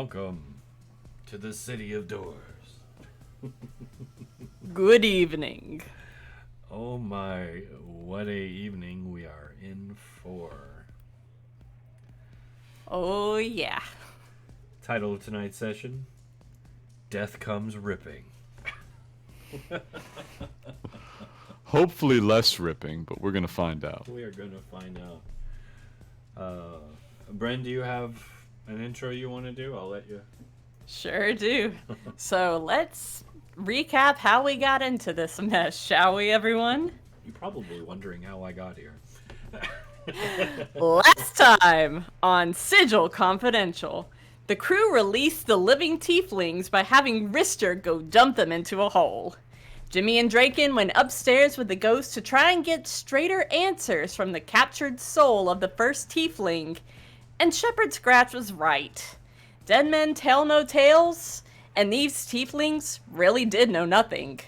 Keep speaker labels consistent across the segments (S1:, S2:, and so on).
S1: Welcome to the City of Doors.
S2: Good evening.
S1: Oh my, what a evening we are in for.
S2: Oh yeah.
S1: Title of tonight's session, Death Comes Ripping.
S3: Hopefully less ripping, but we're going to find out.
S1: We are going to find out. Bren, do you have an intro you want to do? I'll let you.
S2: Sure do. So let's recap how we got into this mess, shall we, everyone?
S1: You're probably wondering how I got here.
S2: Last time on Sigil Confidential, the crew released the living tieflings by having Ristur go dump them into a hole. Jimmy and Draken went upstairs with the ghost to try and get straighter answers from the captured soul of the first tiefling, and Shepherd Scratch was right. Dead men tell no tales, and these tieflings really did know nothing.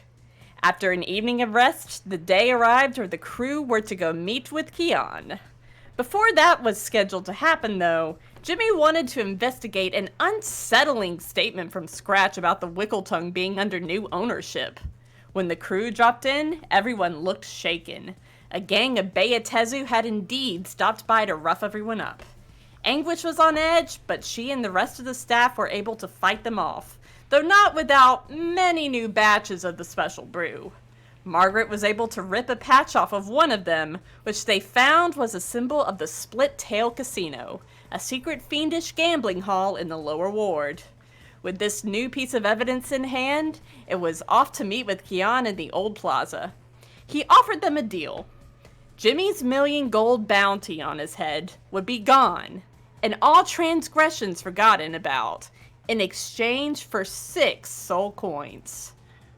S2: After an evening of rest, the day arrived where the crew were to go meet with Keon. Before that was scheduled to happen, though, Jimmy wanted to investigate an unsettling statement from Scratch about the Flametongue being under new ownership. When the crew dropped in, everyone looked shaken. A gang of Beatezu had indeed stopped by to rough everyone up. Anguish was on edge, but she and the rest of the staff were able to fight them off, though not without many new batches of the special brew. Margaret was able to rip a patch off of one of them, which they found was a symbol of the Split Tail Casino, a secret fiendish gambling hall in the lower ward. With this new piece of evidence in hand, it was off to meet with Keon in the old plaza. He offered them a deal. Jimmy's million gold bounty on his head would be gone, and all transgressions forgotten about, in exchange for 6 soul coins.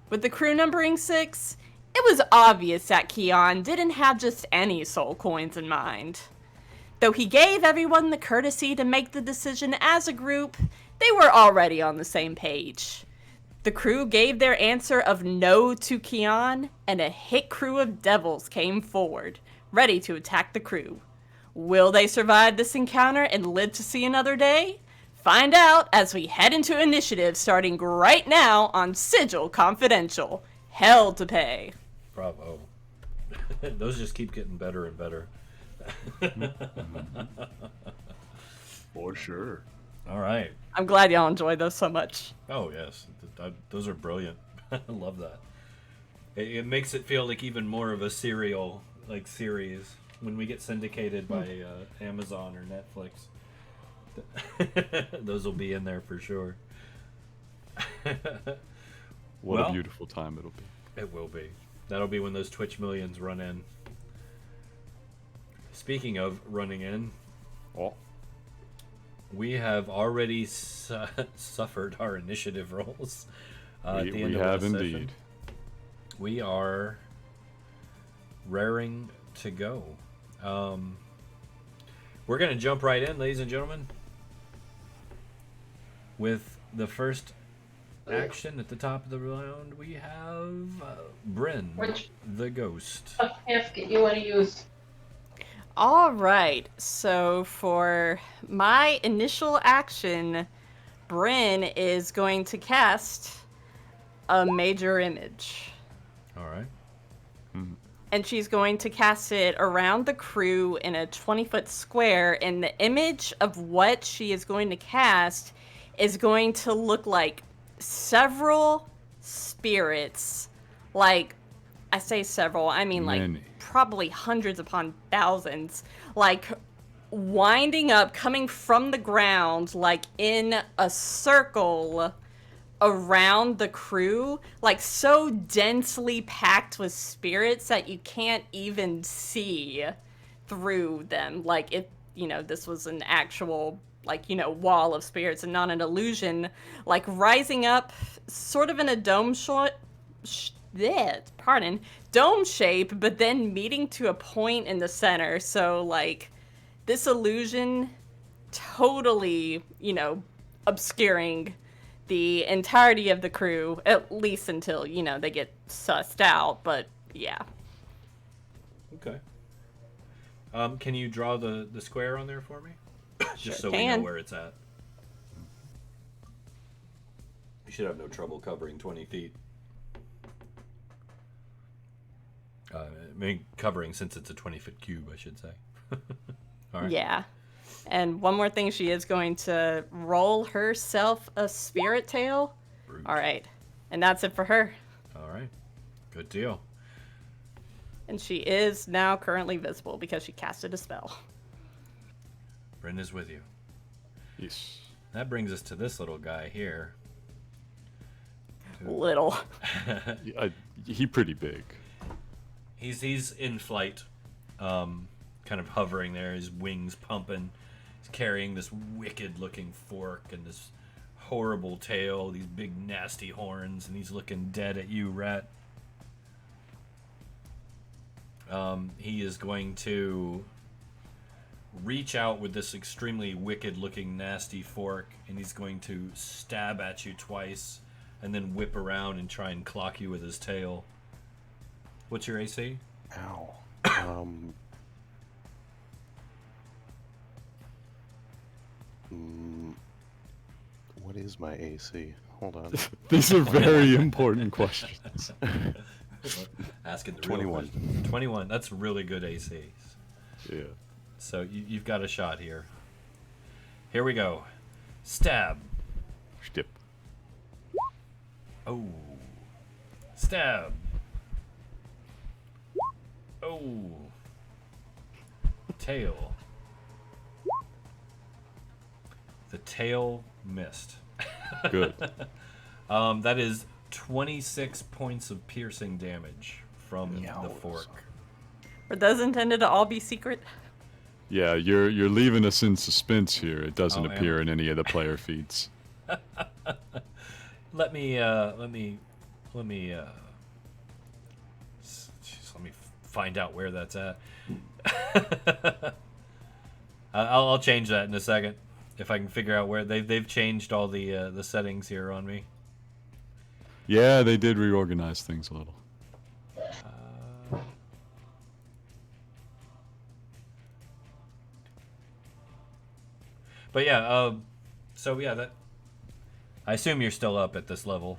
S2: With the crew numbering 6, it was obvious that Keon didn't have just any soul coins in mind. Though he gave everyone the courtesy to make the decision as a group, they were already on the same page. The crew gave their answer of no to Keon, and a hit crew of devils came forward, ready to attack the crew. Will they survive this encounter and live to see another day? Find out as we head into initiative starting right now on Sigil Confidential. Hell to pay.
S1: Bravo. Those just keep getting better and better.
S3: For sure.
S1: All right.
S2: I'm glad y'all enjoyed those so much.
S1: Oh, yes. Those are brilliant. I love that. It makes it feel like even more of a serial series when we get syndicated by Amazon or Netflix. Those will be in there for sure.
S3: What a beautiful time it'll be.
S1: It will be. That'll be when those Twitch millions run in. Speaking of running in, we have already suffered our initiative rolls. At the end of
S3: have
S1: the
S3: indeed.
S1: Session. We are raring to go. We're going to jump right in, ladies and gentlemen, with the first action at the top of the round. We have Bryn, the ghost.
S4: What casket you want to use?
S2: All right, so for my initial action, Bryn is going to cast a major image.
S1: All right.
S2: And she's going to cast it around the crew in a 20-foot square, and the image of what she is going to cast is going to look like several spirits, like, I say several, I mean like
S3: Many.
S2: probably hundreds upon thousands, like winding up, coming from the ground, like in a circle around the crew, like so densely packed with spirits that you can't even see through them. Like, if, this was an actual, wall of spirits and not an illusion, like rising up sort of in a dome dome shape, but then meeting to a point in the center. So, like, this illusion totally, obscuring the entirety of the crew, at least until, they get sussed out, but yeah.
S1: Okay. Can you draw the square on there for me? Just
S2: Sure
S1: so
S2: can.
S1: we know where it's at. You should have no trouble covering 20 feet. I mean, covering since it's a 20-foot cube, I should say. All right.
S2: Yeah. And one more thing, she is going to roll herself a spirit tail.
S1: Brute.
S2: All right. And that's it for her.
S1: All right. Good deal.
S2: And she is now currently visible because she casted a spell.
S1: Bryn is with you.
S3: Yes.
S1: That brings us to this little guy here.
S2: Little.
S3: He pretty big.
S1: He's in flight, kind of hovering there, his wings pumping. He's carrying this wicked-looking fork and this horrible tail, these big nasty horns, and he's looking dead at you, Rat. He is going to reach out with this extremely wicked-looking nasty fork, and he's going to stab at you twice, and then whip around and try and clock you with his tail. What's your AC?
S5: Ow. What is my AC? Hold on.
S3: These are very important questions.
S1: Asking the
S5: 21.
S1: real question. 21. That's really good ACs.
S3: Yeah.
S1: So you've got a shot here. Here we go. Stab.
S3: Stip.
S1: Oh. Stab. Oh. Tail. The tail missed.
S3: Good.
S1: That is 26 points of piercing damage from the
S5: Yowza.
S1: fork.
S2: Were those intended to all be secret?
S3: Yeah, you're leaving us in suspense here. It doesn't
S1: Oh,
S3: appear in any of the player feeds.
S1: Let me find out where that's at. I'll change that in a second if I can figure out where they've changed all the settings here on me.
S3: Yeah, they did reorganize things a little.
S1: But yeah, so yeah, that I assume you're still up at this level,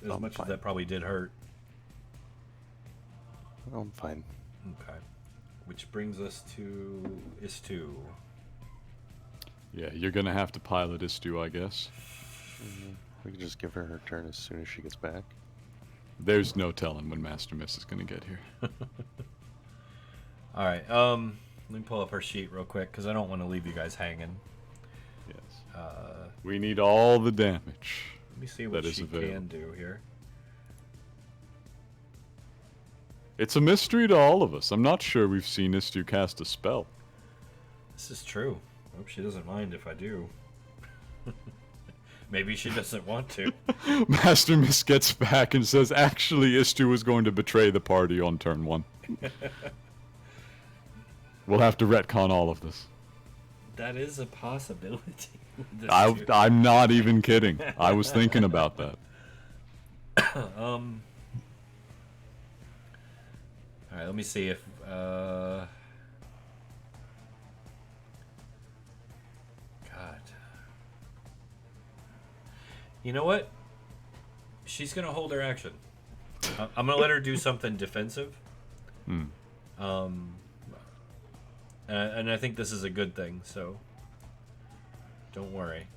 S1: as
S5: I'm
S1: much
S5: fine.
S1: as that probably did hurt.
S5: I'm fine.
S1: Okay, which brings us to Istu.
S3: Yeah, you're gonna have to pilot Istu, I guess.
S5: We can just give her her turn as soon as she gets back.
S3: There's no telling when Master Miss is gonna get here.
S1: All right, let me pull up her sheet real quick because I don't want to leave you guys hanging.
S3: Yes. We need all the damage.
S1: Let me see what
S3: That is
S1: she
S3: available.
S1: can do here.
S3: It's a mystery to all of us. I'm not sure we've seen Istu cast a spell.
S1: This is true. I hope she doesn't mind if I do. Maybe she doesn't want to.
S3: Master Miss gets back and says, actually, Istu was going to betray the party on turn 1. We'll have to retcon all of this.
S1: That is a possibility. This too.
S3: I'm not even kidding. I was thinking about that.
S1: All right, let me see if God. You know what? She's gonna hold her action. I'm gonna let her do something defensive. And I think this is a good thing. So don't worry.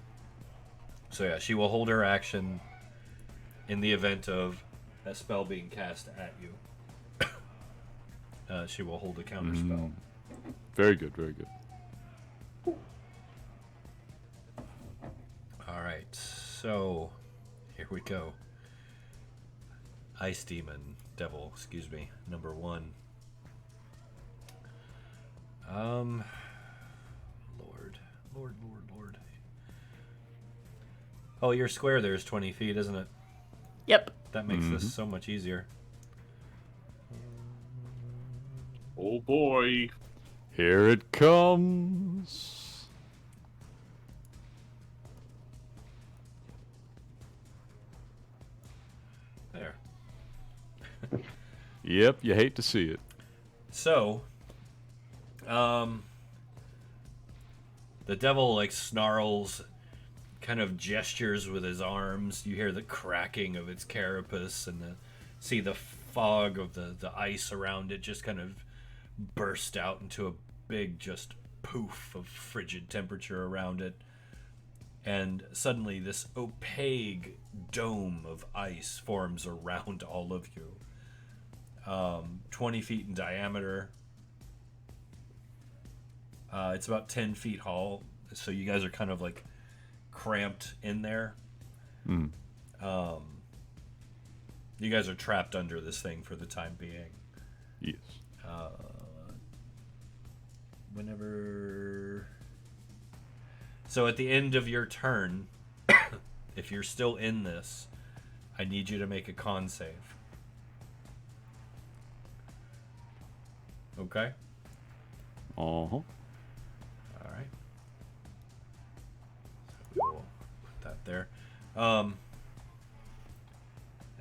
S1: So yeah, she will hold her action in the event of a spell being cast at you. She will hold a counter spell.
S3: Very good, very good.
S1: All right, so here we go. Ice Demon, Devil, excuse me, number 1. Lord. Oh, your square there is 20 feet, isn't it?
S2: Yep.
S1: That makes this so much easier.
S6: Oh boy.
S3: Here it comes.
S1: There.
S3: Yep, you hate to see it.
S1: So, the devil like snarls kind of gestures with his arms. You hear the cracking of its carapace and see the fog of the ice around it just kind of burst out into a big just poof of frigid temperature around it. And suddenly this opaque dome of ice forms around all of you. 20 feet in diameter. It's about 10 feet tall, so you guys are kind of like cramped in there. You guys are trapped under this thing for the time being.
S3: Yes.
S1: Whenever... So at the end of your turn, if you're still in this, I need you to make a con save. Okay?
S3: Uh-huh.
S1: Alright. So we'll put that there. And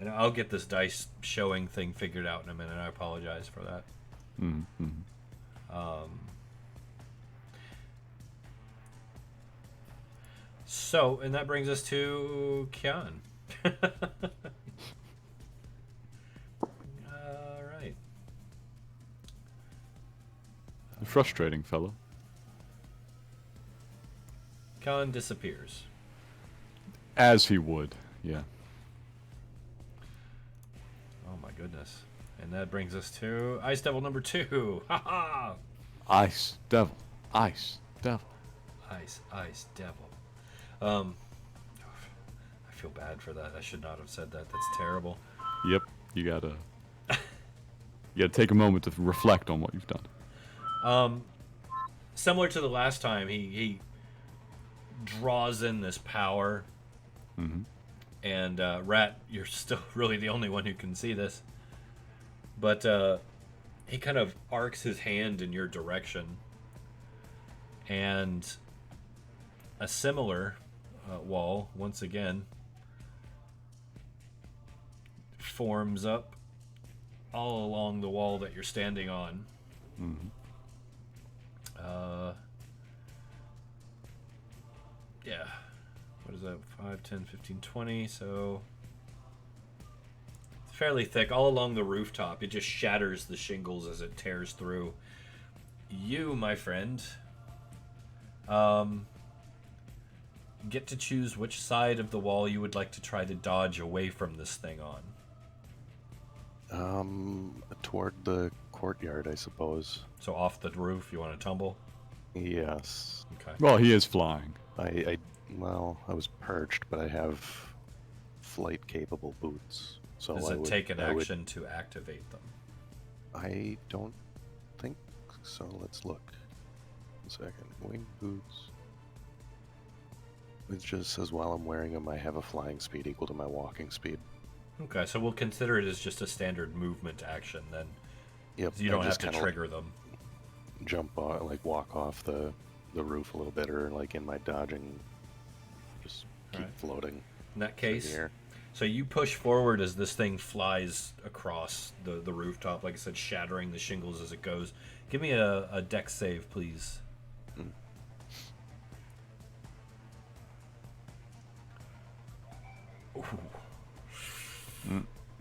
S1: I'll get this dice showing thing figured out in a minute. I apologize for that.
S3: Mm-hmm.
S1: So, and that brings us to Kian. Alright.
S3: A frustrating fellow.
S1: Kian disappears.
S3: As he would, yeah.
S1: Oh my goodness. And that brings us to Ice Devil number 2. Ha ha!
S3: Ice Devil. Ice Devil.
S1: Ice Devil. I feel bad for that. I should not have said that. That's terrible.
S3: Yep, you gotta take a moment to reflect on what you've done.
S1: Similar to the last time, he draws in this power.
S3: Mm-hmm.
S1: And Ratt, you're still really the only one who can see this. But he kind of arcs his hand in your direction. And a similar wall, once again, forms up all along the wall that you're standing on.
S3: Mm-hmm.
S1: Yeah. What is that? 5, 10, 15, 20. So it's fairly thick all along the rooftop. It just shatters the shingles as it tears through. You, my friend, get to choose which side of the wall you would like to try to dodge away from this thing on.
S5: Toward the courtyard, I suppose.
S1: So off the roof, you want to tumble?
S5: Yes.
S1: Okay.
S3: Well, he is flying.
S5: I was perched, but I have flight-capable boots. So
S1: Does
S5: I
S1: it
S5: would,
S1: take an
S5: I would-
S1: action to activate them?
S5: I don't think so. Let's look. 1 second. Wing boots. It just says while I'm wearing them, I have a flying speed equal to my walking speed.
S1: Okay, so we'll consider it as just a standard movement action then.
S5: Yep.
S1: You
S5: I
S1: don't have
S5: just
S1: to
S5: kinda
S1: trigger them.
S5: Jump off, like walk off the roof a little bit, or like in my dodging, just keep
S1: Alright.
S5: floating
S1: In that
S5: through
S1: case,
S5: the air.
S1: so you push forward as this thing flies across the rooftop, like I said, shattering the shingles as it goes. Give me a dex save, please.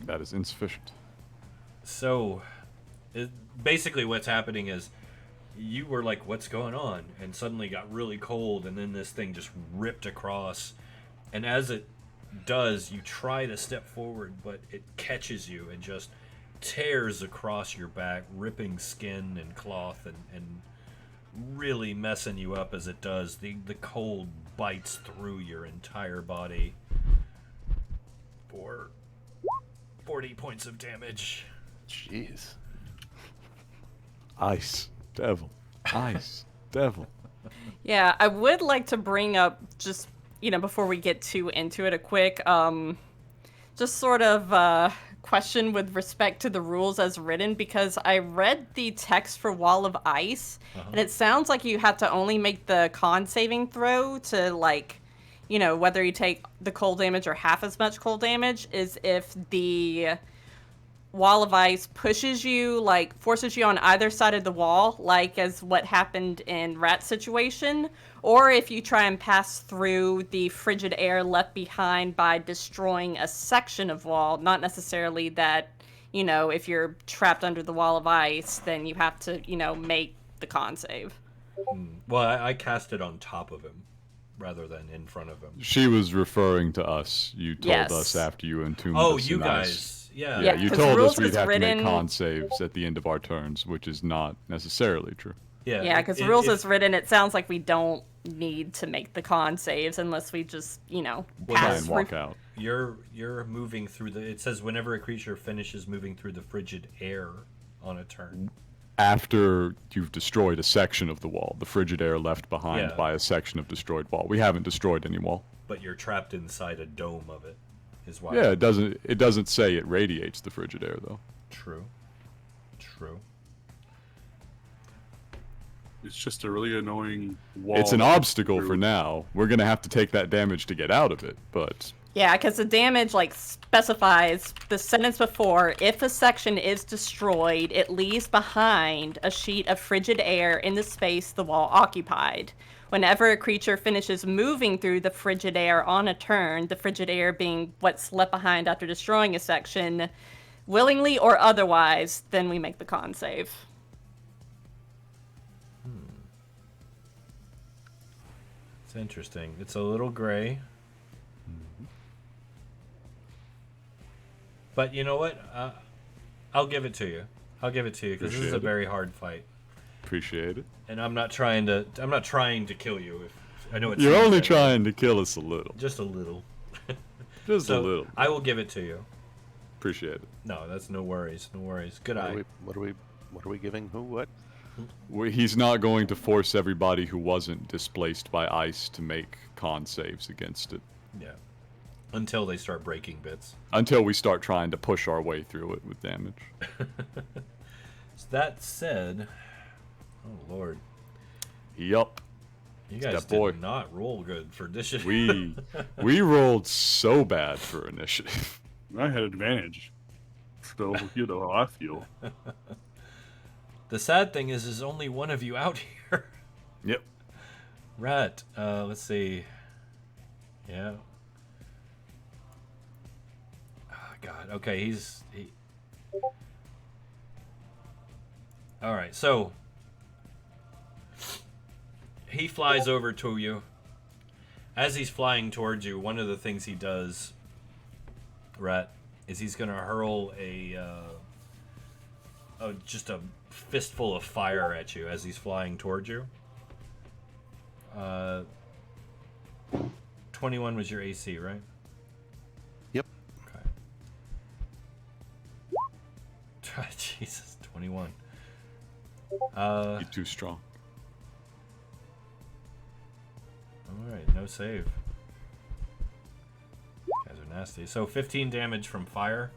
S3: That is insufficient.
S1: So, basically what's happening is you were like, what's going on? And suddenly got really cold, and then this thing just ripped across. And as it does, you try to step forward, but it catches you and just tears across your back, ripping skin and cloth and really messing you up as it does. The cold bites through your entire body for 40 points of damage.
S5: Jeez.
S3: Ice Devil. Ice Devil.
S2: Yeah, I would like to bring up just, before we get too into it, a quick, just sort of question with respect to the rules as written, because I read the text for Wall of Ice, and it sounds like you have to only make the con saving throw to, whether you take the cold damage or half as much cold damage, is if the wall of ice pushes you, like forces you on either side of the wall, like as what happened in Ratt's situation, or if you try and pass through the frigid air left behind by destroying a section of wall, not necessarily that, you know, if you're trapped under the wall of ice, then you have to, you know, make the con save.
S1: Well, I cast it on top of him rather than in front of him.
S3: She was referring to us. You told
S2: Yes.
S3: us after you entombed
S1: Oh,
S3: us
S1: you
S3: in
S1: guys.
S3: ice.
S1: Yeah.
S3: Yeah,
S2: Yeah,
S3: you
S2: 'cause
S3: told
S2: rules
S3: us we'd
S2: is
S3: have to
S2: written-
S3: make con saves at the end of our turns, which is not necessarily true.
S2: Yeah, because rules is written, it sounds like we don't need to make the con saves unless we just, you know,
S1: Well,
S3: Try
S2: pass
S3: and
S2: through.
S3: walk out.
S1: You're moving through the. It says whenever a creature finishes moving through the frigid air on a turn.
S3: After you've destroyed a section of the wall, the frigid air left behind
S1: Yeah.
S3: by a section of destroyed wall. We haven't destroyed any wall.
S1: But you're trapped inside a dome of it. Is why.
S3: Yeah, it doesn't say it radiates the frigid air though.
S1: True. True.
S6: It's just a really annoying wall.
S3: It's an obstacle
S6: through.
S3: for now. We're gonna have to take that damage to get out of it, but
S2: Yeah, because the damage, like, specifies the sentence before, if a section is destroyed, it leaves behind a sheet of frigid air in the space the wall occupied. Whenever a creature finishes moving through the frigid air on a turn, the frigid air being what's left behind after destroying a section, willingly or otherwise, then we make the con save.
S1: It's interesting. It's a little gray. But you know what? I'll give it to you. I'll give it to you because this is
S3: Appreciate
S1: a
S3: it.
S1: very hard fight,
S3: appreciate it.
S1: and I'm not trying to kill you. If I know it
S3: You're
S1: seems
S3: only
S1: that way.
S3: trying to kill us a little.
S1: Just a little.
S3: Just
S1: So
S3: a little.
S1: I will give it to you.
S3: Appreciate it.
S1: No, that's no worries. No worries. Good eye.
S5: What are we giving? Who? What?
S3: He's not going to force everybody who wasn't displaced by ice to make con saves against it.
S1: Yeah. Until they start breaking bits.
S3: Until we start trying to push our way through it with damage.
S1: So that said, oh lord,
S3: Yup.
S1: you guys
S3: that boy.
S1: did not roll good for initiative.
S3: We rolled so bad for initiative.
S6: I had advantage. So, you know how I feel.
S1: The sad thing is, there's only one of you out here.
S3: Yep.
S1: Ratt, let's see. Yeah. Oh, God. Okay, he. All right, so he flies over to you. As he's flying towards you, one of the things he does, Ratt, is he's gonna hurl just a fistful of fire at you as he's flying towards you. 21 was your AC, right?
S5: Yep.
S1: Okay. Jesus, 21.
S3: You're too strong.
S1: Alright, no save. Guys are nasty. So 15 damage from fire.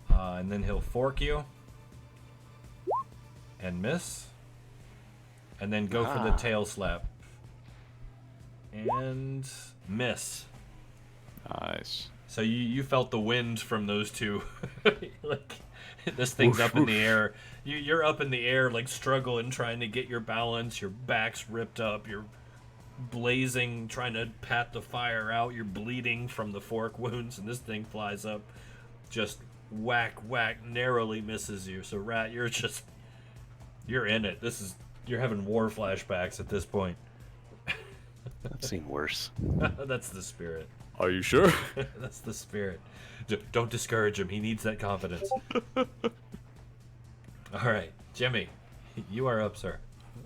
S1: And then he'll fork you. And miss. And then go for the tail slap. And miss.
S3: Nice.
S1: So you felt the wind from those two. Like, this thing's up in the air. You're up in the air, like, struggling, trying to get your balance. Your back's ripped up. You're blazing, trying to pat the fire out. You're bleeding from the fork wounds, and this thing flies up. Just whack, narrowly misses you. So, Ratt, you're in it. You're having war flashbacks at this point.
S5: I've seen worse.
S1: That's the spirit.
S3: Are you sure?
S1: That's the spirit. Don't discourage him. He needs that confidence. All right, Jimmy, you are up, sir.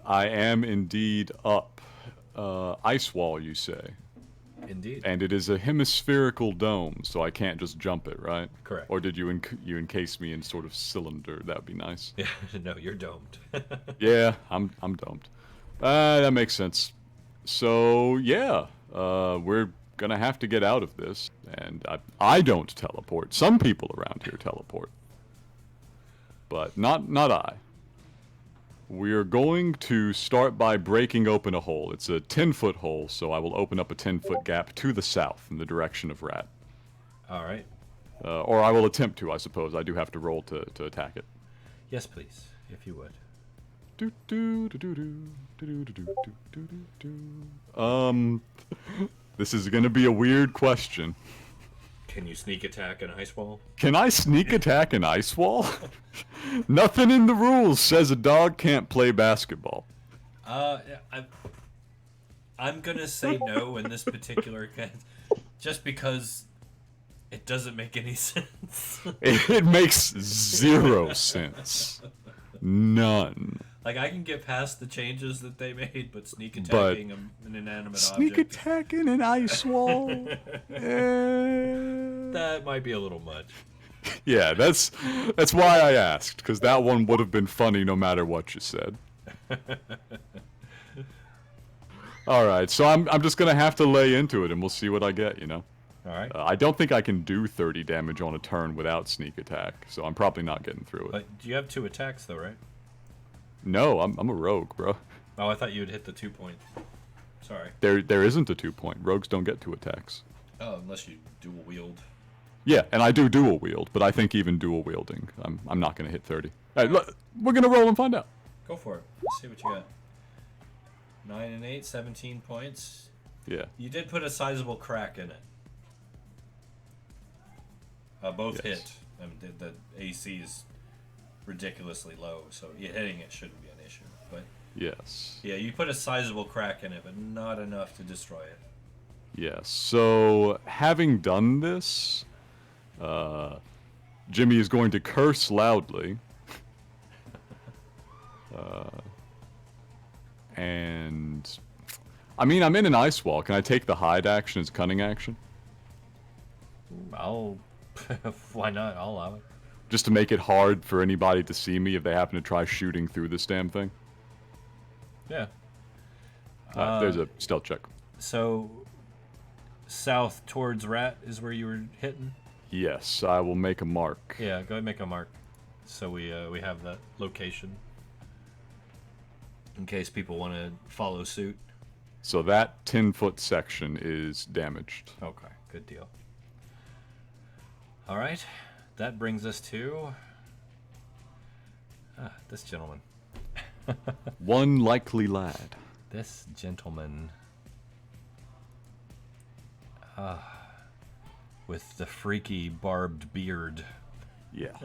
S3: I am indeed up. Ice wall, you say?
S1: Indeed.
S3: And it is a hemispherical dome, so I can't just jump it, right?
S1: Correct.
S3: Or did you encase me in sort of cylinder? That would be nice.
S1: Yeah, no, you're domed.
S3: Yeah, I'm domed. That makes sense. So yeah, we're gonna have to get out of this, and I don't teleport. Some people around here teleport, but not I. we're going to start by breaking open a hole. It's a 10-foot hole, so I will open up a 10-foot gap to the south in the direction of Ratt.
S1: All right.
S3: Or I will attempt to, I suppose. I do have to roll to attack it.
S1: Yes, please, if you would.
S3: This is gonna be a weird question.
S1: Can you sneak attack an ice wall?
S3: Can I sneak attack an ice wall? Nothing in the rules says a dog can't play basketball.
S1: I'm gonna say no in this particular case, just because it doesn't make any sense.
S3: It makes 0 sense. None.
S1: Like, I can get past the changes that they made, but sneak attacking an inanimate
S3: Sneak
S1: object...
S3: attacking an ice wall?
S1: That might be a little much.
S3: Yeah, that's why I asked, because that one would have been funny no matter what you said. Alright, so I'm just gonna have to lay into it, and we'll see what I get, you know?
S1: Alright.
S3: I don't think I can do 30 damage on a turn without sneak attack, so I'm probably not getting through it.
S1: But you have 2 attacks, though, right?
S3: No, I'm a rogue, bro.
S1: Oh, I thought you would hit the 2 point. Sorry.
S3: There isn't a 2-point. Rogues don't get 2 attacks.
S1: Oh, unless you dual wield.
S3: Yeah, and I do dual wield, but I think even dual wielding, I'm not gonna hit 30. Alright, look, we're gonna roll and find out.
S1: Go for it. Let's see what you got. 9 and 8, 17 points.
S3: Yeah.
S1: You did put a sizable crack in it. Both
S3: Yes.
S1: hit. I mean, the AC is ridiculously low, so hitting it shouldn't be an issue. But
S3: Yes.
S1: yeah, you put a sizable crack in it, but not enough to destroy it.
S3: Yes. So, having done this, Jimmy is going to curse loudly. And I mean, I'm in an ice wall. Can I take the hide action as cunning action?
S1: I'll... Why not? I'll allow it.
S3: Just to make it hard for anybody to see me if they happen to try shooting through this damn thing?
S1: Yeah.
S3: There's a stealth check.
S1: So, south towards Ratt is where you were hitting?
S3: Yes, I will make a mark.
S1: Yeah, go ahead and make a mark. So we have that location. In case people want to follow suit.
S3: So that 10-foot section is damaged.
S1: Okay, good deal. Alright, that brings us to... this gentleman.
S3: One likely lad.
S1: This gentleman. With the freaky barbed beard.
S3: Yeah.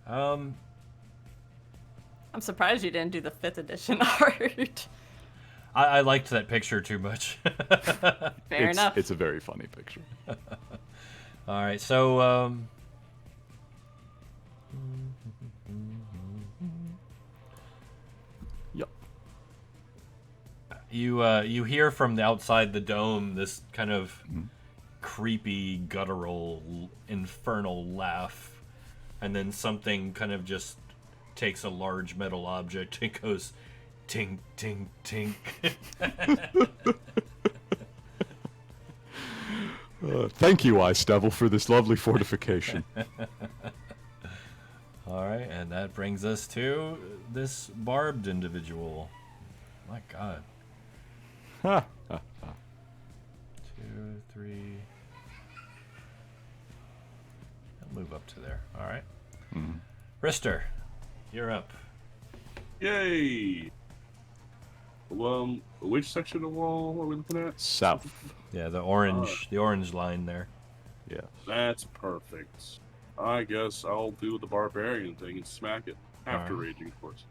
S2: I'm surprised you didn't do the 5th edition art.
S1: I liked that picture too much.
S2: Fair enough.
S3: It's a very funny picture.
S1: Alright, so,
S3: Yep.
S1: You hear from the outside the dome this kind of creepy, guttural, infernal laugh, and then something kind of just takes a large metal object and goes tink, tink, tink.
S3: Thank you, Ice Devil, for this lovely fortification.
S1: Alright, and that brings us to this barbed individual. My god.
S3: Ha!
S1: 2, 3. I'll move up to there. Alright. Ristur, you're up.
S6: Yay! Which section of the wall are we looking at?
S3: South.
S1: Yeah, the orange line there.
S3: Yeah.
S6: That's perfect. I guess I'll do the barbarian thing and smack it after
S1: Alright.
S6: raging, of course.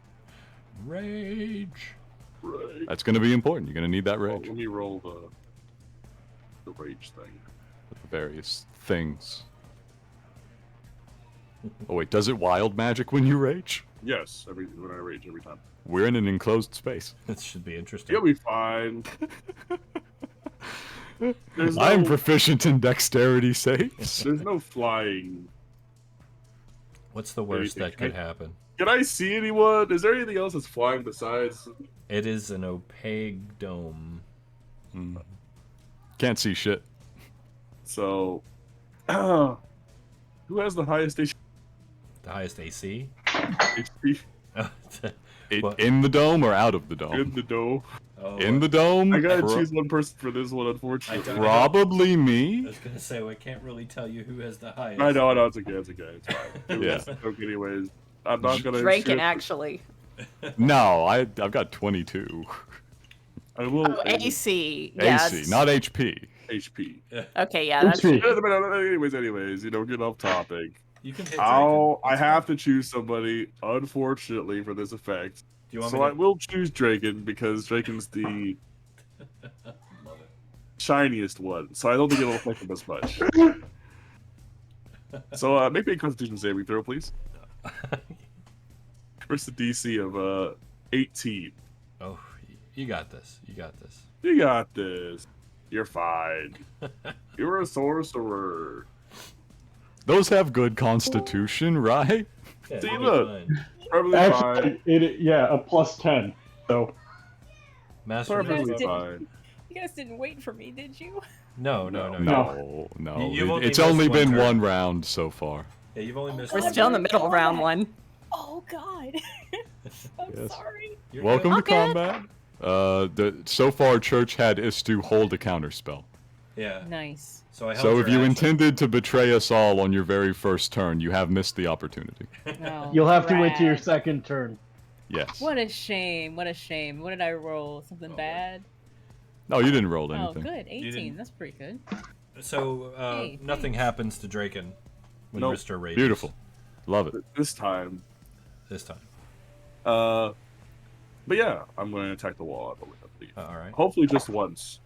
S1: Rage.
S6: Right.
S3: That's going to be important. You're going to need that
S6: Well,
S3: rage.
S6: let me roll the rage thing.
S3: The various things. Oh wait, does it wild magic when you rage?
S6: Yes, when I rage every time.
S3: We're in an enclosed space.
S1: This should be interesting.
S6: You'll be fine. There's
S3: I'm
S6: no-
S3: proficient in dexterity saves.
S6: There's no flying.
S1: What's the worst that
S6: Anything.
S1: could happen?
S6: Can I see anyone? Is there anything else that's flying besides?
S1: It is an opaque dome.
S3: Can't see shit.
S6: So, who has the highest
S1: The highest AC?
S6: HP?
S1: What?
S3: In the dome or out of the dome?
S6: In the dome.
S1: Oh,
S3: In the dome?
S6: I gotta choose one person for this one, unfortunately.
S3: Probably
S1: I
S3: me.
S1: was gonna say we can't really tell you who has the highest.
S6: I know, it's okay, it's fine.
S3: Yeah.
S6: Okay, anyways, I'm not gonna.
S2: Draken,
S6: shoot-
S2: actually.
S3: No, I've got 22.
S6: I will.
S2: Oh, AC. Yeah,
S3: AC, not HP.
S6: HP.
S2: Okay, yeah, that's
S7: HP.
S6: Anyways, get off topic.
S1: You can hit
S6: I
S1: Draken.
S6: have to choose somebody, unfortunately, for this effect.
S1: Do you want
S6: So
S1: me
S6: I
S1: to...
S6: will choose Draken because Draken's the
S1: Love it.
S6: shiniest one, so I don't think it'll affect him as much. So make me a Constitution saving throw, please. Where's the DC of 18?
S1: Oh, you got this. You got this.
S6: You got this. You're fine. You're a sorcerer.
S3: Those have good constitution, right?
S1: Yeah,
S6: See,
S1: you'll be
S6: look.
S1: fine.
S6: Probably fine.
S7: Actually, yeah, a plus 10. So
S1: Master
S6: Perfectly
S2: didn't-
S6: fine.
S2: You guys didn't wait for me, did you?
S1: No.
S3: No.
S1: You've only
S3: It's
S1: missed
S3: only
S1: one
S3: been
S1: turn.
S3: one round so far.
S1: Yeah, you've only missed
S2: We're
S1: one.
S2: still in the middle of round one.
S8: Oh God. I'm
S3: Yes.
S8: sorry.
S1: You're
S3: Welcome
S1: good.
S3: to combat. So far, Church had Istu hold a counterspell.
S1: Yeah.
S8: Nice.
S1: So I held
S3: So if
S1: your
S3: you
S1: action.
S3: intended to betray us all on your very first turn, you have missed the opportunity.
S8: Oh,
S7: you'll have to wait till your
S8: Ratt.
S7: second turn.
S3: Yes.
S8: What a shame. What a shame. What did I roll? Something
S1: Oh,
S8: bad?
S3: No, you didn't roll
S8: Oh,
S3: anything.
S8: good. 18.
S1: didn't-
S8: That's pretty good.
S1: So
S8: Hey,
S1: nothing happens to Draken when
S6: Nope.
S1: Ristur rages.
S3: Beautiful. Love it.
S6: This time.
S1: This time.
S6: But yeah, I'm going to attack the wall, I believe.
S1: All right.
S6: Hopefully just once.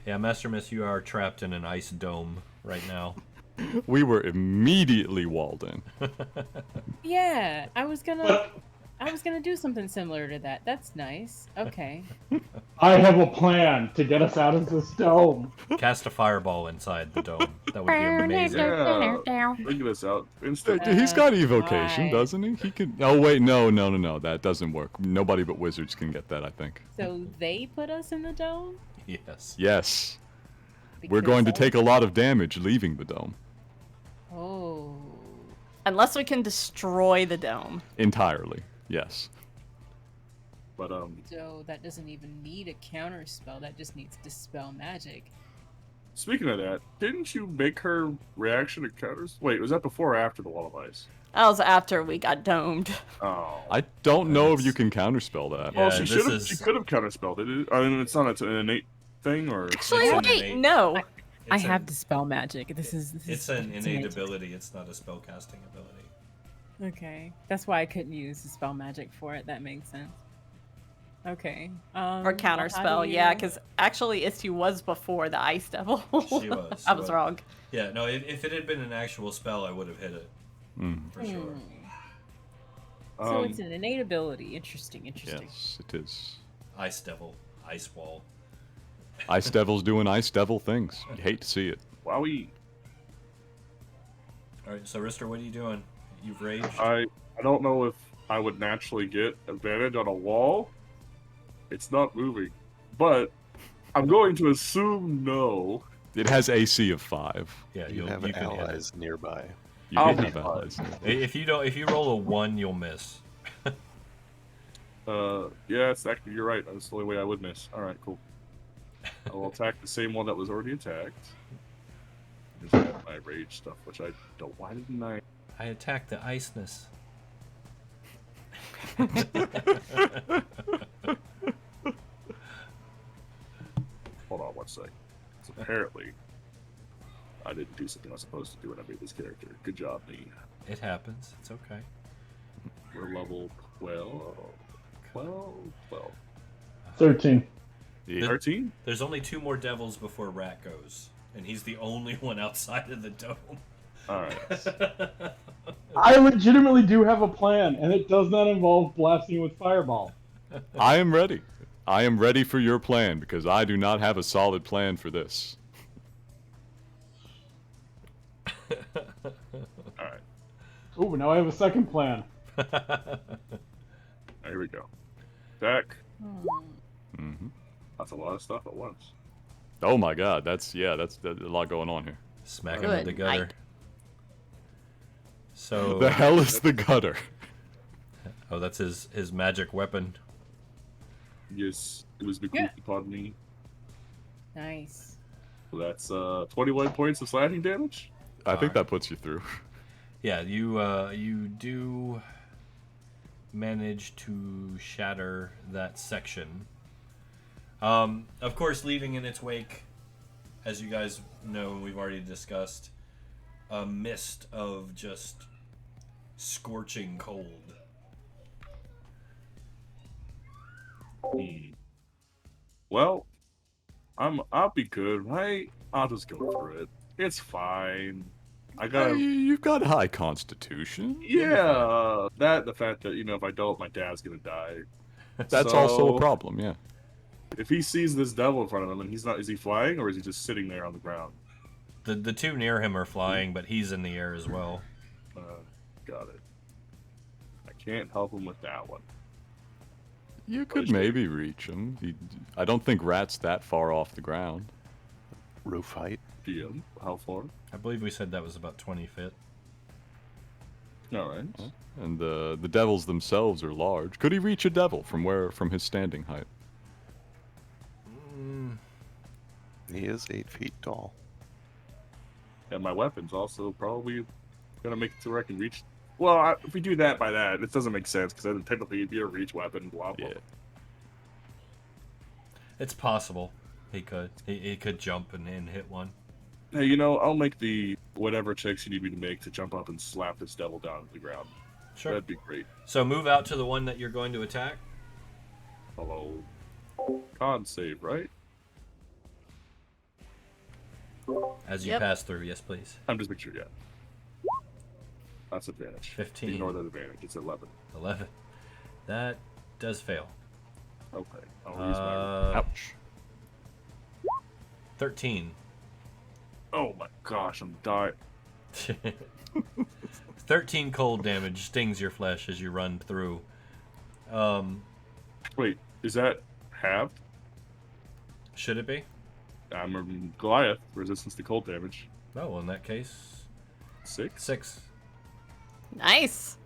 S1: Yeah, Master Miss, you are trapped in an ice dome right now.
S3: We were immediately walled in.
S8: Yeah, I was gonna do something similar to that. That's nice. Okay.
S7: I have a plan to get us out of this dome.
S1: Cast a fireball inside the dome. That would be amazing.
S6: Yeah. Bring this out. Instant.
S3: He's got evocation,
S8: why?
S3: doesn't he? He can. Oh wait, no. That doesn't work. Nobody but wizards can get that, I think.
S8: So they put us in the dome?
S1: Yes.
S3: Yes. We're going to take a lot of damage leaving the dome.
S8: Oh.
S2: Unless we can destroy the dome.
S3: Entirely. Yes.
S6: But
S8: So that doesn't even need a counter spell. That just needs dispel magic.
S6: speaking of that, didn't you make her reaction to counters? Wait, was that before or after the wall of ice?
S2: That was after we got domed.
S6: Oh.
S3: I don't know if
S1: That's-
S3: you can counterspell that.
S1: Yeah,
S6: Well, she
S1: this
S6: should have.
S1: is-
S6: She could have counterspelled it. I mean, it's not an innate thing, or
S2: Actually,
S1: It's an
S2: wait,
S1: innate-
S2: no.
S8: I
S1: It's
S8: have
S1: an-
S8: dispel magic. This is
S1: It's an innate
S8: amazing.
S1: ability. It's not a spellcasting ability.
S8: Okay, that's why I couldn't use the spell magic for it. That makes sense. Okay.
S2: Or counter
S8: well, how
S2: spell,
S8: do
S2: yeah,
S8: you-
S2: because actually Istu was before the Ice Devil.
S1: She was,
S2: I was
S1: but-
S2: wrong.
S1: Yeah, no, if it had been an actual spell, I would have hit it.
S3: Mm.
S1: For sure.
S8: So it's an innate ability. Interesting.
S3: Yes, it is.
S1: Ice Devil. Ice Wall.
S3: Ice Devil's doing Ice Devil things. You hate to see it.
S6: wowie.
S1: Alright, so Ristur, what are you doing? You've raged?
S6: I don't know if I would naturally get advantage on a wall. It's not moving, but I'm going to assume no.
S3: It has AC of 5.
S1: Yeah,
S5: You
S1: you
S5: have
S1: can hit it.
S5: allies nearby.
S3: You
S6: I'll
S3: can
S6: be
S3: have
S6: fine.
S3: allies.
S1: If you roll a 1, you'll miss.
S6: Yeah, it's actually you're right. That's the only way I would miss. All right, cool. I will attack the same one that was already attacked. Just add my rage stuff, which I don't. Why didn't I?
S1: I attacked the iceness.
S6: Hold on one sec. So apparently, I didn't do something I was supposed to do when I made this character. Good job, me.
S1: It happens. It's okay.
S6: We're level 12.
S7: 13.
S3: Yeah.
S6: 13?
S1: There's only 2 more devils before Ratt goes, and he's the only one outside of the dome.
S6: Alright.
S7: I legitimately do have a plan, and it does not involve blasting with fireball.
S3: I am ready. I am ready for your plan because I do not have a solid plan for this.
S6: Alright.
S7: Ooh, now I have a second plan.
S6: Here we go. Attack.
S3: hmm
S6: That's a lot of stuff at once.
S3: Oh my God, that's a lot going on here.
S1: Smack him in the
S2: Good
S1: gutter.
S2: night.
S1: So
S3: The hell is the gutter?
S1: Oh, that's his magic weapon.
S6: Yes, it was bequeathed upon me.
S8: Nice.
S6: So that's 21 points of slashing damage.
S3: I think that puts you through.
S1: Yeah, you do manage to shatter that section. Of course, leaving in its wake, as you guys know, we've already discussed, a mist of just scorching cold.
S6: Well, I'll be good, right? I'll just go through it. It's fine. I got
S3: You've got high constitution.
S6: the fact that if I don't, my dad's gonna die.
S3: That's also a problem. Yeah.
S6: If he sees this devil in front of him and he's not, is he flying or is he just sitting there on the ground?
S1: The two near him are flying, but he's in the air as well.
S6: Got it. I can't help him with that one.
S3: You could maybe reach him. I don't think Rat's that far off the ground.
S5: Roof height.
S6: DM, how far?
S1: I believe we said that was about 20 feet.
S6: All right.
S3: And the devils themselves are large. Could he reach a devil from his standing height?
S5: He is 8 feet tall.
S6: And my weapon's also probably gonna make it to where I can reach. Well, if we do that by that, it doesn't make sense because then technically it'd be a reach weapon. Blah blah.
S3: Yeah.
S1: It's possible. He could jump and hit one.
S6: Hey, I'll make the whatever checks you need me to make to jump up and slap this devil down to the ground.
S1: Sure.
S6: That'd be great.
S1: So move out to the one that you're going to attack.
S6: Hello. Con save, right?
S1: As you
S2: Yep.
S1: pass through, yes, please.
S6: I'm just making sure, yeah. That's advantage.
S1: 15.
S6: Ignore that advantage. It's 11.
S1: 11. That does fail.
S6: Okay. I'll use my...
S3: Ouch.
S1: 13.
S6: Oh my gosh, I'm dying.
S1: 13 cold damage stings your flesh as you run through.
S6: Wait, is that halved?
S1: Should it be?
S6: I'm a Goliath. Resistance to cold damage.
S1: Oh, well, in that case,
S6: 6?
S1: 6.
S2: Nice.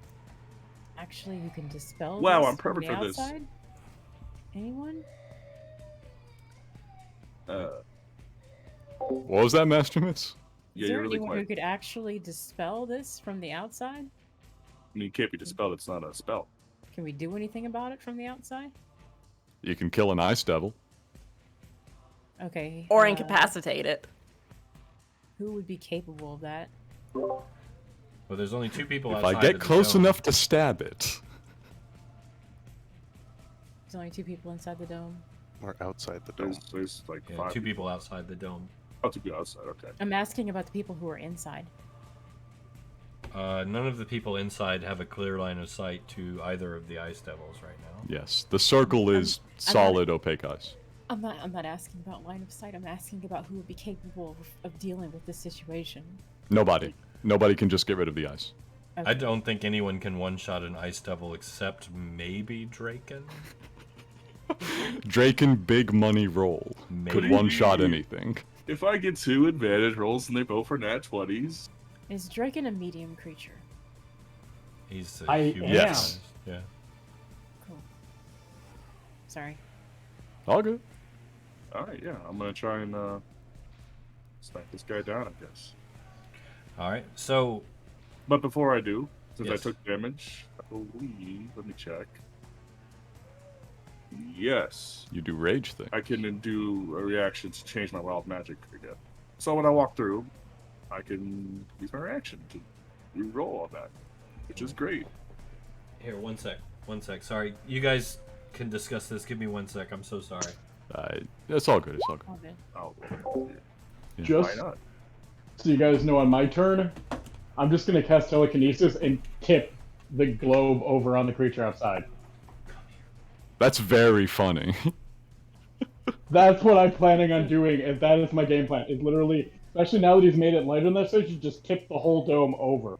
S8: Actually, you can dispel.
S6: Wow,
S8: this
S6: I'm perfect
S8: from the
S6: for this.
S8: outside? Anyone?
S3: What was that, Master Mitz?
S6: Yeah,
S8: Is there
S6: you're really
S8: anyone who
S6: quiet.
S8: could actually dispel this from the outside?
S6: I mean, it can't be dispelled. It's not a spell.
S8: Can we do anything about it from the outside?
S3: You can kill an ice devil.
S8: Okay.
S2: Or incapacitate it.
S8: Who would be capable of that?
S1: Well, there's only 2 people
S3: If
S1: outside
S3: I get
S1: of the
S3: close
S1: dome.
S3: enough to stab it.
S8: There's only 2 people inside the dome.
S5: Or outside the dome.
S6: There's like
S1: Yeah,
S6: 5
S1: 2 people outside the dome.
S6: Oh, 2 people outside. Okay.
S8: I'm asking about the people who are inside.
S1: None of the people inside have a clear line of sight to either of the ice devils right now.
S3: Yes, the circle is
S8: I'm
S3: solid opaque ice.
S8: I'm not asking about line of sight. I'm asking about who would be capable of dealing with this situation.
S3: Nobody. Nobody can just get rid of the ice.
S1: I don't think anyone can one-shot an ice devil except maybe Draken.
S3: Draken big money roll. Could
S1: Maybe.
S3: one-shot anything.
S6: If I get 2 advantage rolls and they both are nat 20s,
S8: Is Draken a medium creature?
S1: He's
S7: I
S1: a human.
S3: Yes.
S1: size. Yeah.
S8: Cool. Sorry.
S3: All good.
S6: alright, yeah, I'm gonna try and smack this guy down, I guess.
S1: All right. So
S6: But before I do, since
S1: Yes.
S6: I took damage, I believe, let me check. Yes,
S3: You do rage thing.
S6: I can do a reaction to change my wild magic again. So when I walk through, I can use my reaction to re-roll on that, which is great.
S1: here, 1 sec. 1 sec. Sorry, you guys can discuss this. Give me 1 sec. I'm so sorry.
S3: It's all good. It's all good.
S8: All good.
S6: Oh, why
S7: Just
S6: not?
S7: so you guys know, on my turn, I'm just gonna cast telekinesis and tip the globe over on the creature outside.
S3: That's very funny.
S7: That's what I'm planning on doing, and that is my game plan. It's literally, especially now that he's made it lighter in that stage, you just tip the whole dome over.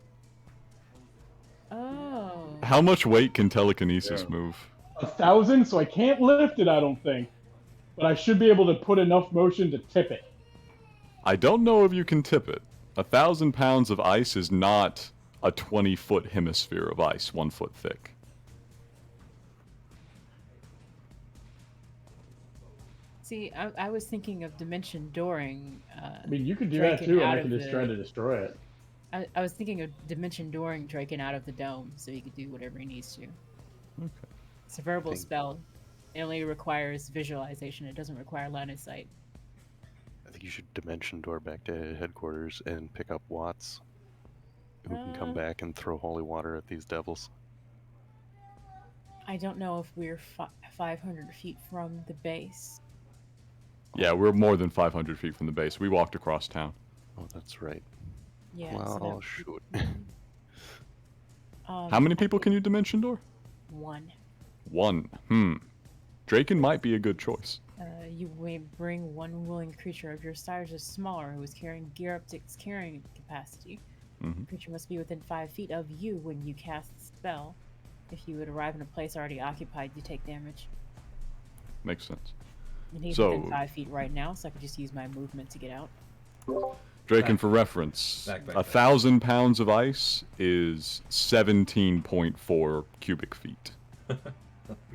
S8: Oh.
S3: How much weight can telekinesis
S6: Yeah.
S3: move?
S7: 1,000, so I can't lift it, I don't think. But I should be able to put enough motion to tip it.
S3: I don't know if you can tip it. 1,000 pounds of ice is not a 20-foot hemisphere of ice, 1 foot thick.
S8: See, I was thinking of dimension dooring.
S7: I mean, you could do
S8: Draken
S7: that too, and
S8: out
S7: I can
S8: of
S7: just
S8: the-
S7: try to destroy it.
S8: I was thinking of dimension dooring Draken out of the dome so he could do whatever he needs to.
S3: Okay.
S8: It's a verbal
S5: Think-
S8: spell. It only requires visualization. It doesn't require line of sight.
S5: I think you should dimension door back to headquarters and pick up Watts, who can come back and throw holy water at these devils.
S8: I don't know if we're 500 feet from the base.
S3: Yeah, we're more than 500 feet from the base. We walked across town.
S5: Oh, that's right.
S8: Yeah.
S5: Well,
S8: so
S5: shoot.
S3: How many people can you dimension door?
S8: One.
S3: 1. Draken might be a good choice.
S8: You may bring one willing creature of your size or smaller who is carrying gear up to its carrying capacity.
S3: Mhm.
S8: The creature must be within 5 feet of you when you cast the spell. If you would arrive in a place already occupied, you take damage.
S3: Makes sense.
S8: And he's
S3: So-
S8: within 5 feet right now, so I could just use my movement to get out.
S3: Draken,
S1: Back.
S3: for reference,
S1: Back.
S3: 1,000 pounds of ice is 17.4 cubic feet.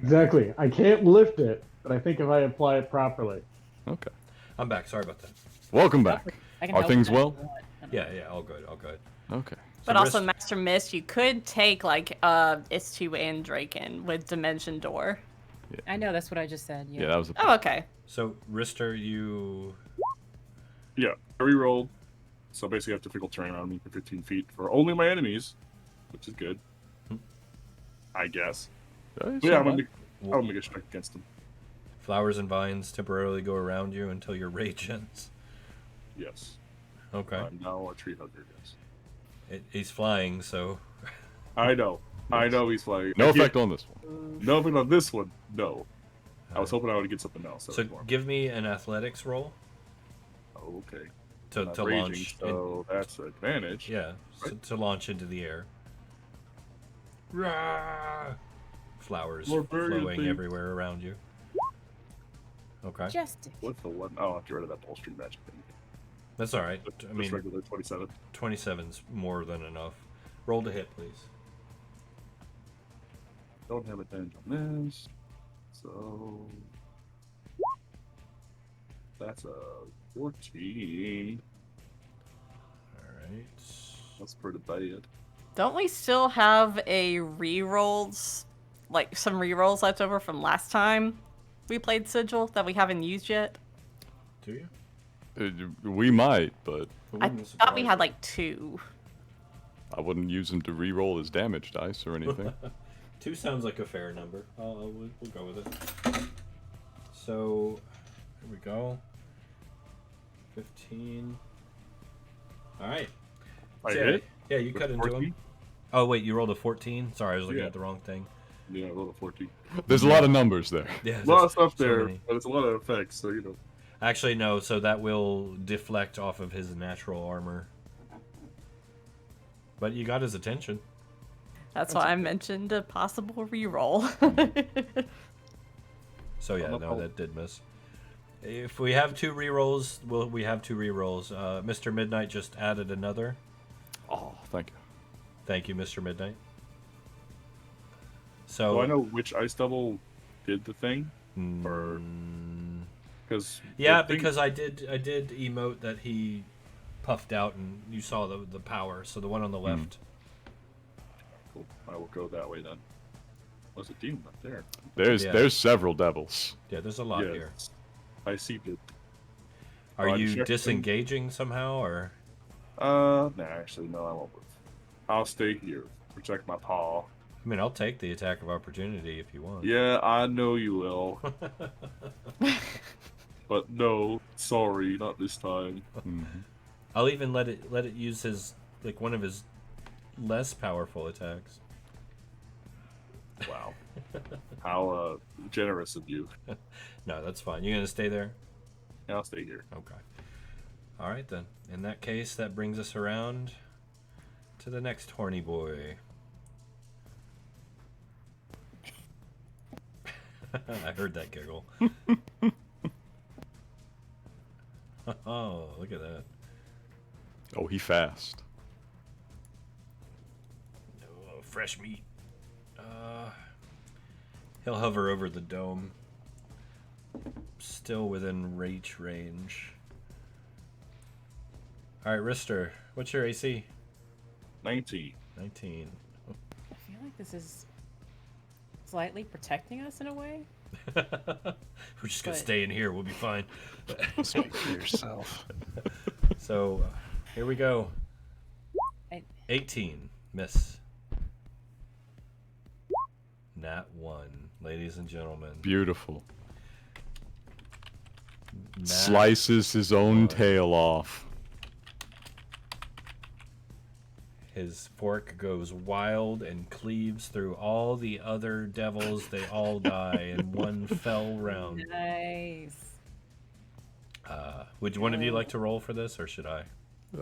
S7: Exactly. I can't lift it, but I think if I apply it properly.
S3: Okay.
S1: I'm back. Sorry about that.
S3: Welcome back.
S8: I can
S3: Are
S8: help
S3: things
S8: with that if
S3: well?
S8: you want. I don't
S1: Yeah, yeah, all good, all good.
S3: Okay.
S2: But
S1: So
S2: also,
S1: Rist-
S2: Master Mist, you could take like Istu and Draken with Dimension Door.
S8: I know, that's what I just said.
S3: Yeah,
S8: Yeah.
S3: that was a.
S2: Oh, okay.
S1: So, Ristur, you...
S6: Yeah, I rerolled. So basically, I have difficult terrain around me for 15 feet for only my enemies, which is good. I guess.
S3: It's
S6: But yeah,
S3: not
S6: I'm gonna
S3: bad.
S6: make, I'll make a strike against them.
S1: Flowers and vines temporarily go around you until your rage ends.
S6: Yes.
S1: Okay.
S6: I'm now a tree hugger, yes.
S1: He's flying, so...
S6: I know. I know he's flying.
S3: No
S6: I can't-
S3: effect on this one.
S6: No effect on this one. No. I was hoping I would get something else.
S1: So give me an athletics roll
S6: Okay.
S1: to
S6: Not
S1: launch.
S6: raging, so that's an advantage.
S1: Yeah, to launch into the air. Rah! Flowers
S6: More buried
S1: flowing
S6: things.
S1: everywhere around you. Okay,
S8: Majestic.
S6: What's the one? Oh, I'll have to get rid of that bolstering magic thing.
S1: that's all right.
S6: Just
S1: I mean,
S6: regular 27.
S1: 27's more than enough. Roll to hit, please.
S6: Don't have advantage on this. So. That's a 14.
S1: All right.
S6: That's pretty bad.
S2: Don't we still have a rerolls, like some rerolls left over from last time we played Sigil that we haven't used yet?
S1: Do you?
S3: We might, but
S1: It
S2: I
S1: wouldn't
S2: thought we
S1: surprise
S2: had
S1: me.
S2: like 2.
S3: I wouldn't use them to re-roll as damage dice or anything.
S1: 2 sounds like a fair number. We'll go with it. So, here we go. 15. All right.
S6: I
S1: So,
S6: hit?
S1: Yeah, you
S6: With
S1: cut into
S6: 14?
S1: him. Oh wait, you rolled a 14. Sorry, I was looking
S6: Yeah.
S1: at the wrong thing.
S6: Yeah, I rolled a 14.
S3: There's a lot of numbers there.
S1: Yeah,
S6: A lot
S1: there's
S6: of stuff
S1: so
S6: there,
S1: many.
S6: but it's a lot of effects, so you know.
S1: Actually, no. So that will deflect off of his natural armor. But you got his attention.
S2: That's why I mentioned a possible reroll.
S1: So yeah,
S6: I'm
S1: no,
S6: up.
S1: that did miss. If we have 2 rerolls, we have 2 rerolls. Mr. Midnight just added another.
S3: Oh, thank you.
S1: Thank you, Mr. Midnight.
S6: So
S1: So
S6: I know which ice double did the thing, or because
S1: yeah, because I did emote that he puffed out, and you saw the power. So the one on the left.
S6: Cool. I will go that way then. Was a demon up there?
S3: There's
S1: Yeah.
S3: several devils.
S1: Yeah, there's a lot here.
S6: Yes. I see it.
S1: Are
S6: I'm
S1: you
S6: checking.
S1: disengaging somehow, or?
S6: Nah, actually, no, I won't move. I'll stay here, protect my paw.
S1: I mean, I'll take the attack of opportunity if you want.
S6: Yeah, I know you will. But no, sorry, not this time.
S1: I'll even let it use his one of his less powerful attacks.
S6: Wow. How generous of you.
S1: No, that's fine. You gonna stay there?
S6: Yeah, I'll stay here.
S1: Okay. All right then. In that case, that brings us around to the next horny boy. I heard that giggle. Oh, look at that.
S3: Oh, he fast.
S1: Oh, fresh meat. He'll hover over the dome. still within reach range. Alright, Ristur, what's your AC?
S6: 19.
S1: 19.
S8: I feel like this is slightly protecting us in a way.
S1: We're just gonna
S8: But-
S1: stay in here, we'll be fine.
S5: Speak for yourself.
S1: So, here we go.
S8: I-
S1: 18. Miss. Nat 1. Ladies and gentlemen.
S3: Beautiful.
S1: Nat
S3: Slices his own
S1: one.
S3: tail off.
S1: His fork goes wild and cleaves through all the other devils. They all die in one fell round.
S8: Nice.
S1: Would one of you like to roll for this, or should I?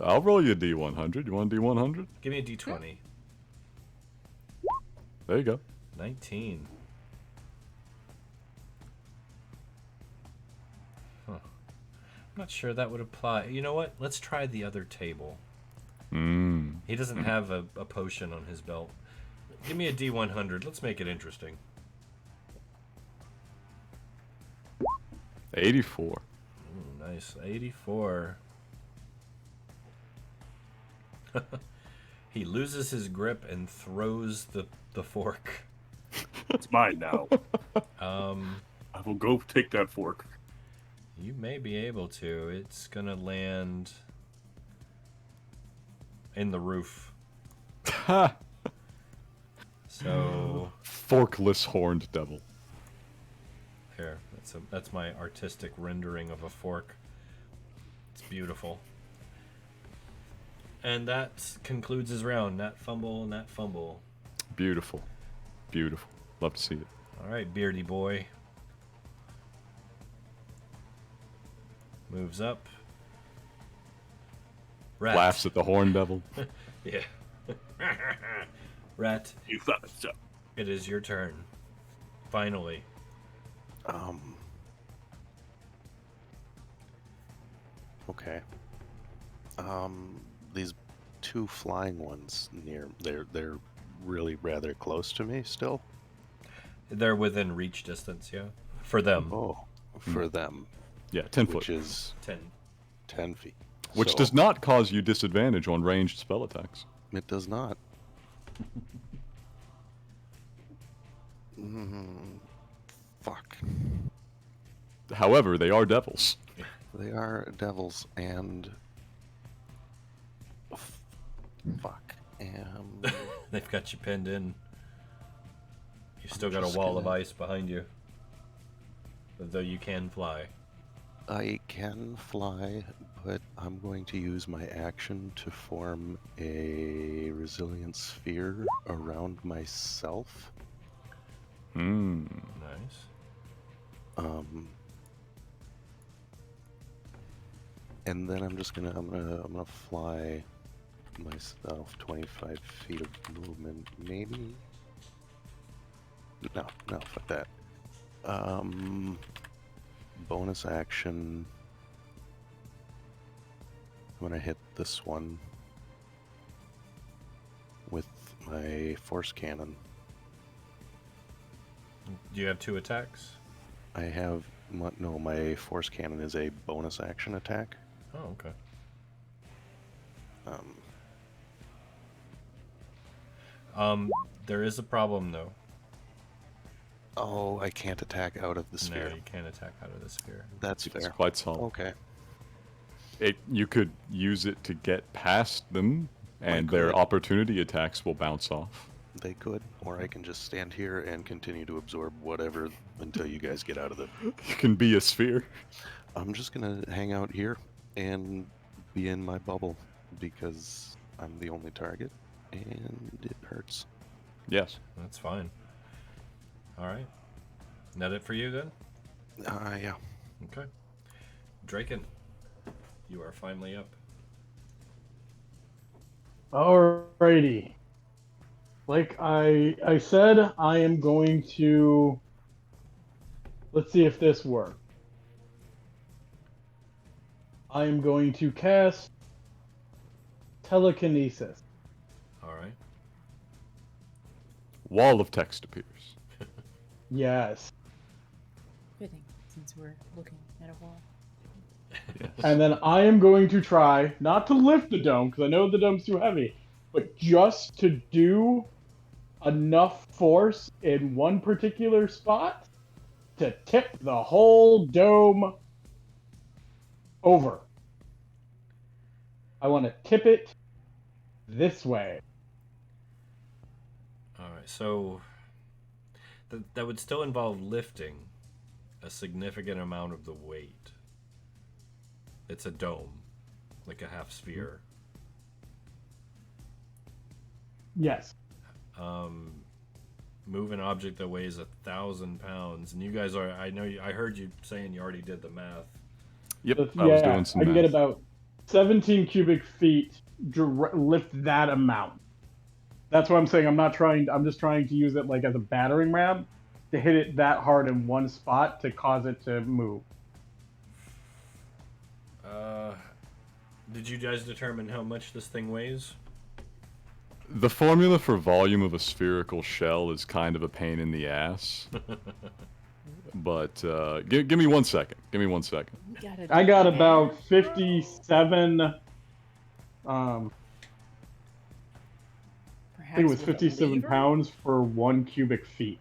S3: I'll roll you a D100. You want a D100?
S1: Give me a d20.
S3: There you go.
S1: 19. Huh. I'm not sure that would apply. You know what? Let's try the other table.
S3: Mmm.
S1: He doesn't have a potion on his belt. Give me a D100. Let's make it interesting.
S3: 84.
S1: Ooh, nice. 84. He loses his grip and throws the fork.
S6: It's mine now.
S1: Um,
S6: I will go take that fork.
S1: you may be able to. It's gonna land in the roof.
S3: Ha!
S1: So
S3: Forkless horned devil.
S1: there. That's my artistic rendering of a fork. It's beautiful. And that concludes his round. Nat fumble, nat fumble.
S3: Beautiful. Beautiful. Love to see it.
S1: All right, beardy boy. Moves up. Rat.
S3: Laughs at the horn devil.
S1: Yeah. Rat,
S6: You thought so.
S1: it is your turn. Finally.
S5: Okay. These two flying ones they're really rather close to me still.
S1: They're within reach distance, yeah? For them.
S5: Oh, for them,
S3: Yeah, 10
S5: which
S3: foot.
S5: is
S1: 10.
S5: 10 feet.
S3: Which
S5: So,
S3: does not cause you disadvantage on ranged spell attacks.
S5: It does not. Fuck.
S3: However, they are devils.
S5: They are devils and. Fuck.
S1: They've got you pinned in. You've still got
S5: just
S1: a wall of
S5: gonna-
S1: ice behind you. Though you can fly.
S5: I can fly, but I'm going to use my action to form a resilient sphere around myself.
S3: Hmm.
S1: Nice.
S5: And then I'm gonna fly myself 25 feet of movement, maybe. No, fuck that. Bonus action. I'm gonna hit this one with my force cannon.
S1: Do you have 2 attacks?
S5: I have no. My force cannon is a bonus action attack.
S1: Oh, okay. There is a problem though.
S5: Oh, I can't attack out of the sphere.
S1: No, you can't attack out of the sphere.
S5: That's
S3: It's
S5: fair.
S3: quite solid.
S5: Okay.
S3: You could use it to get past them, and their
S5: could.
S3: opportunity attacks will bounce off.
S5: They could, or I can just stand here and continue to absorb whatever until you guys get out of the.
S3: You can be a sphere.
S5: I'm just gonna hang out here and be in my bubble because I'm the only target, and it hurts.
S3: Yes.
S1: That's fine. Alright. That it for you then?
S5: Yeah.
S1: Okay. Draken, you are finally up.
S7: Alrighty. Like I said, I am going to. Let's see if this works. I am going to cast telekinesis.
S1: Alright.
S3: Wall of text appears.
S7: Yes.
S8: Fitting. since we're looking at a wall.
S7: And then I am going to try not to lift the dome because I know the dome's too heavy, but just to do enough force in one particular spot to tip the whole dome over. I want to tip it this way.
S1: All right, so that would still involve lifting a significant amount of the weight. It's a dome, like a half sphere.
S7: Yes.
S1: Move an object that weighs 1,000 pounds, and you guys are. I heard you saying you already did the math.
S3: Yep, I was doing some
S7: I can
S3: math.
S7: get about 17 cubic feet lift that amount. That's what I'm saying. I'm just trying to use it like as a battering ram to hit it that hard in one spot to cause it to move.
S1: Did you guys determine how much this thing weighs?
S3: The formula for volume of a spherical shell is kind of a pain in the ass. But give me 1 second. Give me 1 second.
S7: I got about 57. I think it was 57 pounds for 1 cubic feet.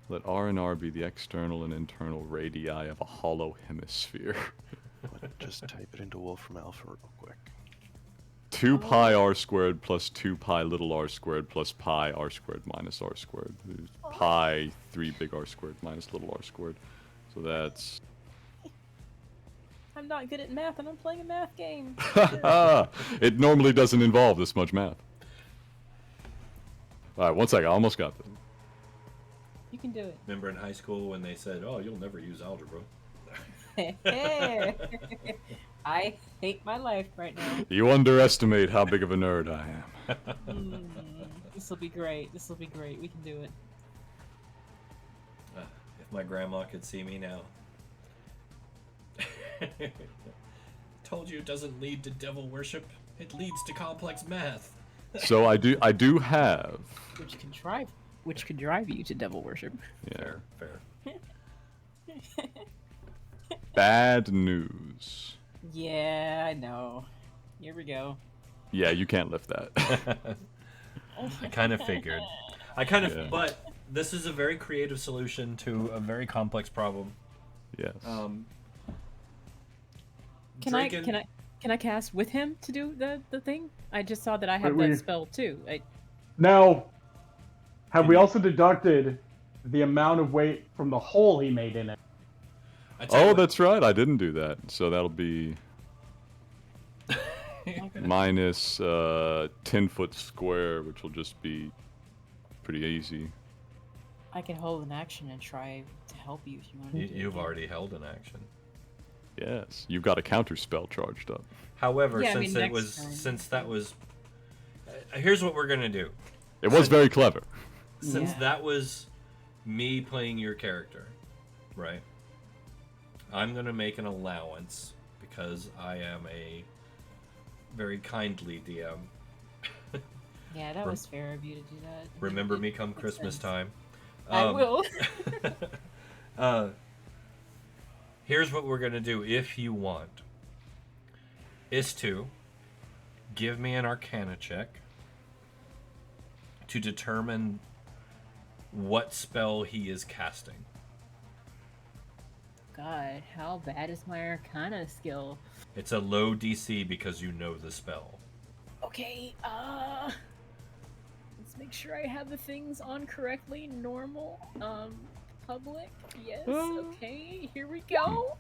S3: Let R and R be the external and internal radii of a hollow hemisphere.
S5: Just type it into Wolfram Alpha real quick.
S3: 2 pi r squared plus 2 pi little r squared plus pi r squared minus r squared. There's pi 3 big R squared minus little r squared. So that's...
S8: I'm not good at math and I'm playing a math game.
S3: It normally doesn't involve this much math. Alright, 1 second. I almost got this.
S8: You can do it.
S1: Remember in high school when they said, "Oh, you'll never use algebra."
S8: I hate my life right now.
S3: You underestimate how big of a nerd I am.
S8: This will be great. This will be great. We can do it.
S1: If my grandma could see me now. Told you it doesn't lead to devil worship. It leads to complex math.
S3: So I do have...
S8: Which can drive you to devil worship.
S3: Yeah.
S1: Fair.
S3: Bad news.
S8: Yeah, I know. Here we go.
S3: Yeah, you can't lift that.
S1: I kind of figured.
S3: Yeah.
S1: But this is a very creative solution to a very complex problem.
S3: Yes.
S8: Can I cast with him to do the thing? I just saw that I have
S7: Wait,
S8: that spell too.
S7: Now, have we also deducted the amount of weight from the hole he made in it?
S3: Oh, that's right. I didn't do that. So that'll be minus 10 foot square, which will just be pretty easy.
S8: I can hold an action and try to help you if you want to.
S1: You've already held an action.
S3: Yes, you've got a counter spell charged up.
S1: However,
S8: Yeah,
S1: since that was, here's what we're gonna do.
S3: It was very clever.
S1: Since that was me playing your character, right? I'm gonna make an allowance because I am a very kindly DM.
S8: Yeah, that was fair of you to do that.
S1: Remember me come Christmas time.
S8: I will.
S1: Here's what we're gonna do if you want. Is to give me an Arcana check to determine what spell he is casting.
S8: God, how bad is my Arcana skill?
S1: It's a low DC because you know the spell.
S8: Okay, let's make sure I have the things on correctly. Normal, public, yes, okay, here we go.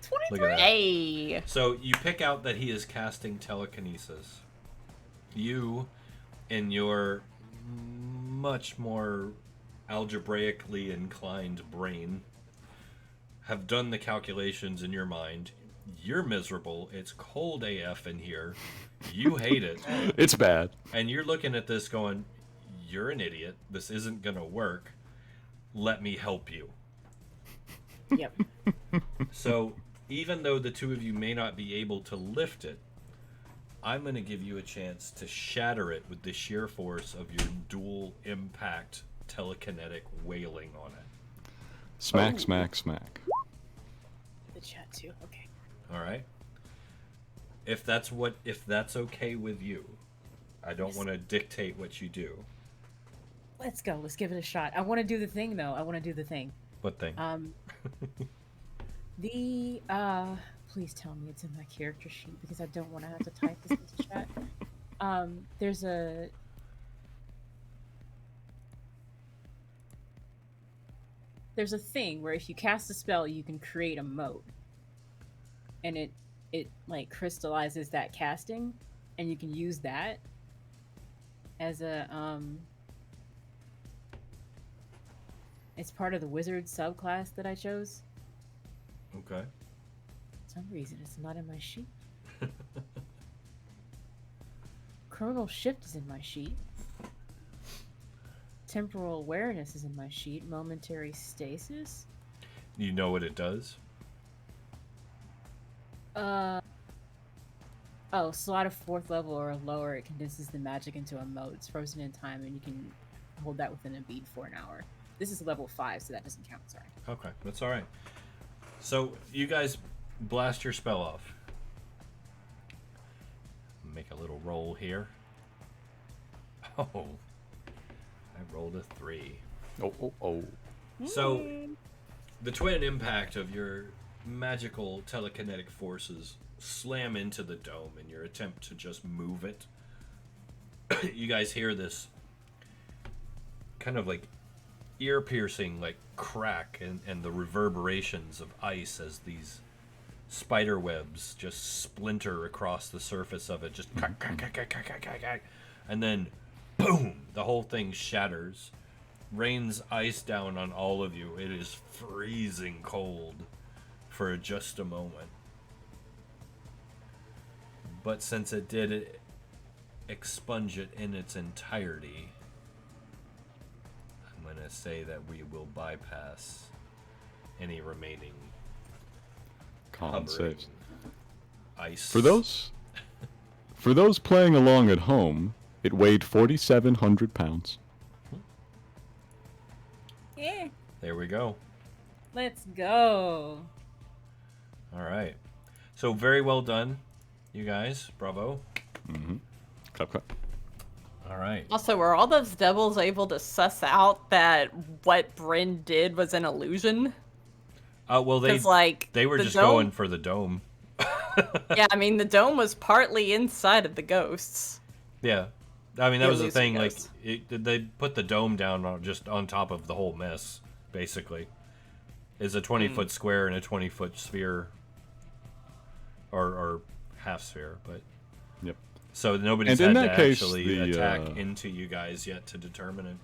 S8: 23!
S1: Look at that.
S2: Hey.
S1: So you pick out that he is casting telekinesis. You, in your much more algebraically inclined brain, have done the calculations in your mind. You're miserable. It's cold AF in here. You hate it.
S3: It's bad.
S1: And you're looking at this going, you're an idiot. This isn't going to work. Let me help you.
S8: Yep.
S1: So even though the two of you may not be able to lift it, I'm going to give you a chance to shatter it with the sheer force of your dual impact telekinetic wailing on it.
S3: Smack, smack, smack.
S8: chat too. Okay.
S1: All right. If that's okay with you, I don't want to dictate what you do.
S8: Let's go. Let's give it a shot. I want to do the thing though. I want to do the thing.
S1: What thing?
S8: Please tell me it's in my character sheet because I don't want to have to type this into chat. There's a thing where if you cast a spell, you can create a moat, and it like crystallizes that casting, and you can use that as a It's part of the wizard subclass that I chose.
S1: Okay.
S8: For some reason, it's not in my sheet. Chronal Shift is in my sheet. Temporal Awareness is in my sheet. Momentary Stasis.
S1: You know what it does?
S8: Slot of 4th level or lower, it condenses the magic into a moat. It's frozen in time, and you can hold that within a bead for an hour. This is level 5, so that doesn't count, sorry.
S1: Okay, that's all right. So, you guys blast your spell off. Make a little roll here. Oh, I rolled a 3.
S3: Oh.
S1: So, the twin impact of your magical telekinetic forces slam into the dome in your attempt to just move it. You guys hear this kind of like ear-piercing like crack and the reverberations of ice as these spider webs just splinter across the surface of it, just and then boom, the whole thing shatters, rains ice down on all of you. It is freezing cold for just a moment, but since it did expunge it in its entirety, I'm going to say that we will bypass any remaining
S3: Con saves.
S1: Ice.
S3: For those playing along at home, it weighed 4,700 pounds.
S8: Yeah.
S1: There we go.
S8: Let's go.
S1: All right. So very well done, you guys. Bravo.
S3: Mm-hmm. Clap, clap.
S1: All right.
S2: Also, were all those devils able to suss out that what Bryn did was an illusion?
S1: Well, they
S2: 'Cause, like,
S1: they were
S2: the
S1: just
S2: dome-
S1: going for the dome.
S2: Yeah, I mean, the dome was partly inside of the ghosts.
S1: Yeah. I mean, that
S2: The
S1: was the thing. Like,
S2: illusion
S1: they put the dome down just on top of the whole mess, basically. Is a 20-foot square and a 20-foot sphere, or half sphere, but.
S3: Yep.
S1: So nobody's
S3: And in
S1: had
S3: that
S1: to
S3: case,
S1: actually
S3: the,
S1: attack into you guys yet to determine it.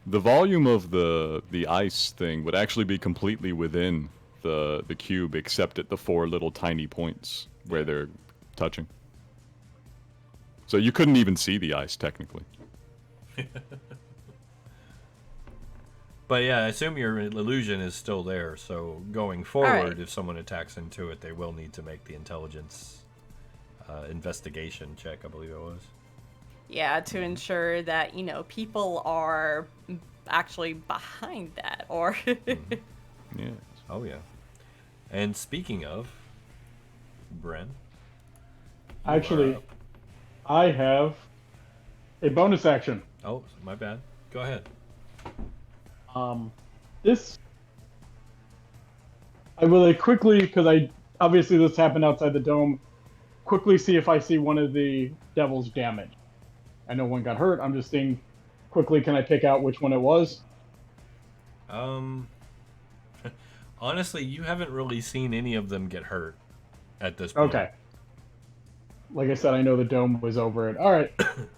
S3: The volume of the ice thing would actually be completely within the cube, except at the 4 little tiny points where they're touching. So you couldn't even see the ice, technically.
S1: But yeah, I assume your illusion is still there, so going forward,
S2: right.
S1: if someone attacks into it, they will need to make the intelligence investigation check, I believe it was.
S2: Yeah, to ensure that, you know, people are actually behind that, or...
S3: Yeah.
S1: Oh, yeah. And speaking of, Bren.
S7: Actually, I have a bonus action.
S1: Oh, my bad. Go ahead.
S7: This I will quickly, because obviously this happened outside the dome, quickly see if I see one of the devils damaged. I know one got hurt. I'm just seeing quickly, can I pick out which one it was?
S1: Honestly, you haven't really seen any of them get hurt at this point.
S7: Okay. Like I said, I know the dome was over it. All right.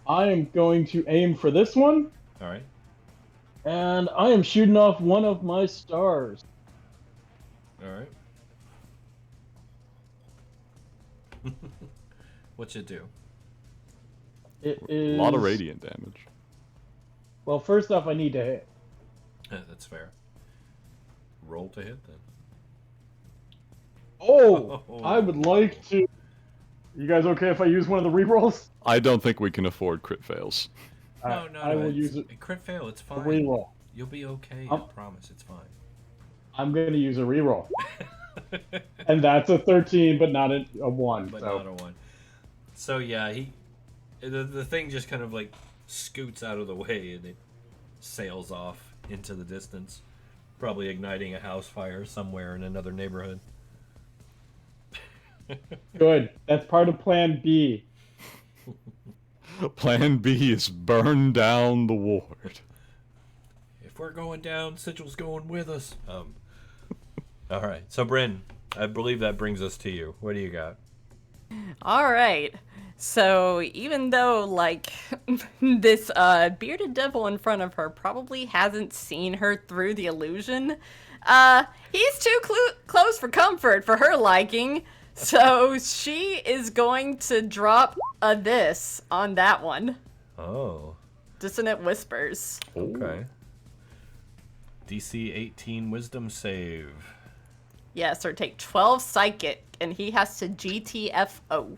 S7: I am going to aim for this one.
S1: All right.
S7: And I am shooting off one of my stars.
S1: All right. What's it do?
S7: It is...
S3: A lot of radiant damage.
S7: Well, first off, I need to hit.
S1: That's fair. Roll to hit, then.
S7: Oh! I would like to... You guys okay if I use one of the rerolls?
S3: I don't think we can afford crit fails.
S1: No,
S7: I will
S1: it's
S7: use it.
S1: a crit fail. It's fine.
S7: Reroll.
S1: You'll be okay. I promise. It's fine.
S7: I'm going to use a reroll. And that's a 13, but not a 1.
S1: But
S7: so.
S1: not a 1. So yeah, the thing just kind of like scoots out of the way and it sails off into the distance, probably igniting a house fire somewhere in another neighborhood.
S7: Good. That's part of Plan B.
S3: Plan B is burn down the ward.
S1: If we're going down, Sigil's going with us. All right. So, Bryn, I believe that brings us to you. What do you got?
S2: All right. So even though like this bearded devil in front of her probably hasn't seen her through the illusion, he's too close for comfort for her liking. So she is going to drop a this on that one.
S1: Oh.
S2: Dissonant Whispers.
S1: Okay. DC 18 Wisdom save.
S2: Yes, or take 12 psychic, and he has to GTFO.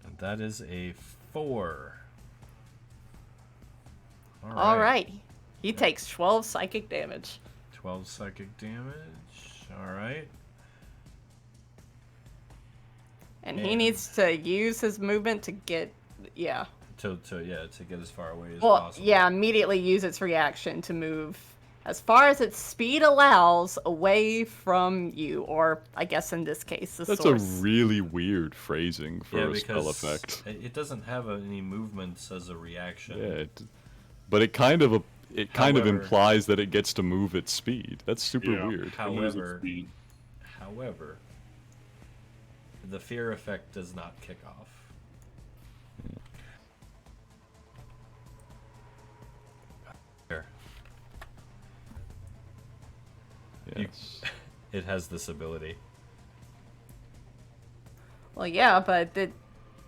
S1: And that is a 4.
S2: All right. He takes 12 psychic damage.
S1: 12 psychic damage. All right.
S2: And he needs to use his movement to get, yeah.
S1: To get as far away as
S2: Well,
S1: possible.
S2: yeah, immediately use its reaction to move as far as its speed allows away from you, or I guess in this case, the
S3: That's
S2: source.
S3: a really weird phrasing for a spell
S1: because
S3: effect.
S1: it doesn't have any movements as a reaction.
S3: Yeah, but it kind of
S1: However-
S3: implies that it gets to move at speed. That's super
S6: Yeah.
S3: weird.
S1: However, the fear effect does not kick off. Here.
S3: Yes.
S1: It has this ability.
S2: Well, yeah, but it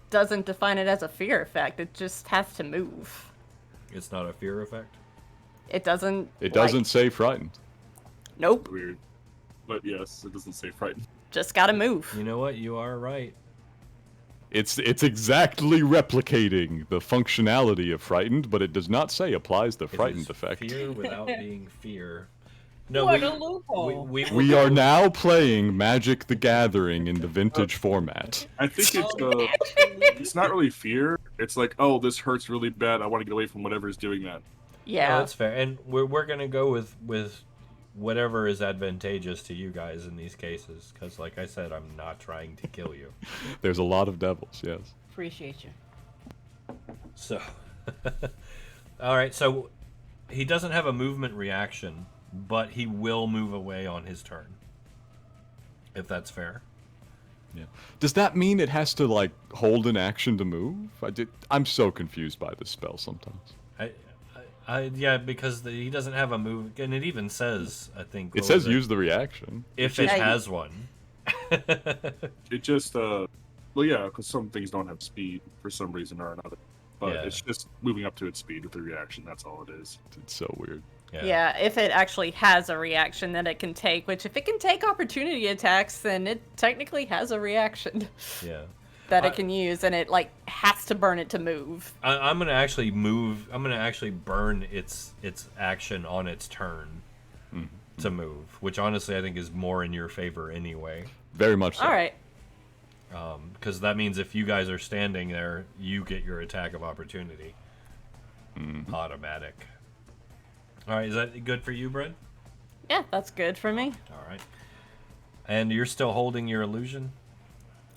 S2: doesn't define it as a fear effect. It just has to move.
S1: It's not a fear effect?
S2: It doesn't.
S3: It doesn't say frightened.
S2: Nope.
S6: Weird. But yes, it doesn't say frightened.
S2: Just gotta move.
S1: You know what? You are right.
S3: It's exactly replicating the functionality of frightened, but it does not say applies the
S1: It
S3: frightened
S1: is
S3: effect.
S1: Fear without being fear. No,
S8: What a loophole.
S3: We are now playing Magic the Gathering in the vintage format.
S6: I think it's not really fear. It's like, oh, this hurts really bad. I want to get away from whatever is doing that.
S2: Yeah.
S1: No, that's fair. And we're gonna go with whatever is advantageous to you guys in these cases, because like I said, I'm not trying to kill you.
S3: There's a lot of devils, yes.
S8: Appreciate you.
S1: So, all right. So he doesn't have a movement reaction, but he will move away on his turn. If that's fair.
S3: Yeah. Does that mean it has to like hold an action to move? I'm so confused by this spell sometimes.
S1: Yeah, because he doesn't have a move, and it even says, I think.
S3: It says use the reaction.
S1: if it has one.
S6: It just, well, yeah, because some things don't have speed for some reason or another. But
S1: Yeah.
S6: it's just moving up to its speed with the reaction. That's all it is.
S3: It's so weird.
S2: Yeah, if it actually has a reaction that it can take, which if it can take opportunity attacks, then it technically has a reaction
S1: Yeah.
S2: that it can use, and it like has to burn it to move.
S1: I'm gonna actually move. I'm gonna actually burn its action on its turn to move, which honestly I think is more in your favor anyway.
S3: Very much so.
S2: All right.
S1: Because that means if you guys are standing there, you get your attack of opportunity. Automatic. All right, is that good for you, Brent?
S2: Yeah, that's good for me.
S1: All right. And you're still holding your illusion?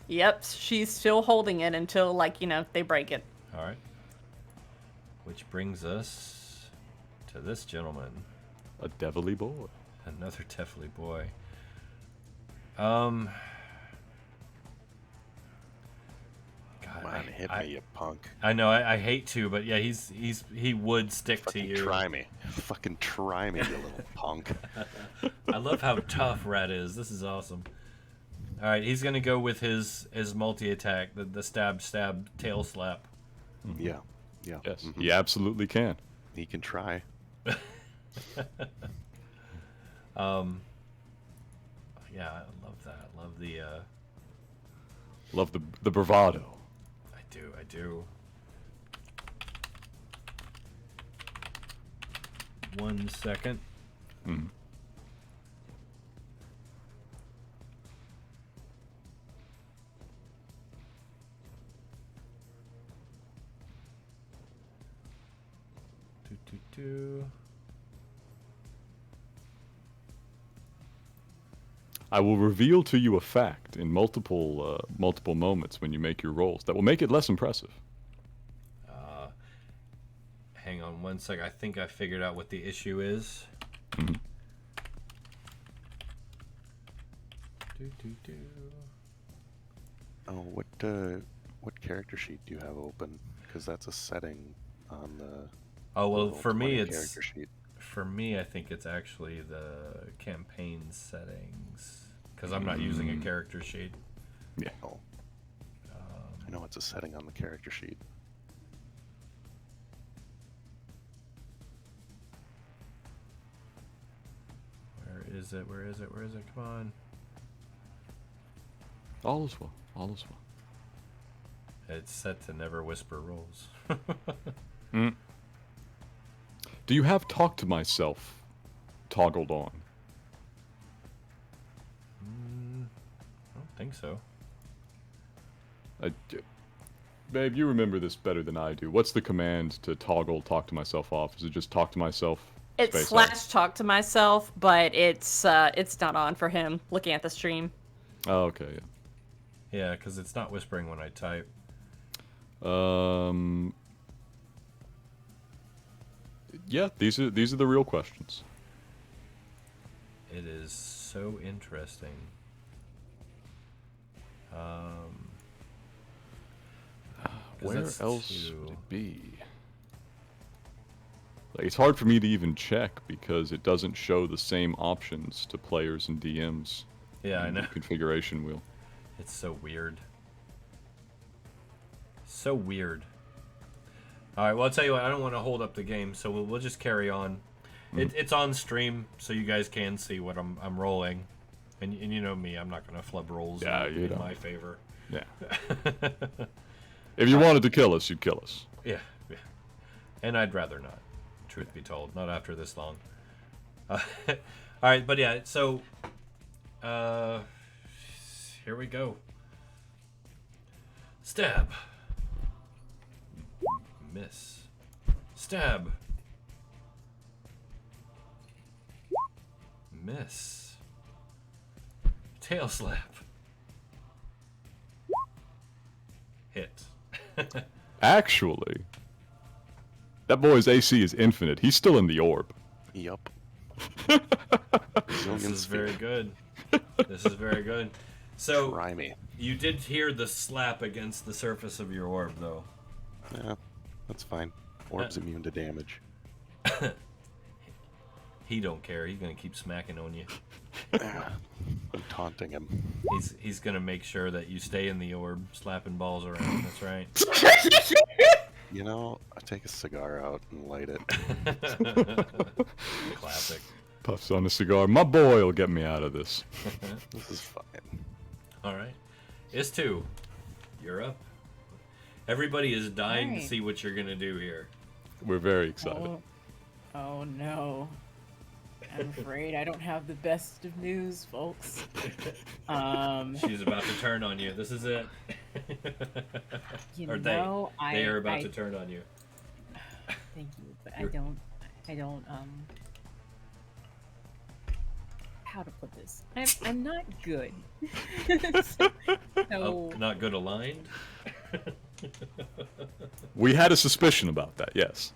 S2: Yep, she's still holding it until like they break it.
S1: All right. Which brings us to this gentleman.
S3: A devilly boy.
S1: Another devilly boy. God,
S5: Come on, hit me, you punk.
S1: I know, I hate to, but yeah, he would stick to you.
S5: Try me. Fucking try me, you little punk.
S1: I love how tough Ratt is. This is awesome. All right, he's gonna go with his multi-attack, the stab, tail slap.
S5: Yeah. Yeah.
S3: Yes, he absolutely can.
S5: He can try.
S1: Yeah, I love that.
S3: Love the bravado.
S1: I do. 1 second.
S3: I will reveal to you a fact in multiple moments when you make your rolls that will make it less impressive.
S1: Hang on one sec. I think I figured out what the issue is.
S3: Mhm.
S5: Oh, what character sheet do you have open? Because that's a setting on the.
S1: Oh well,
S5: Roll
S1: for me
S5: 20
S1: it's
S5: character sheet.
S1: for me. I think it's actually the campaign settings because I'm not using a character sheet.
S3: Yeah.
S5: Oh. I know it's a setting on the character sheet.
S1: Where is it? Where is it? Where is it? Come on.
S3: All is well. All is well.
S1: It's set to never whisper rolls.
S3: Mm. Do you have talk to myself toggled on?
S1: I don't think so.
S3: Babe, you remember this better than I do. What's the command to toggle talk to myself off? Is it just talk to myself?
S2: It's
S3: space
S2: slash
S3: off?
S2: talk to myself, but it's not on for him looking at the stream.
S3: Oh, okay, yeah.
S1: Yeah, because it's not whispering when I type.
S3: Yeah, these are the real questions.
S1: It is so interesting. 'Cause
S3: Where
S1: that's
S3: else
S1: two.
S3: would it be? Like, it's hard for me to even check because it doesn't show the same options to players and DMs.
S1: Yeah, I
S3: in the
S1: know.
S3: configuration wheel.
S1: It's so weird. So weird. All right, well, I'll tell you what. I don't want to hold up the game, so we'll just carry on. It's on stream, so you guys can see what I'm rolling. And you know me, I'm not going to flub rolls in my favor.
S3: Yeah. If you wanted to kill us, you'd kill us.
S1: Yeah. And I'd rather not, truth be told. Not after this long. All right, but yeah, so... here we go. Stab. Miss. Stab. Miss. Tail slap. Hit.
S3: Actually, that boy's AC is infinite. He's still in the orb.
S5: Yup.
S1: This is very good. This is very good. So,
S5: Try me.
S1: you did hear the slap against the surface of your orb, though.
S5: Yeah, that's fine. Orb's immune to damage.
S1: He don't care. He's gonna keep smacking on you.
S5: I'm taunting him.
S1: He's gonna make sure that you stay in the orb, slapping balls around. That's right.
S5: You know, I take a cigar out and light it.
S1: Classic.
S3: Puffs on a cigar. My boy will get me out of this.
S5: This is fine.
S1: All right. Is2, you're up. Everybody is dying to
S8: Alright.
S1: see what you're gonna do here.
S3: We're very excited.
S8: Oh no. I'm afraid I don't have the best of news, folks.
S1: She's about to turn on you. This is it.
S8: You
S1: Or
S8: know,
S1: they are about
S8: I-
S1: to turn on you.
S8: Thank you, but
S1: You're-
S8: I don't, how to put this? I'm not good. so,
S1: Oh, not good aligned.
S3: We had a suspicion about that, yes.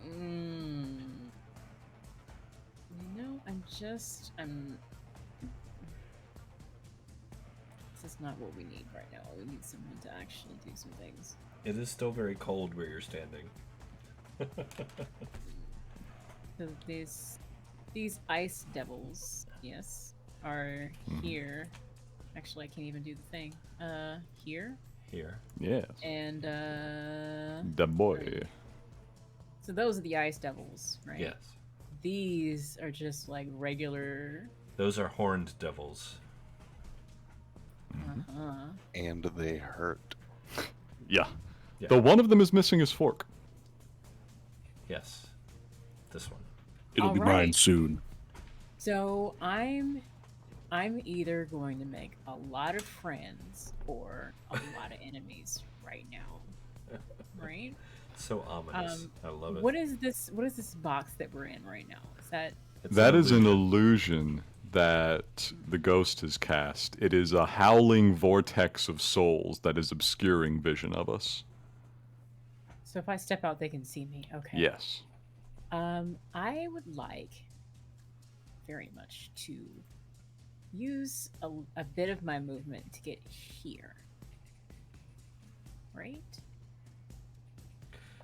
S8: you know, this is not what we need right now. We need someone to actually do some things.
S1: It is still very cold where you're standing.
S8: So these ice devils, yes, are here. Actually, I can't even do the thing. Here.
S1: Here.
S3: Yes.
S8: And
S3: The boy.
S8: so those are the ice devils, right?
S1: Yes.
S8: These are just like regular.
S1: Those are horned devils.
S5: And they hurt.
S3: Yeah.
S1: Yeah.
S3: Though one of them is missing his fork.
S1: Yes. This one.
S6: It'll be
S8: Alright.
S6: mine soon.
S8: So I'm either going to make a lot of friends or a lot of enemies right now. Right?
S1: So ominous. I love it.
S8: What is this? What is this box that we're in right now? Is that?
S1: It's
S3: That is an
S1: illusion.
S3: illusion that the ghost has cast. It is a howling vortex of souls that is obscuring vision of us.
S8: So if I step out, they can see me. Okay.
S3: Yes.
S8: I would like very much to use a bit of my movement to get here. Right?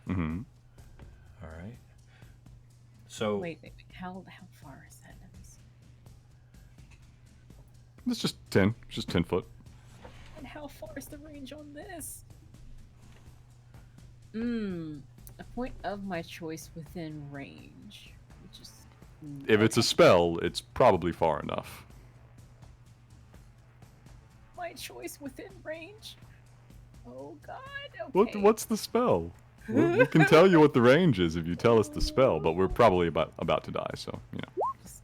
S3: Mm-hmm.
S1: All right. So
S8: Wait. How far is that? Let me see.
S3: It's just 10. It's just 10 foot.
S8: And how far is the range on this? A point of my choice within range, which is.
S3: If it's a spell, it's probably far enough.
S8: My choice within range. Oh God. Okay.
S3: What's the spell? We can tell you what the range is if you tell us the spell, but we're probably about to die, so you know.
S8: Just,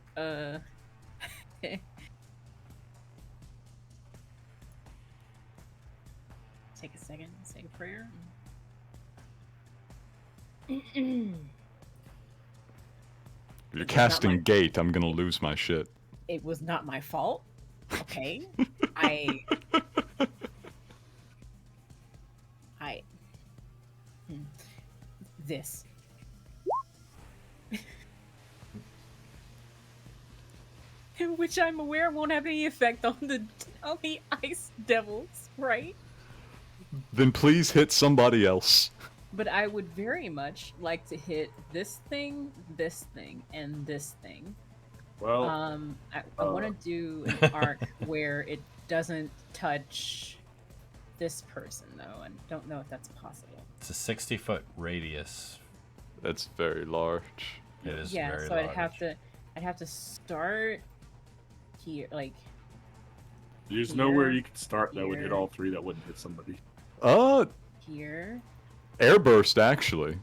S8: take a second, say a prayer.
S3: If you're
S8: It's
S3: casting
S8: not my-
S3: gate, I'm gonna lose my shit.
S8: It was not my fault. Okay. This. Which I'm aware won't have any effect on the ice devils, right?
S3: Then please hit somebody else.
S8: But I would very much like to hit this thing, and this thing.
S6: Well,
S8: I want to do an arc where it doesn't touch this person though, and don't know if that's possible.
S1: it's a 60-foot radius.
S3: That's very large.
S1: It is
S8: Yeah,
S1: very
S8: so
S1: large.
S8: I'd have to start here, like
S6: there's nowhere
S8: here,
S6: you could start that would hit
S8: here.
S6: all three that wouldn't hit somebody.
S8: here,
S3: Airburst actually.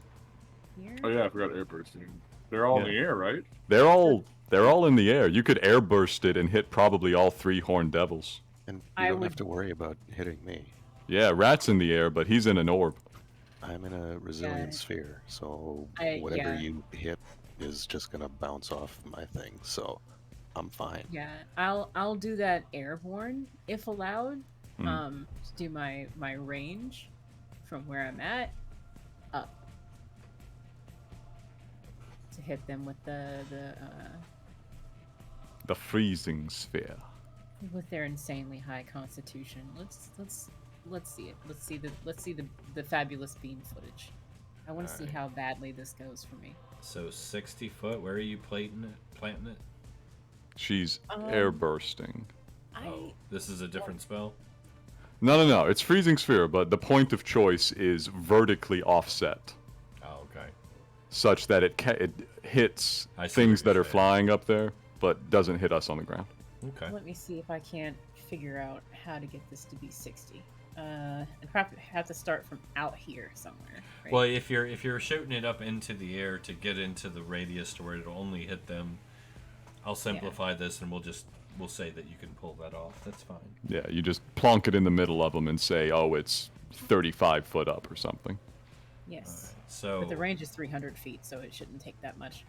S8: here.
S6: Oh yeah, I forgot air bursting. They're all in the air, right?
S3: They're all in the air. You could airburst it and hit probably all 3 horned devils.
S5: And you
S8: I
S5: don't
S8: would-
S5: have to worry about hitting me.
S3: Yeah, Rat's in the air, but he's in an orb.
S5: I'm in a resilient
S8: Yeah.
S5: sphere, so
S8: I-
S5: whatever
S8: yeah.
S5: you hit is just gonna bounce off my thing. So I'm fine.
S8: Yeah, I'll do that airborne if allowed.
S3: Mm.
S8: To do my range from where I'm at up to hit them with
S3: The freezing sphere.
S8: with their insanely high constitution. Let's see it. Let's see the fabulous beam footage. I want to see
S1: Alright.
S8: how badly this goes for me.
S1: So 60 foot. Where are you planting it?
S3: She's
S8: Um,
S3: airbursting.
S1: Oh, this is a different spell.
S3: No. It's freezing sphere, but the point of choice is vertically offset,
S1: Oh, okay.
S3: such that it hits
S1: I see
S3: things
S1: what
S3: that
S1: you're
S3: are
S1: saying.
S3: flying up there, but doesn't hit us on the ground.
S1: Okay.
S8: Let me see if I can't figure out how to get this to be 60. And probably have to start from out here somewhere. Right?
S1: Well, if you're shooting it up into the air to get into the radius to where it'll only hit them, I'll simplify this and we'll say that you can pull that off. That's fine.
S3: Yeah, you just plonk it in the middle of them and say, oh, it's 35 foot up or something.
S8: Yes.
S1: So
S8: But the range is 300 feet, so it shouldn't take that much.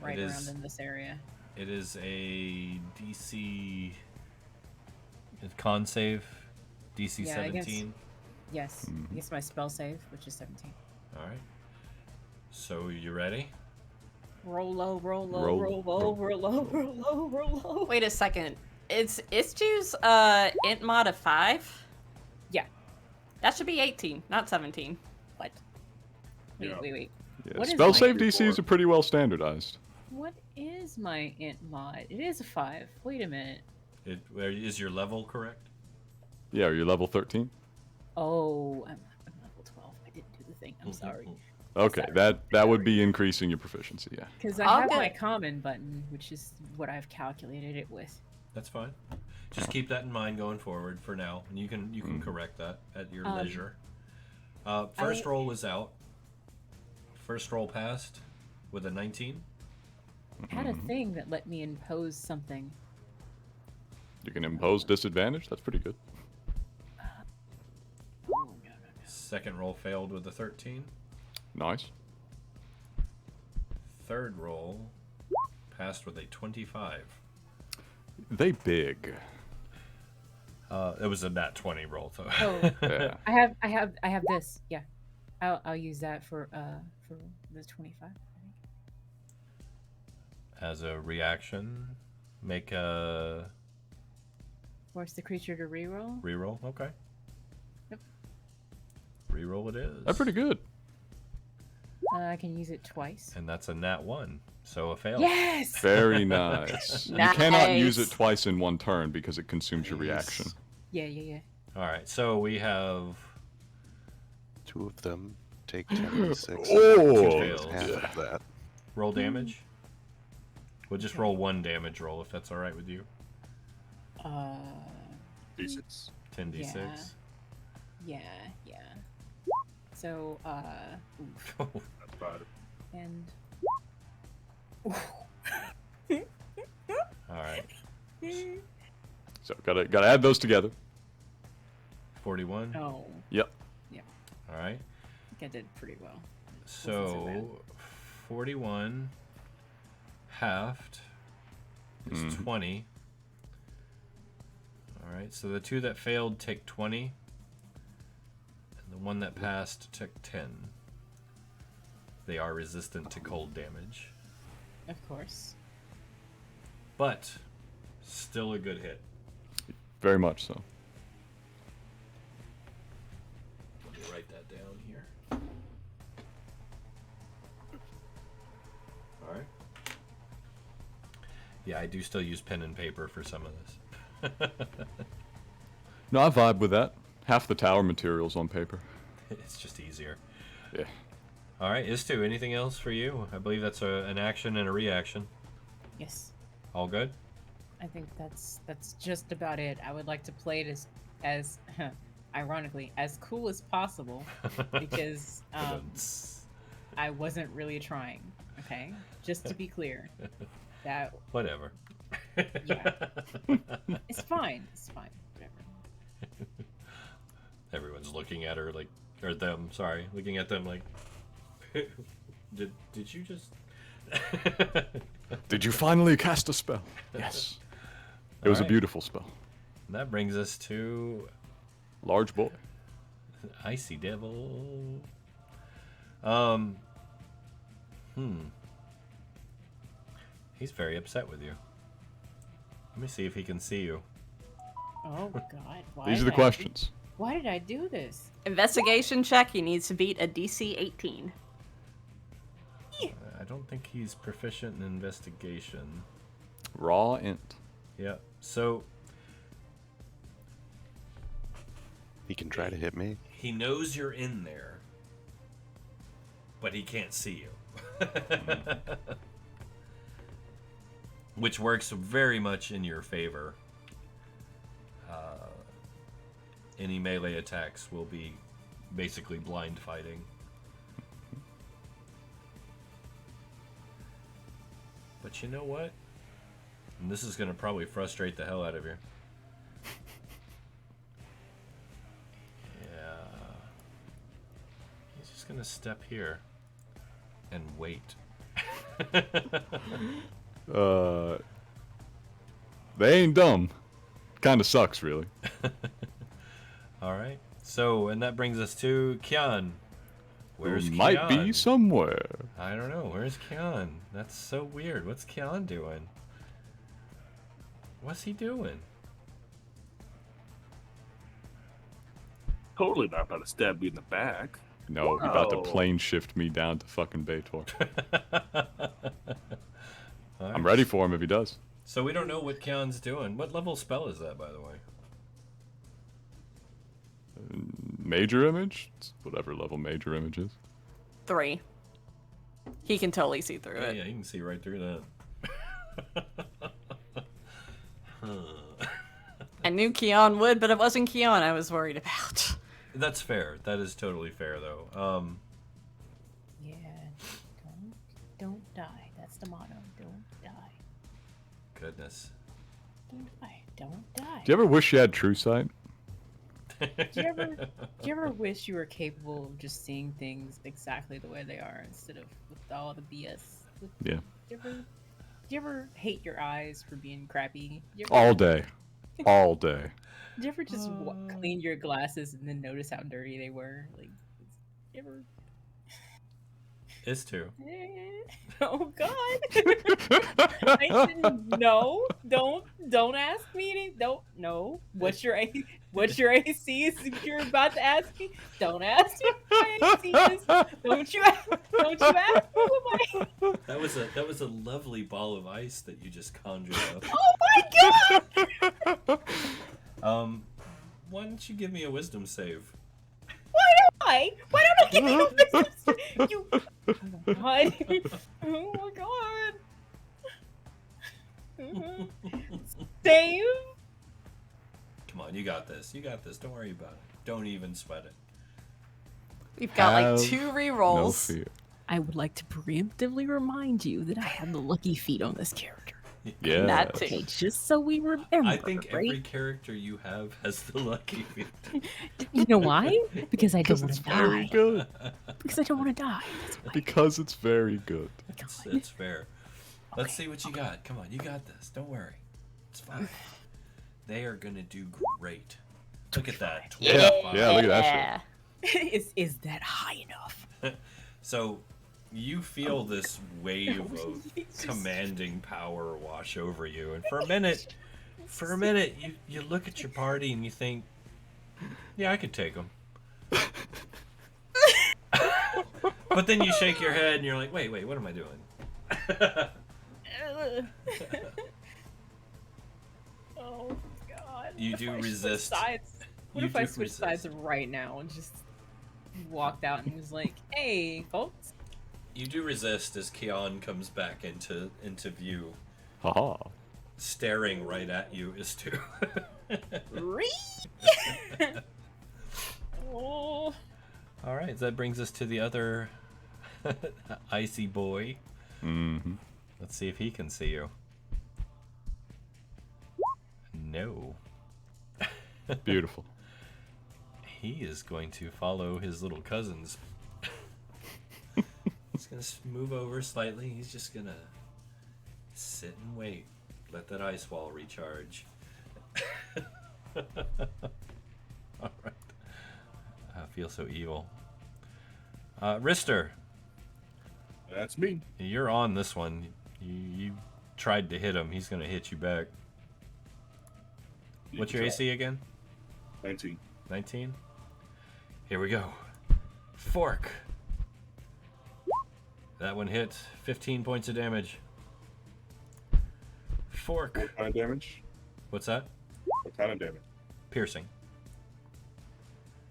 S8: Right
S1: It
S8: around
S1: is-
S8: in this area.
S1: it is a DC con save, DC
S8: Yeah, I guess-
S1: 17.
S8: Yes. I guess my spell save, which is 17.
S1: All right. So you ready?
S8: Roll low, roll low,
S3: Roll-
S8: roll low,
S3: roll-
S8: roll low, roll low, roll low.
S2: Wait a second. It's Istu's int mod of 5?
S8: Yeah.
S2: That should be 18, not 17.
S8: What? Wait,
S6: Yeah.
S8: wait.
S3: Yeah,
S8: What is
S3: spell
S8: my
S3: save
S6: before?
S3: DCs are pretty well standardized.
S8: What is my int mod? It is a 5. Wait a minute.
S1: Is your level correct?
S3: Yeah, are you level 13?
S8: Oh, I'm level 12. I didn't do the thing. I'm sorry.
S3: Okay, that would be increasing your proficiency, yeah.
S8: Because I
S2: I'll
S8: have
S2: get-
S8: my common button, which is what I've calculated it with.
S1: That's fine. Just keep that in mind going forward for now, and you can correct that at your leisure. First roll was out. First roll passed with a 19.
S8: I had a thing that let me impose something.
S3: You can impose disadvantage, that's pretty good.
S8: Oh, no.
S1: Second roll failed with a 13.
S3: Nice.
S1: Third roll passed with a 25.
S3: They big.
S1: It was a nat 20 roll, though.
S8: Oh,
S3: Yeah.
S8: I have this. Yeah, I'll use that for the 25.
S1: As a reaction, make a
S8: Force the creature to reroll.
S1: reroll. Okay.
S8: Yep.
S1: Reroll it is.
S3: That's pretty good.
S8: I can use it twice.
S1: And that's a nat 1, so a fail.
S8: Yes.
S3: Very nice. You cannot use it twice in one turn because it consumes your reaction.
S8: Yeah.
S1: All right, so we have
S5: 2 of them take 10d6.
S3: Oh,
S1: fails.
S5: Half of that.
S1: roll damage. We'll just roll 1 damage roll if that's all right with you.
S6: D6.
S1: 10d6.
S8: Yeah. So, oof.
S6: That's about it.
S8: And
S1: All right.
S3: So gotta add those together.
S1: 41.
S8: oh,
S3: Yep.
S1: All right.
S8: I think I did pretty well.
S1: So 41 halved is
S3: Mhm.
S1: 20. All right. So the 2 that failed take 20, and the 1 that passed took 10. They are resistant to cold damage,
S8: Of course.
S1: but still a good hit.
S3: Very much so.
S1: Let me write that down here. All right. Yeah, I do still use pen and paper for some of this.
S3: No, I vibe with that. Half the tower material's on paper.
S1: It's just easier.
S3: Yeah.
S1: All right, Istu, anything else for you? I believe that's an action and a reaction.
S8: Yes.
S1: All good?
S8: I think that's just about it. I would like to play it as ironically as cool as possible because I wasn't really trying. Okay, just to be clear, that
S1: Whatever.
S8: yeah, it's fine. It's fine. Whatever.
S1: Everyone's looking at her like, or them, sorry, looking at them like, did you just?
S3: Did you finally cast a spell? Yes. It was a
S1: Alright.
S3: beautiful spell.
S1: And that brings us to
S3: Large boy.
S1: Icy Devil. He's very upset with you. Let me see if he can see you.
S8: Oh God! Why
S3: These are
S8: did
S3: the
S8: I
S3: questions.
S8: Why did I do this?
S2: Investigation check. He needs to beat a DC 18.
S1: I don't think he's proficient in investigation.
S3: Raw int.
S1: Yeah. So
S5: He can try to hit me.
S1: he knows you're in there, but he can't see you. Which works very much in your favor. Any melee attacks will be basically blind fighting. But you know what? And this is going to probably frustrate the hell out of you. Yeah. He's just going to step here and wait.
S3: They ain't dumb. Kinda sucks, really.
S1: All right. So, and that brings us to Kian. Where's
S3: Who
S1: Kian?
S3: might be somewhere.
S1: I don't know. Where's Kian? That's so weird. What's Kian doing? What's he doing?
S6: Totally not about to stab me in the back.
S3: No, he about to
S6: Oh.
S3: plane shift me down to fucking Baitor.
S1: All
S3: I'm
S1: right.
S3: ready for him if he does.
S1: So we don't know what Kian's doing. What level spell is that, by the way?
S3: Major image? It's whatever level major image is.
S2: 3. He can totally see through
S1: Yeah,
S2: it.
S1: yeah, you can see right through that.
S2: I knew Keon would, but it wasn't Keon I was worried about.
S1: That's fair. That is totally fair, though.
S8: Yeah. Don't die. That's the motto. Don't die.
S1: Goodness.
S8: Don't die. Don't die.
S3: Do you ever wish you had true sight?
S8: Do you ever wish you were capable of just seeing things exactly the way they are instead of with all the BS?
S3: Yeah.
S8: Do you ever hate your eyes for being crappy?
S3: All day. All day.
S8: Do you ever just clean your glasses and then notice how dirty they were? Like, you ever?
S1: It's true.
S8: Oh God! No, don't ask me. No. What's your AC? Is you're about to ask me? Don't ask me what my AC is. Don't you ask me what my.
S1: That was a lovely ball of ice that you just conjured up.
S8: Oh my God!
S1: Why don't you give me a wisdom save?
S8: Why don't I give you a business? You. Oh my God! Oh my God! Save.
S1: Come on, you got this. You got this. Don't worry about it. Don't even sweat it.
S2: We've got like
S3: Have
S2: 2
S3: No
S2: rerolls.
S3: fear.
S8: I would like to preemptively remind you that I have the lucky feat on this character.
S3: Yeah.
S2: That too.
S8: Okay, just so we remember.
S1: I think
S8: right?
S1: every character you have has the lucky feat.
S8: You know why? Because I don't
S3: Because
S8: want
S3: it's
S8: to
S3: very
S8: die.
S3: good.
S8: Because I don't want to die. That's why.
S3: Because it's very good.
S1: It's fair. Let's see what you got. Come on, you got this. Don't worry. It's fine. They are gonna do great. Look at that. 25.
S3: Yeah, look at that shit.
S8: Is that high enough?
S1: So, you feel this wave of commanding power wash over you, and for a minute, you look at your party and you think, yeah, I could take them. But then you shake your head and you're like, wait, what am I doing?
S8: Oh God!
S1: You
S8: What
S1: do
S8: if I switch
S1: resist.
S8: sides? What
S1: You
S8: if I
S1: do
S8: switch sides
S1: resist.
S8: right now and just walked out and was like, "Hey, folks."
S1: You do resist as Keon comes back into view,
S3: Haha.
S1: staring right at you as to.
S8: Oh.
S1: All right, that brings us to the other icy boy.
S3: Mm-hmm.
S1: Let's see if he can see you. No.
S3: Beautiful.
S1: He is going to follow his little cousins. He's going to move over slightly. He's just going to sit and wait. Let that ice wall recharge. All right. I feel so evil. Ristur,
S6: That's me.
S1: you're on this one. You tried to hit him. He's going to hit you back. What's your AC again?
S6: 19.
S1: 19? Here we go. Fork. That one hit. 15 points of damage. Fork.
S6: What kind of damage?
S1: What's that?
S6: What kind of damage?
S1: Piercing.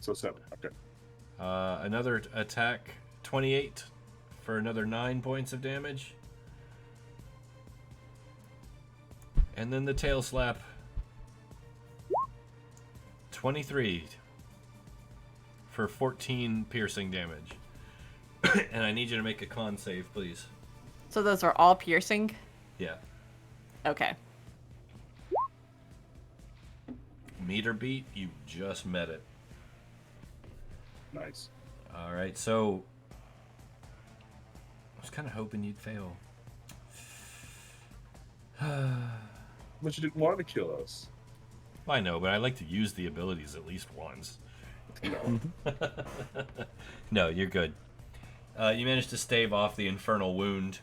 S6: So 7. Okay.
S1: Another attack. 28 for another 9 points of damage. And then the tail slap. 23 for 14 piercing damage. And I need you to make a con save, please.
S2: So those are all piercing?
S1: Yeah.
S2: Okay.
S1: Meter beat, you just met it.
S6: Nice.
S1: Alright, so I was kind of hoping you'd fail.
S6: But you didn't want to kill us.
S1: I know, but I like to use the abilities at least once.
S6: No.
S1: No, you're good. You managed to stave off the infernal wound.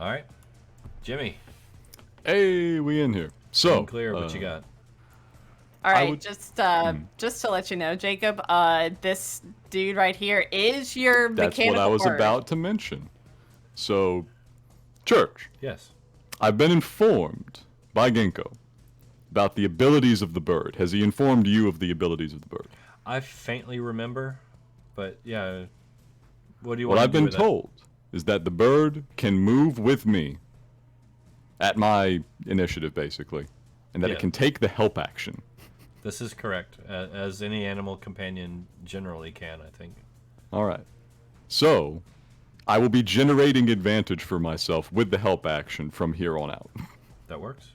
S1: Alright. Jimmy,
S3: Hey, we in here. So,
S1: clear what you got.
S2: All right,
S3: would-
S2: just to let you know, Jacob, this dude right here is your
S3: that's
S2: mechanical
S3: what I was
S2: bird.
S3: about to mention. So, Church,
S1: Yes.
S3: I've been informed by Ghinkgo about the abilities of the bird. Has he informed you of the abilities of the bird?
S1: I faintly remember, but yeah. What do you
S3: What
S1: want
S3: I've
S1: to do
S3: been
S1: with
S3: told is that the bird can move with me at my initiative, basically, and that
S1: Yeah.
S3: it can take the help action.
S1: it? This is correct, as any animal companion generally can, I think.
S3: All right. So, I will be generating advantage for myself with the help action from here on out.
S1: That works.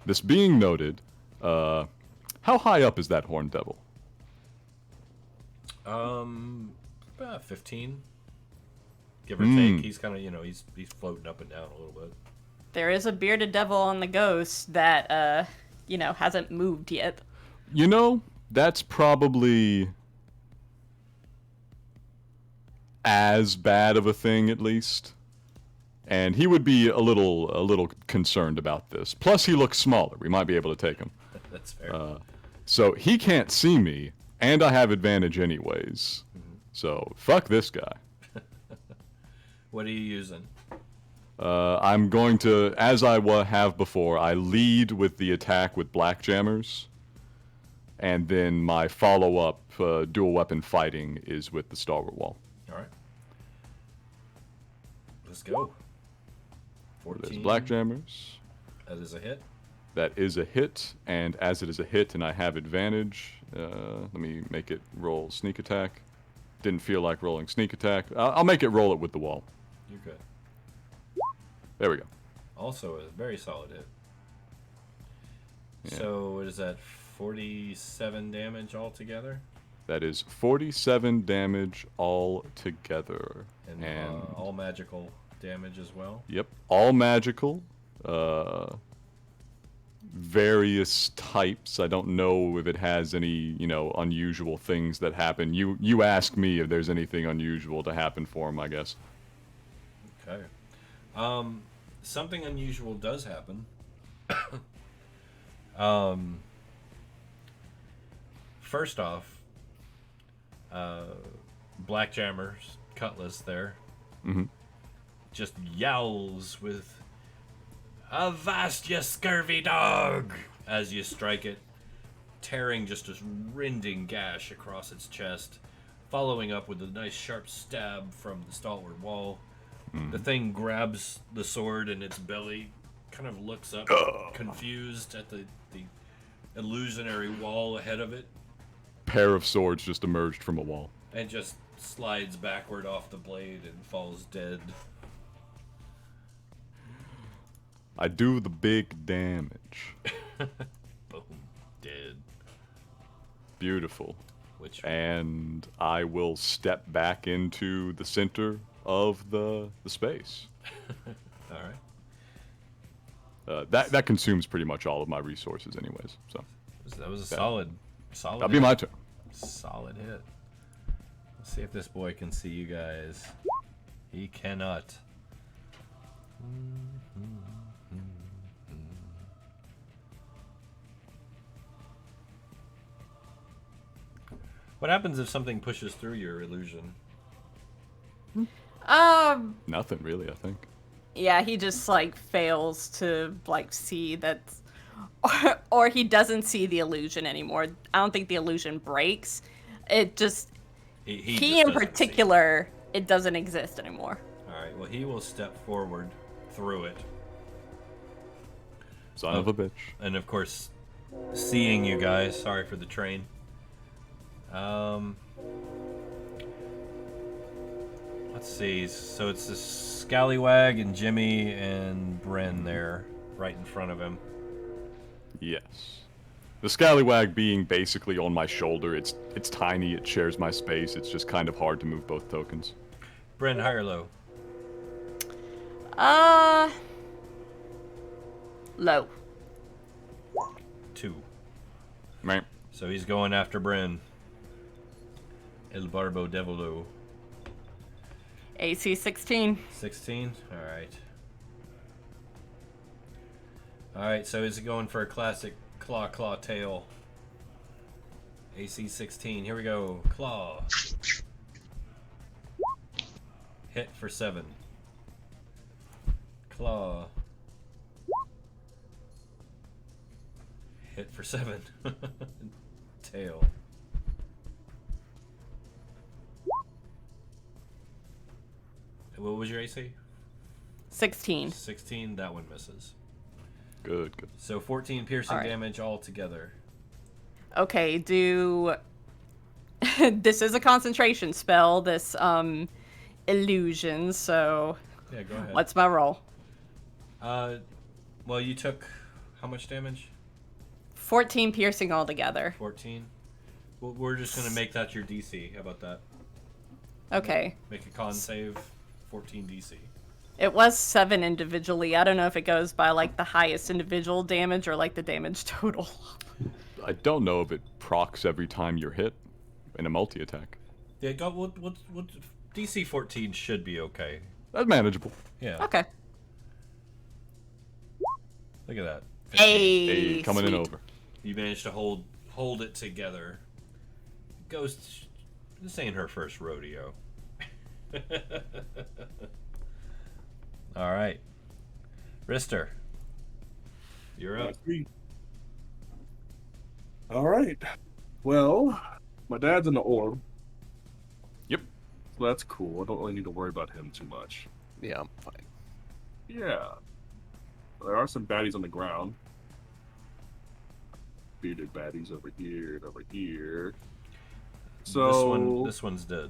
S3: This being noted, How high up is that horned devil?
S1: 15, give or take. He's kind of, he's floating up and down a little bit.
S2: There is a bearded devil on the ghost that, hasn't moved yet.
S3: That's probably as bad of a thing, at least. And he would be a little concerned about this. Plus, he looks smaller. We might be able to take him.
S1: That's fair.
S3: So he can't see me, and I have advantage anyways. So fuck this guy.
S1: What are you using?
S3: I'm going to, as I have before, I lead with the attack with black jammers, and then my follow-up dual weapon fighting is with the stalwart wall.
S1: All right. Let's go. 14.
S3: There's black jammers.
S1: That is a hit.
S3: That is a hit, and as it is a hit and I have advantage, let me make it roll sneak attack. Didn't feel like rolling sneak attack. I'll make it roll it with the wall.
S1: You're good.
S3: There we go.
S1: Also a very solid hit.
S3: Yeah.
S1: So what is that, 47 damage altogether?
S3: That is 47 damage altogether.
S1: And all magical damage as well?
S3: Yep, all magical. Various types. I don't know if it has any, unusual things that happen. You ask me if there's anything unusual to happen for him, I guess.
S1: Okay. Something unusual does happen. First off, Black Jammer's cutlass there just yowls with "Avast, you scurvy dog!" as you strike it, tearing just a rending gash across its chest, following up with a nice sharp stab from the stalwart wall. The thing grabs the sword in its belly, kind of looks up, confused at the illusionary wall ahead of it.
S3: Pair of swords just emerged from a wall.
S1: And just slides backward off the blade and falls dead.
S3: I do the big damage.
S1: Boom. Dead.
S3: Beautiful.
S1: Which...
S3: And I will step back into the center of the space.
S1: All right.
S3: That consumes pretty much all of my resources anyways. So
S1: That was a solid
S3: that'll be my turn.
S1: Solid hit. Let's see if this boy can see you guys. He cannot. What happens if something pushes through your illusion?
S3: Nothing really, I think.
S2: Yeah, he just fails to see that, or he doesn't see the illusion anymore. I don't think the illusion breaks. It just he in particular, it doesn't exist anymore.
S1: All right. Well, he will step forward through it.
S3: Son of a bitch.
S1: And of course, seeing you guys. Sorry for the train. Let's see. So it's this Scallywag and Jimmy and Bryn there, right in front of him.
S3: Yes. The Scallywag being basically on my shoulder. It's tiny. It shares my space. It's just kind of hard to move both tokens.
S1: Bryn, high or low?
S2: Low.
S1: 2.
S3: Right.
S1: So he's going after Bryn. El Barbo Devilo.
S2: AC 16.
S1: 16? Alright. Alright, so is he going for a classic claw tail? AC 16. Here we go. Claw. Hit for 7. Claw. Hit for 7. Tail. What was your AC?
S2: 16.
S1: 16. That one misses.
S3: Good.
S1: So 14 piercing
S2: All right.
S1: damage altogether.
S2: Okay, this is a concentration spell, this illusion, so
S1: Yeah, go ahead.
S2: what's my roll?
S1: Well, you took how much damage?
S2: 14 piercing altogether.
S1: 14. Well, we're just gonna make that your DC. How about that?
S2: Okay.
S1: Make a con save, 14 DC.
S2: It was 7 individually. I don't know if it goes by like the highest individual damage or like the damage total.
S3: I don't know if it procs every time you're hit in a multi-attack.
S1: Yeah, what DC 14 should be okay.
S3: That's manageable.
S1: Yeah.
S2: Okay.
S1: Look at that.
S2: Hey,
S3: Coming in
S2: sweet.
S3: over.
S1: You managed to hold it together. Ghost, this ain't her first rodeo. All right, Ristur, you're up.
S6: That's me. All right. Well, my dad's in the orb.
S3: Yep.
S6: So that's cool. I don't really need to worry about him too much.
S5: Yeah, I'm fine.
S6: Yeah. There are some baddies on the ground. Bearded baddies over here and over here. So
S1: this one's dead.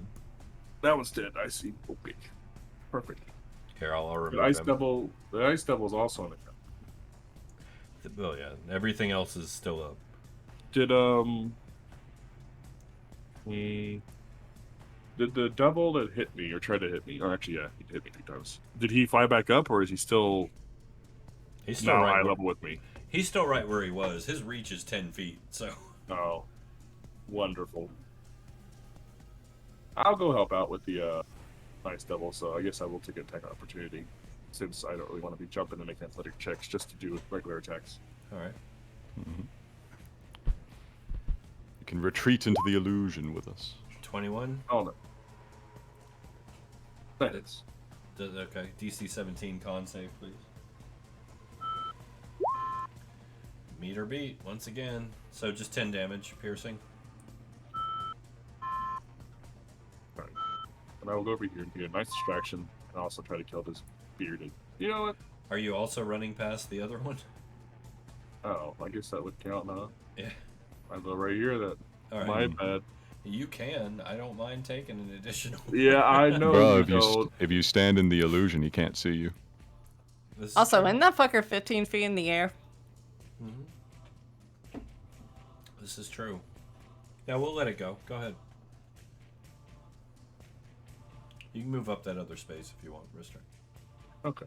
S6: that one's dead. I see. Okay. Perfect.
S1: Here, I'll
S6: The
S1: remove
S6: ice
S1: him.
S6: devil's also on the ground.
S1: Oh yeah, everything else is still up.
S6: Did the devil that hit me or tried to hit me, or actually yeah, he hit me 3 times. Did he fly back up, or is he still
S1: He's still
S6: now
S1: right.
S6: high
S1: Where,
S6: level with me?
S1: he's still right where he was. His reach is 10 feet. So
S6: Oh, wonderful. I'll go help out with the ice devil. So I guess I will take an attack opportunity, since I don't really want to be jumping and making athletic checks just to do regular attacks.
S1: all right.
S3: You can retreat into the illusion with us.
S1: 21.
S6: Oh no, that is.
S1: Okay. DC 17 con save, please. Meet or beat once again. So just 10 damage, piercing.
S6: Right. And I will go over here and get a nice distraction, and also try to kill this bearded. You know what?
S1: Are you also running past the other one?
S6: Oh, I guess that would count now.
S1: Yeah.
S6: I go right here. That
S1: All right.
S6: my bad.
S1: You can. I don't mind taking an additional.
S6: Yeah, I know.
S3: Bro,
S6: you
S3: if you
S6: don't.
S3: if you stand in the illusion, he can't see you.
S1: This is
S2: Also,
S1: true.
S2: isn't that fucker 15 feet in the air?
S1: This is true. Yeah, we'll let it go. Go ahead. You can move up that other space if you want, Ristur.
S6: Okay.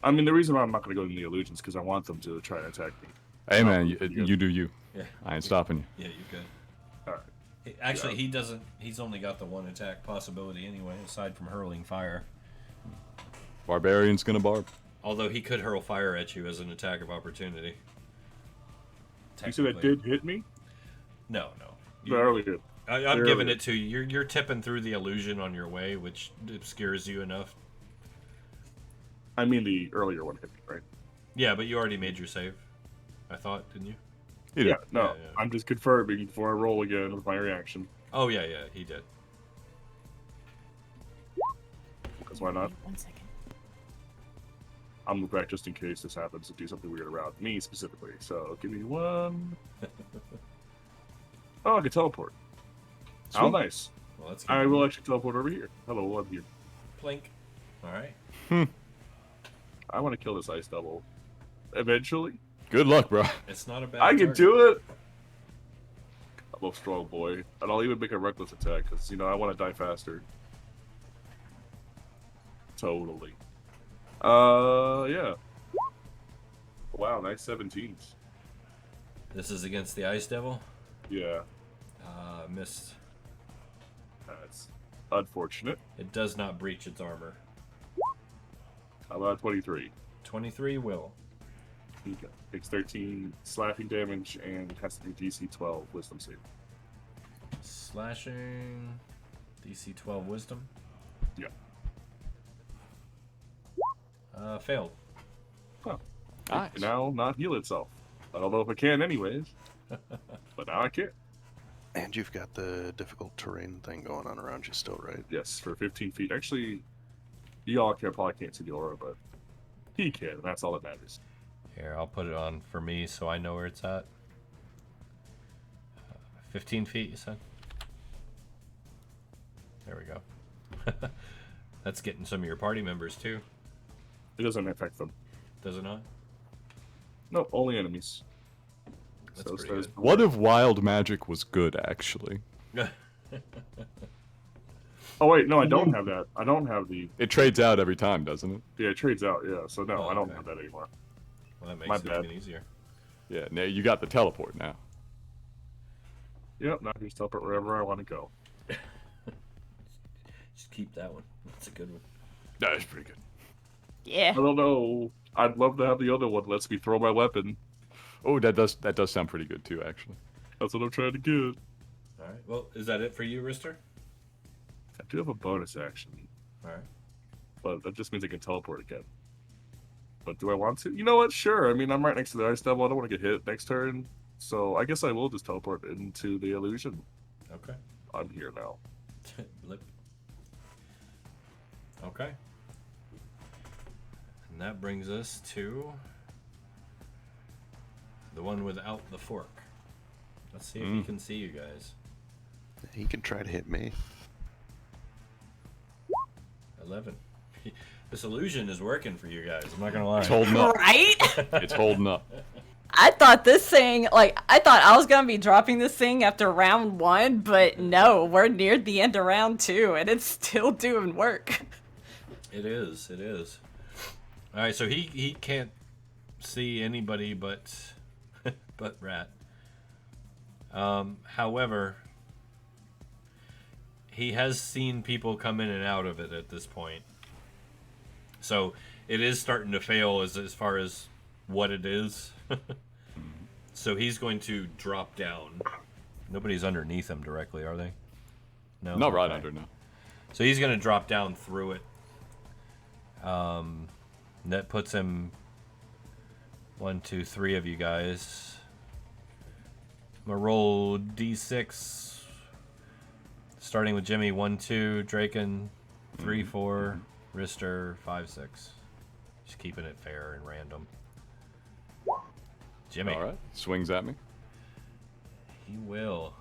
S6: I mean, the reason why I'm not going to go in the illusions because I want them to try and attack me.
S3: Hey
S6: Oh,
S3: man,
S6: you good.
S3: you do you.
S1: Yeah.
S3: I ain't stopping you.
S1: Yeah, you could.
S6: All right.
S1: Actually, he doesn't. He's only got the one attack possibility anyway, aside from hurling fire.
S3: Barbarian's gonna barb.
S1: Although he could hurl fire at you as an attack of opportunity.
S6: You said that
S1: Technically.
S6: did hit me?
S1: No.
S6: Barely.
S1: I'm
S6: Barely.
S1: giving it to you. You're tipping through the illusion on your way, which obscures you enough.
S6: I mean, the earlier one hit me, right?
S1: Yeah, but you already made your save. I thought, didn't you?
S3: He did.
S6: Yeah, no.
S1: Yeah.
S6: I'm just confirming before I roll again with my reaction.
S1: Oh yeah, he did.
S6: Because why not?
S8: 1 second.
S6: I'll move back just in case this happens to do something weird around me specifically. So give me one. Oh, I can teleport. How
S3: Sweet.
S6: nice.
S1: Well, that's
S6: I will actually teleport over here. Hello, I'm here.
S1: Plink. All right.
S6: I want to kill this ice devil. Eventually.
S3: Good luck, bro.
S1: It's not a bad.
S6: I can
S1: target.
S6: do it! I'm a strong boy. And I'll even make a reckless attack, because, I want to die faster. Totally. Yeah. Wow, nice 17s.
S1: This is against the Ice Devil.
S6: Yeah,
S1: Missed.
S6: that's unfortunate.
S1: It does not breach its armor.
S6: How about 23?
S1: 23 will.
S6: He takes 13 slashing damage and has to do DC 12 wisdom save.
S1: Slashing. DC 12 Wisdom.
S6: Yeah.
S1: Failed.
S6: Well,
S3: Nice.
S6: it can now not heal itself. I don't know if it can anyways. But now I can.
S5: And you've got the difficult terrain thing going on around you still, right?
S6: Yes, for 15 feet. Actually, y'all probably can't see the aura, but he can, and that's all that matters.
S1: Here, I'll put it on for me so I know where it's at. 15 feet, you said? There we go. That's getting some of your party members too,
S6: It doesn't affect them.
S1: does it not?
S6: No, only enemies.
S1: That's
S6: So
S1: pretty
S6: says
S1: good.
S3: What if wild magic was good, actually?
S6: Oh wait, no, I don't have that. I don't have the.
S3: It trades out every time, doesn't it?
S6: Yeah, it trades out. Yeah, so no,
S1: Oh,
S6: I don't
S1: okay.
S6: have that anymore.
S1: Well, that
S6: My
S1: makes it
S6: bad.
S1: even easier.
S3: Yeah, now you got the teleport now.
S6: Yep, now I can just teleport wherever I want to go.
S1: Just keep that one. That's a good one.
S3: That's pretty good.
S2: Yeah.
S6: I don't know. I'd love to have the other one. Lets me throw my weapon.
S3: Oh, that does sound pretty good too, actually.
S6: That's what I'm trying to get.
S1: All right. Well, is that it for you, Ristur?
S6: I do have a bonus action,
S1: All right.
S6: but that just means I can teleport again. But do I want to? You know what? Sure. I mean, I'm right next to the ice devil. I don't want to get hit next turn. So I guess I will just teleport into the illusion.
S1: Okay.
S6: I'm here now.
S1: Blip. Okay. And that brings us to the one without the fork. Let's see if he can see you guys.
S5: He can try to hit me.
S1: 11. This illusion is working for you guys. I'm not gonna lie.
S3: It's holding up.
S2: Right?
S3: It's holding up.
S2: I thought this thing, like, I thought I was gonna be dropping this thing after round 1, but no, we're near the end of round 2, and it's still doing work.
S1: It is. It is. All right. So he can't see anybody but but Ratt. However, he has seen people come in and out of it at this point. So it is starting to fail as far as what it is. So he's going to drop down. Nobody's underneath him directly, are they? No.
S3: Not right
S1: Okay.
S3: under now.
S1: So he's going to drop down through it. That puts him 1, 2, 3 of you guys. I'm going to roll D6. Starting with Jimmy, 1, 2, Draken, 3, 4, Ristur, 5, 6. Just keeping it fair and random. Jimmy.
S3: All right, swings at me.
S1: He will.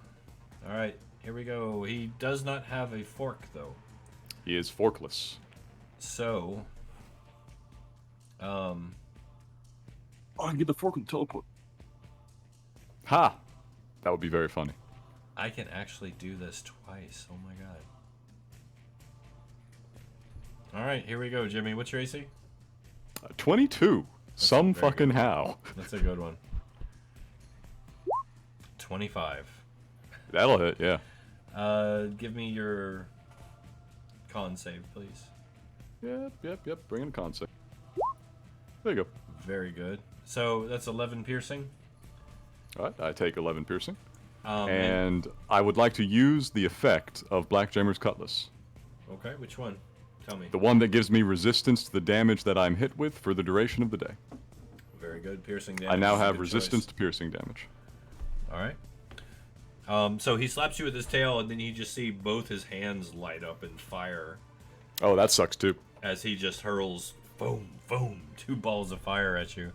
S1: All right, here we go. He does not have a fork, though.
S3: He is forkless.
S1: So,
S6: Oh, I can get the fork and teleport.
S3: Ha! That would be very funny.
S1: I can actually do this twice. Oh my god. All right, here we go, Jimmy. What's your AC?
S3: 22. Some
S1: very
S3: fucking
S1: good.
S3: how.
S1: That's a good one. 25.
S3: That'll hit, yeah.
S1: Give me your con save, please.
S3: Yep. Bring in a concept. There you go.
S1: Very good. So that's 11 piercing.
S3: All right, I take 11 piercing.
S1: And
S3: And I would like to use the effect of Blackjammer's Cutlass.
S1: okay, which one? Tell me.
S3: The one that gives me resistance to the damage that I'm hit with for the duration of the day.
S1: Very good. Piercing damage.
S3: I now
S1: is a
S3: have
S1: good
S3: resistance
S1: choice.
S3: to piercing damage.
S1: All right. So he slaps you with his tail, and then you just see both his hands light up in fire
S3: Oh, that sucks too.
S1: as he just hurls, boom, boom, 2 balls of fire at you.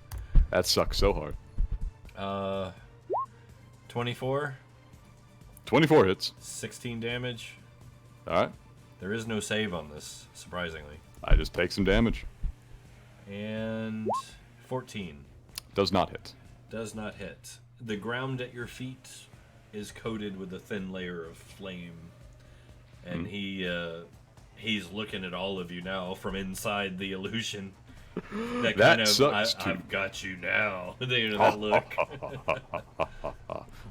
S3: That sucks so hard.
S1: 24,
S3: 24 hits.
S1: 16 damage.
S3: All right.
S1: There is no save on this, surprisingly.
S3: I just take some damage.
S1: And 14
S3: Does not hit.
S1: does not hit. The ground at your feet is coated with a thin layer of flame, and he's looking at all of you now from inside the illusion. That kind of
S3: sucks, too.
S1: I've got you now. You know, that look.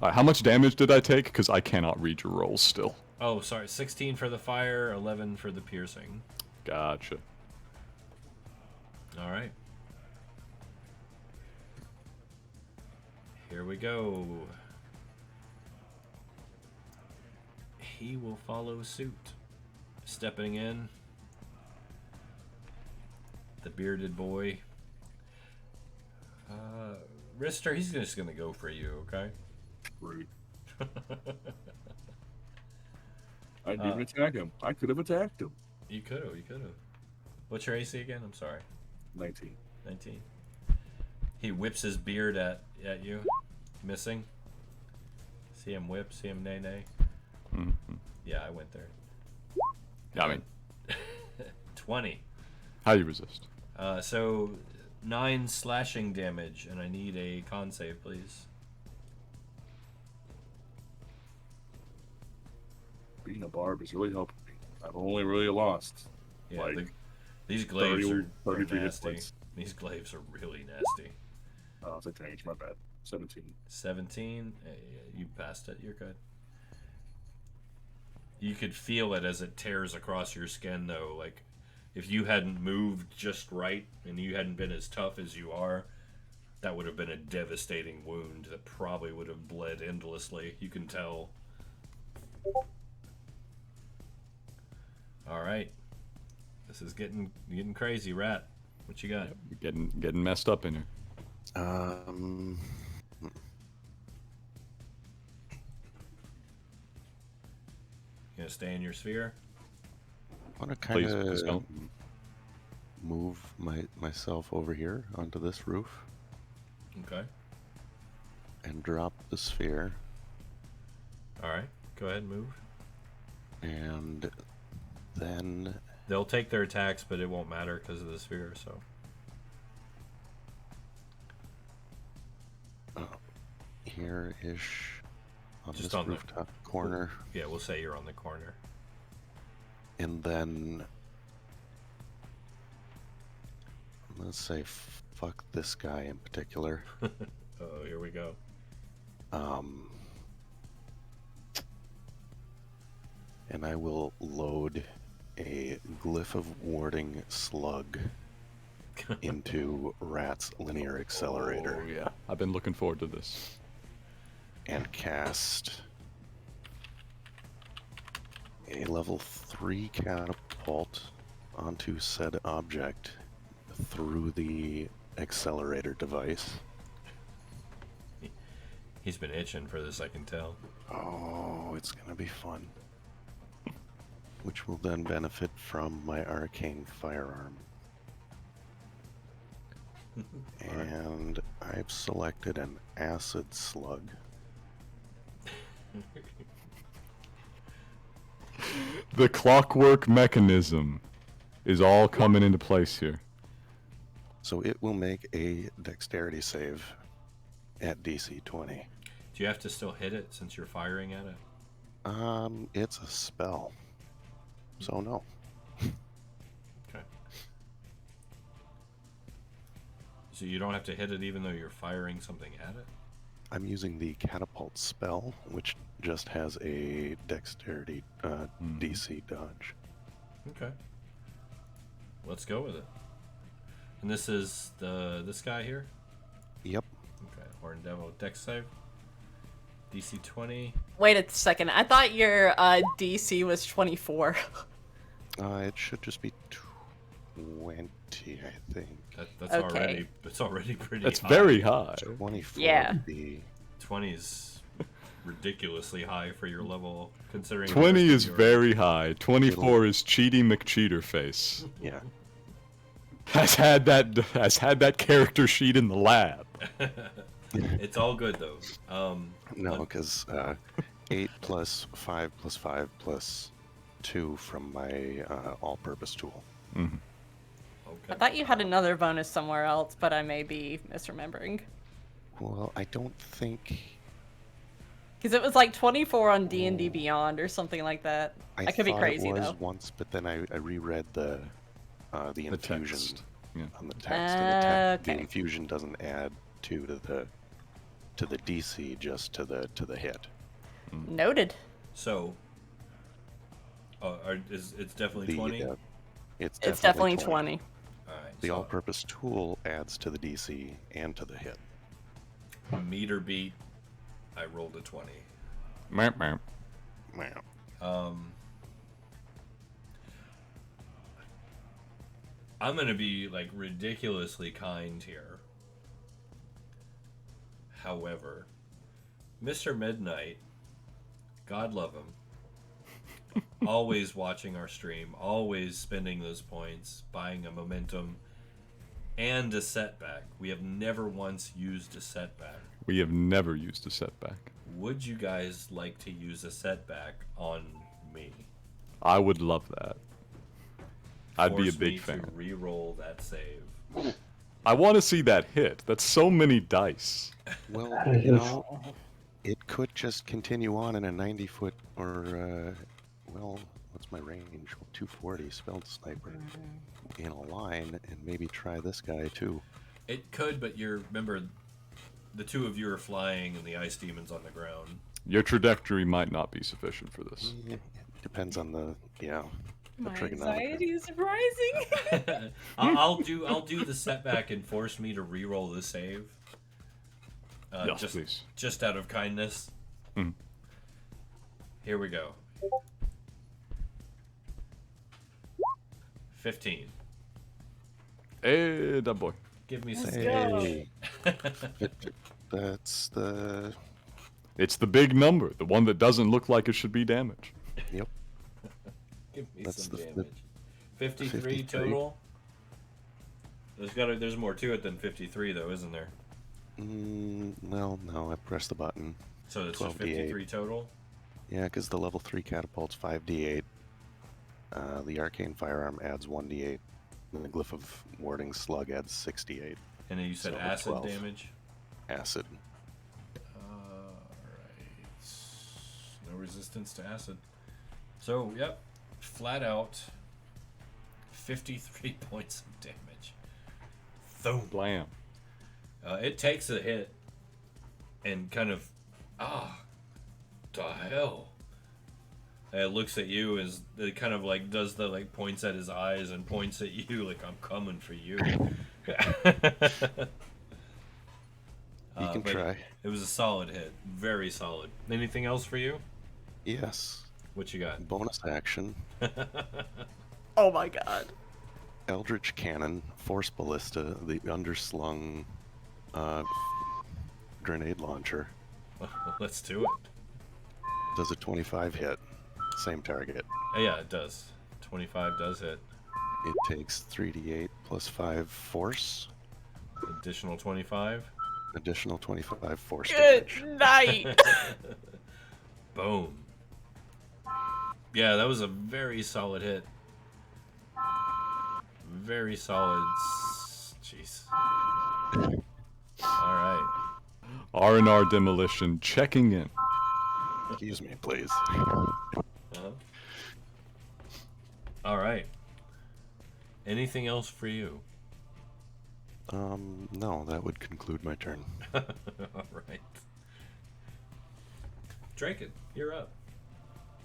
S3: How much damage did I take? Because I cannot read your rolls still.
S1: Oh, sorry. 16 for the fire, 11 for the piercing.
S3: Gotcha.
S1: All right. Here we go. He will follow suit. Stepping in. The bearded boy. Ristur, he's just gonna go for you, okay?
S6: Rude. I didn't attack him. I could have attacked him.
S1: You could have. What's your AC again? I'm sorry.
S6: 19.
S1: 19. He whips his beard at you. Missing. See him whip, see him nay. Yeah, I went there.
S3: Yeah, I mean,
S1: 20.
S3: how do you resist?
S1: So 9 slashing damage, and I need a con save, please.
S6: being a barb is really helping me. I've only really lost.
S1: Yeah,
S6: like,
S1: these glaives are
S6: 33 hit
S1: nasty.
S6: points.
S1: These glaives are really nasty.
S6: Oh, it's a damage, my bad. 17.
S1: 17? You passed it. You're good. You could feel it as it tears across your skin, though. Like, if you hadn't moved just right and you hadn't been as tough as you are, that would have been a devastating wound that probably would have bled endlessly. You can tell. All right. This is getting crazy, Ratt. What you got?
S3: Getting messed up in here.
S1: You gonna stay in your sphere?
S5: I want to
S3: Please,
S5: kind
S3: please
S5: of
S3: don't.
S5: move myself over here onto this roof
S1: Okay.
S5: and drop the sphere.
S1: All right. Go ahead and move.
S5: And then
S1: They'll take their attacks, but it won't matter because of the sphere, so.
S5: here-ish on
S1: Just
S5: this
S1: on the-
S5: rooftop corner.
S1: Yeah, we'll say you're on the corner.
S5: And then let's say fuck this guy in particular.
S1: Oh, here we go.
S5: And I will load a Glyph of Warding Slug into Ratt's Linear Accelerator
S3: Oh yeah, I've been looking forward to this.
S5: and cast a level 3 catapult onto said object through the accelerator device.
S1: He's been itching for this, I can tell.
S5: Oh, it's gonna be fun. Which will then benefit from my arcane firearm. And I've selected an acid slug.
S3: The clockwork mechanism is all coming into place here.
S5: So it will make a dexterity save at DC 20.
S1: Do you have to still hit it since you're firing at it?
S5: It's a spell. So no.
S1: Okay. So you don't have to hit it even though you're firing something at it?
S5: I'm using the catapult spell, which just has a dexterity DC dodge.
S1: Okay. Let's go with it. And this is this guy here?
S5: Yep.
S1: Okay. Horn Devil Dex save. DC 20.
S2: Wait a second. I thought your DC was 24.
S5: It should just be 20, I think.
S1: That's
S2: Okay.
S1: already pretty
S3: That's
S1: high.
S3: very high.
S5: 24
S2: Yeah.
S5: would be
S1: 20 is ridiculously high for your level, considering...
S3: 20 is
S1: your-
S3: very high. 24 is Cheaty McCheater face.
S5: yeah.
S3: Has had that character sheet in the lab.
S1: It's all good, though.
S5: No, because 8 plus 5 plus 5 plus 2 from my all-purpose tool.
S3: Mm-hmm.
S2: I
S1: Okay.
S2: thought you had another bonus somewhere else, but I may be misremembering.
S5: Well, I don't think
S2: Because it was like 24 on D&D Beyond or something like that. I could be
S5: thought
S2: crazy
S5: it was
S2: though.
S5: once, but then I reread the infusion
S3: text. Yeah.
S5: on the text, and the
S2: Okay.
S5: infusion doesn't add 2 to the DC, just to the hit.
S2: Noted.
S1: So... it's definitely
S5: The,
S1: 20?
S5: It's
S2: It's definitely 20.
S1: Alright,
S5: The
S1: so
S5: all-purpose tool adds to the DC and to the hit.
S1: meter beat, I rolled a 20.
S3: Meow, meow.
S5: Wow.
S1: I'm gonna be like ridiculously kind here. However, Mr. Midnight, God love him, always watching our stream, always spending those points, buying a momentum, and a setback. We have never once used a setback.
S3: We have never used a setback.
S1: Would you guys like to use a setback on me?
S3: I would love that. I'd be a
S1: Force
S3: big
S1: me
S3: fan.
S1: to re-roll that save.
S3: I want to see that hit. That's so many dice.
S5: Well,
S7: That
S5: you
S7: is-
S5: know, it could just continue on in a 90-foot or well, what's my range? 240, Spelled Sniper. In a line, and maybe try this guy too.
S1: It could, but remember, the two of you are flying and the ice demon's on the ground.
S3: Your trajectory might not be sufficient for this.
S5: It depends on the
S8: My
S5: trigonometry.
S8: anxiety is rising.
S1: I'll do the setback and force me to re-roll the save.
S3: Yes, please.
S1: Just out of kindness.
S3: Mm.
S1: Here we go. 15.
S3: Hey, that boy.
S1: Give me some.
S5: Hey. That's the.
S3: It's the big number, the one that doesn't look like it should be damaged.
S5: Yep.
S1: Give me
S5: That's
S1: some
S5: the-
S1: damage. 53
S5: 53.
S1: total. There's more to it than 53 though, isn't there?
S5: No, I pressed the button.
S1: So it's just
S5: 12d8.
S1: 53 total.
S5: Yeah, because the level 3 catapult's 5d8. The arcane firearm adds 1d8. And the glyph of warding slug adds 6d8.
S1: And then you said
S5: So
S1: acid
S5: 12.
S1: damage.
S5: Acid.
S1: Alright. No resistance to acid. So, yep. Flat out 53 points of damage. Boom.
S3: Blam.
S1: It takes a hit and kind of, the hell. And it looks at you as it kind of like does the like points at his eyes and points at you like I'm coming for you.
S5: You can
S1: but
S5: try.
S1: It was a solid hit, very solid. Anything else for you?
S5: Yes.
S1: What you got?
S5: Bonus action.
S2: Oh my god.
S5: Eldritch Cannon, Force Ballista, the underslung grenade launcher.
S1: Let's do it.
S5: Does a 25 hit. Same target.
S1: Oh, yeah, it does. 25 does hit.
S5: It takes 3d8 plus 5 force.
S1: Additional 25.
S5: Additional 25 force
S2: Good
S5: damage.
S2: night.
S1: Boom. Yeah, that was a very solid hit. Very solid. Jeez. All right.
S3: R&R Demolition checking in.
S5: Excuse me, please.
S1: Uh-huh. All right. Anything else for you?
S5: No, that would conclude my turn.
S1: All right. Draken, you're up.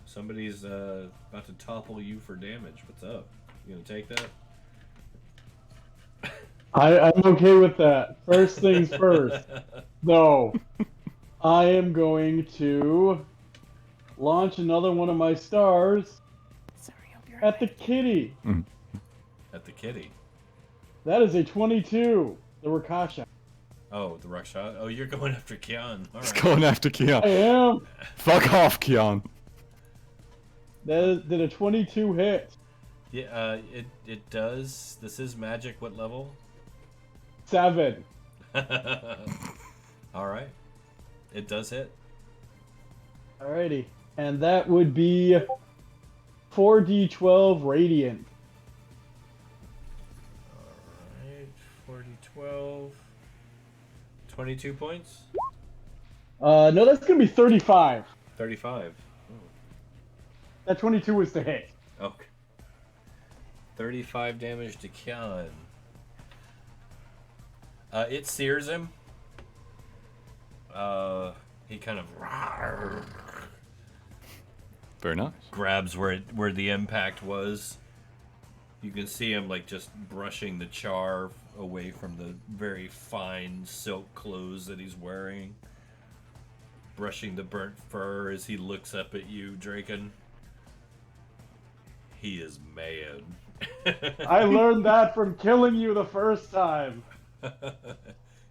S1: Somebody's about to topple you for damage. What's up? You gonna take that?
S7: I'm okay with that. First things first. No. I am going to launch another one of my stars
S8: Sorry, I'll be right
S7: at the kitty.
S1: At the kitty.
S7: That is a 22. The Rakasha.
S1: Oh, the rush shot. Oh, you're going after Kian. All
S3: It's
S1: right.
S3: going after
S7: I
S3: Kian.
S7: am.
S3: Fuck off, Kian.
S7: Did a 22 hit?
S1: Yeah, it does. This is magic. What level?
S7: 7.
S1: All right. It does hit.
S7: Alrighty. And that would be 4d12 radiant.
S1: Alright, 40, 22 points?
S7: No, that's gonna be 35.
S1: 35.
S7: That 22 was the hit.
S1: Okay. 35 damage to Kian. It sears him. He kind of
S3: Very nice.
S1: grabs where the impact was. You can see him like just brushing the char away from the very fine silk clothes that he's wearing. Brushing the burnt fur as he looks up at you, Draken. He is mad.
S7: I learned that from killing you the first time.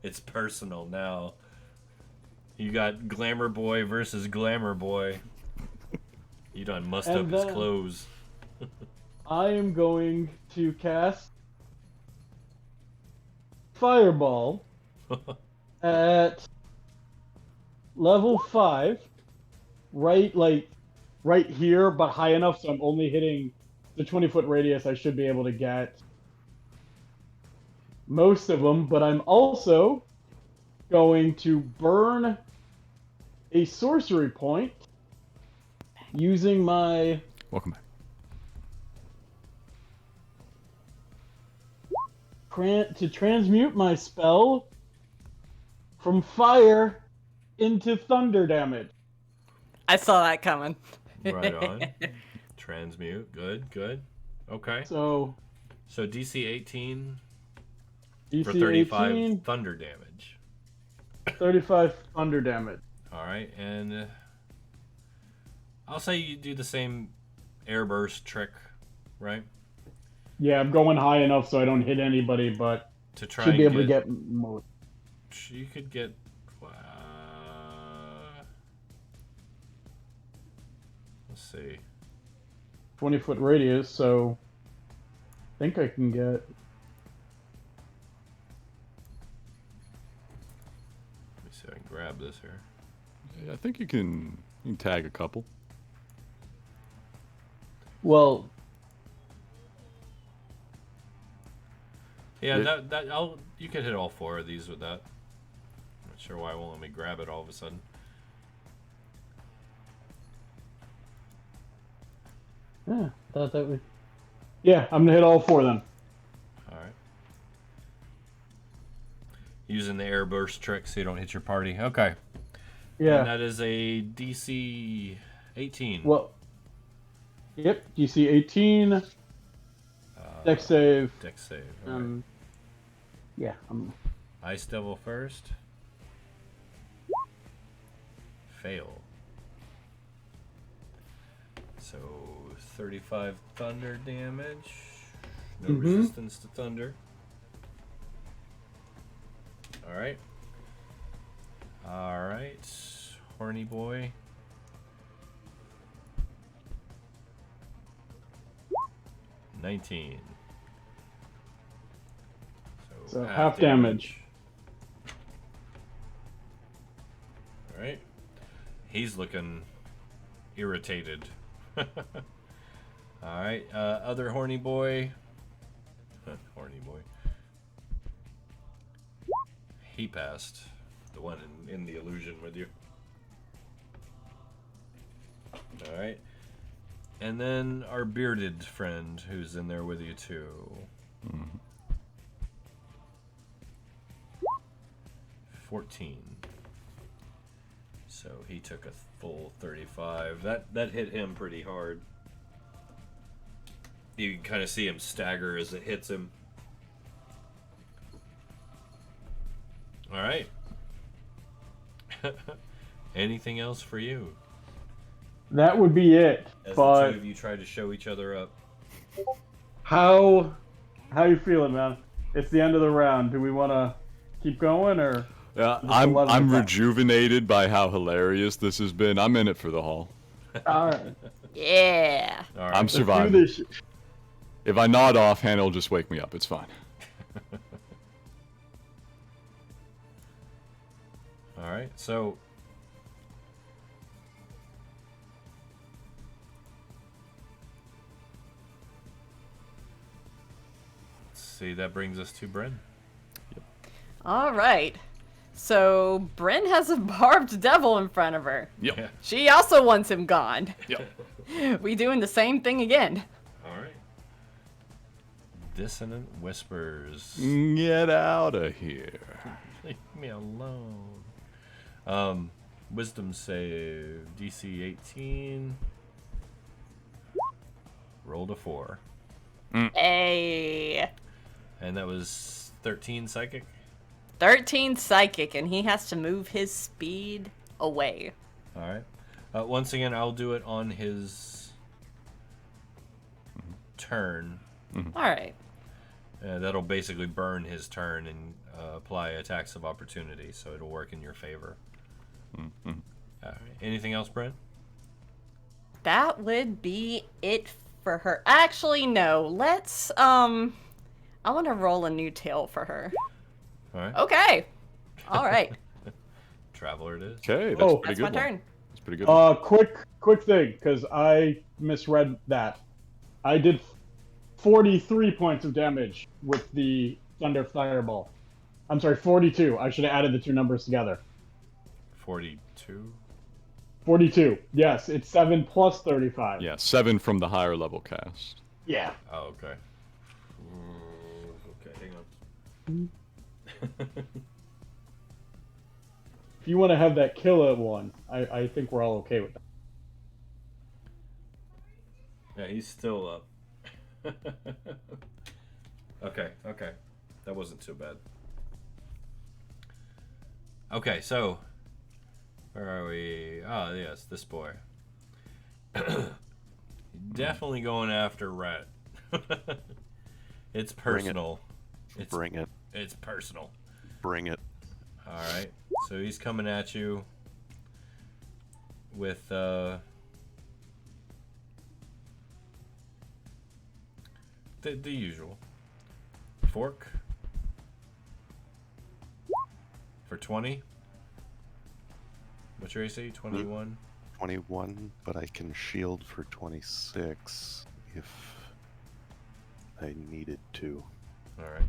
S1: It's personal now. You got Glamour Boy versus Glamour Boy. You done mussed up
S7: And
S1: his
S7: then-
S1: clothes.
S7: I am going to cast Fireball at level 5, right here, but high enough so I'm only hitting the 20-foot radius. I should be able to get most of them, but I'm also going to burn a sorcery point using my
S3: Welcome back.
S7: To transmute my spell from fire into thunder damage.
S2: I saw that coming.
S1: Right on. Transmute. Good. Okay.
S7: So
S1: DC 18
S7: DC
S1: for 35
S7: 18,
S1: thunder damage.
S7: 35 thunder damage.
S1: All right, and I'll say you do the same airburst trick, right?
S7: Yeah, I'm going high enough so I don't hit anybody, but
S1: To try
S7: should
S1: and
S7: be able to get more.
S1: You could get. Let's see.
S7: 20-foot radius, so I think I can get.
S1: Let me see if I can grab this here.
S3: Yeah, I think you can tag a couple.
S7: Well,
S1: Yeah,
S3: Yeah.
S1: you could hit all 4 of these with that. Not sure why it won't let me grab it all of a sudden.
S7: yeah, thought that would. Yeah, I'm gonna hit all 4 then.
S1: All right. Using the airburst trick so you don't hit your party. Okay.
S7: Yeah.
S1: And that is a DC 18.
S7: Well. Yep. DC 18. Dex save.
S1: Dex save. All right.
S7: Yeah.
S1: Ice Devil first. Fail. So 35 thunder damage. No resistance to thunder. Alright. Alright. Horny boy. $19.
S7: So half damage.
S1: Alright. He's looking irritated. Alright, other horny boy. Horny boy. He passed. The one in the illusion with you. Alright. And then our bearded friend who's in there with you too. 14. So he took a full 35. That hit him pretty hard. You can kind of see him stagger as it hits him. All right. Anything else for you?
S7: That would be it.
S1: As
S7: but
S1: the 2 of you try to show each other up.
S7: how you feeling, man? It's the end of the round. Do we want to keep going or?
S3: Yeah,
S7: Just
S3: I'm
S7: 11 attacks.
S3: rejuvenated by how hilarious this has been. I'm in it for the haul.
S7: All right.
S2: Yeah.
S1: All right.
S3: I'm
S7: Let's do
S3: surviving.
S7: this.
S3: If I nod offhand, it'll just wake me up. It's fine.
S1: All right. So let's see. That brings us to Bryn.
S2: All right. So Bryn has a barbed devil in front of her.
S3: Yep.
S1: Yeah.
S2: She also wants him gone.
S3: Yep.
S2: We doing the same thing again.
S1: All right. Dissonant whispers.
S3: Get out of here.
S1: Leave me alone. Wisdom save DC 18. Rolled a 4.
S2: Hey.
S1: And that was 13 psychic.
S2: 13 psychic, and he has to move his speed away.
S1: All right. Once again, I'll do it on his turn.
S2: All right.
S1: That'll basically burn his turn and apply attacks of opportunity, so it'll work in your favor. All right. Anything else, Brent?
S2: That would be it for her. Actually, no. Let's, I want to roll a new tale for her.
S1: All right.
S2: Okay. All right.
S1: Traveler it is.
S3: Okay, that's
S7: Oh.
S3: pretty
S2: That's
S3: good.
S2: my
S3: one.
S2: turn.
S3: That's pretty good. one.
S7: Quick thing, because I misread that. I did 43 points of damage with the Thunder Fireball. I'm sorry, 42. I should have added the 2 numbers together.
S1: 42.
S7: 42. Yes, it's 7 plus 35.
S3: Yeah, 7 from the higher level cast.
S7: Yeah.
S1: Oh, okay. Okay, hang on.
S7: If you want to have that kill at 1, I think we're all okay with that.
S1: Yeah, he's still up. Okay. That wasn't too bad. Okay, so where are we? Oh, yes, this boy. Definitely going after Ratt. It's personal.
S5: Bring it.
S1: It's personal.
S5: Bring it.
S1: All right. So he's coming at you with the usual fork for 20. What's your AC? 21.
S5: 21, but I can shield for 26 if I needed to.
S1: All right.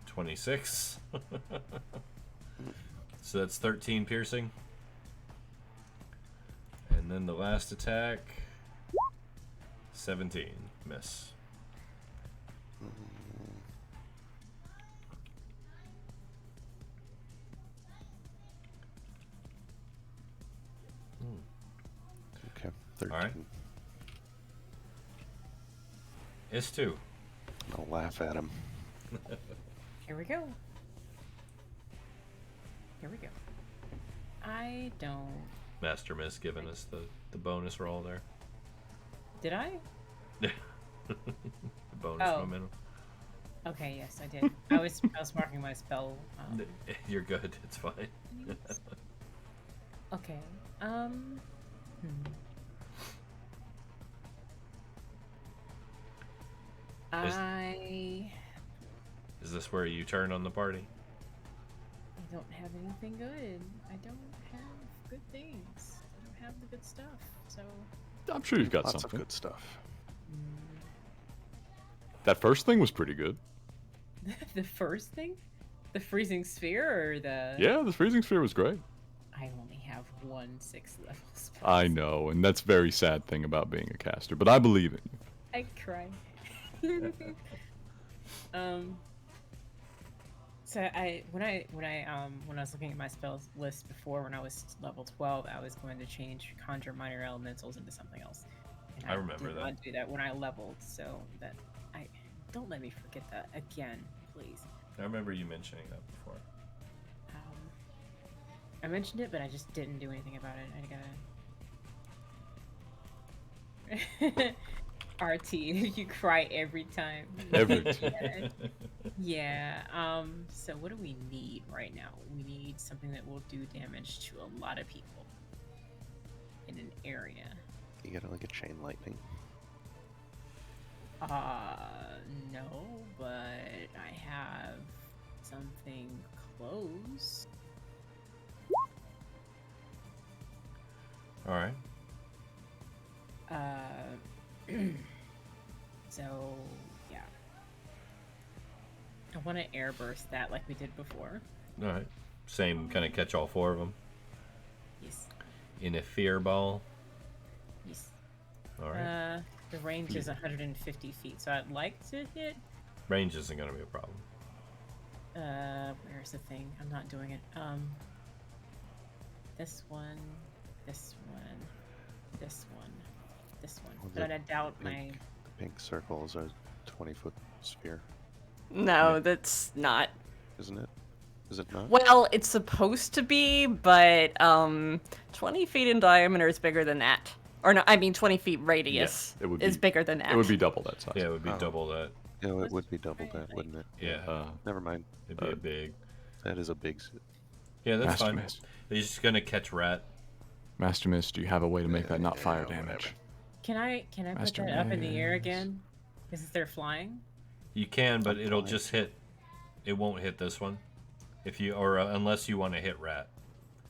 S1: 26. So that's 13 piercing. And then the last attack, 17. Miss.
S5: Okay, 13.
S1: All right. It's 2.
S5: I'll laugh at him.
S8: Here we go. Here we go. I don't.
S1: Master Miss giving us the bonus roll there.
S8: Did I?
S1: The bonus
S8: Oh.
S1: momentum.
S8: Okay, yes, I did. I was marking my spell.
S1: You're good. It's fine.
S8: Okay.
S1: Is this where you turn on the party?
S8: I don't have anything good. I don't have good things. I don't have the good stuff. So.
S3: I'm sure you've got
S5: Lots
S3: something.
S5: of good stuff.
S3: That first thing was pretty good.
S8: The first thing? The freezing sphere or the.
S3: Yeah, the freezing sphere was great.
S8: I only have 1 6th level spell.
S3: I know, and that's a very sad thing about being a caster, but I believe in you.
S8: I cry. So when I was looking at my spells list before, when I was level 12, I was going to change conjure minor elementals into something else. And
S1: I remember
S8: did
S1: that.
S8: not do that when I leveled, so that don't let me forget that again, please.
S1: I remember you mentioning that before.
S8: I mentioned it, but I just didn't do anything about it. I gotta. RT, you cry every time.
S3: Every time.
S8: Yeah. So what do we need right now? We need something that will do damage to a lot of people in an area.
S5: You got like a chain lightning.
S8: No, but I have something close.
S1: All right.
S8: So yeah, I want to air burst that like we did before.
S1: All right. Same kind of catch all 4 of them
S8: Yes.
S1: in a fear ball.
S8: Yes.
S1: All right.
S8: The range is 150 feet, so I'd like to hit.
S1: Range isn't going to be a problem.
S8: Where's the thing? I'm not doing it. This one, this one, this one, this one.
S5: Well,
S8: But
S5: the
S8: I doubt my.
S5: The pink circle is a 20-foot sphere,
S2: No, that's not.
S5: isn't it? Is it not?
S2: Well, it's supposed to be, but 20 feet in diameter is bigger than that. Or no, I mean 20 feet radius
S3: it would
S2: is
S3: be-
S2: bigger than that.
S3: It would be double that size.
S1: Yeah, it would be
S5: Oh.
S1: double that.
S5: No, it would be double that, wouldn't it?
S1: Yeah.
S5: Never mind.
S1: It'd be a big.
S5: That is a big.
S1: Yeah, that's
S3: Master
S1: fine.
S3: Mist.
S1: He's just going to catch Ratt.
S3: Master Mist, do you have a way to make that not fire
S5: Yeah,
S3: damage?
S8: Can I put
S3: Master
S8: that up in the air
S3: Mace.
S8: again? Because they're flying.
S1: You can, but it'll
S5: fine.
S1: just hit. It won't hit this one. If you or unless you want to hit Ratt.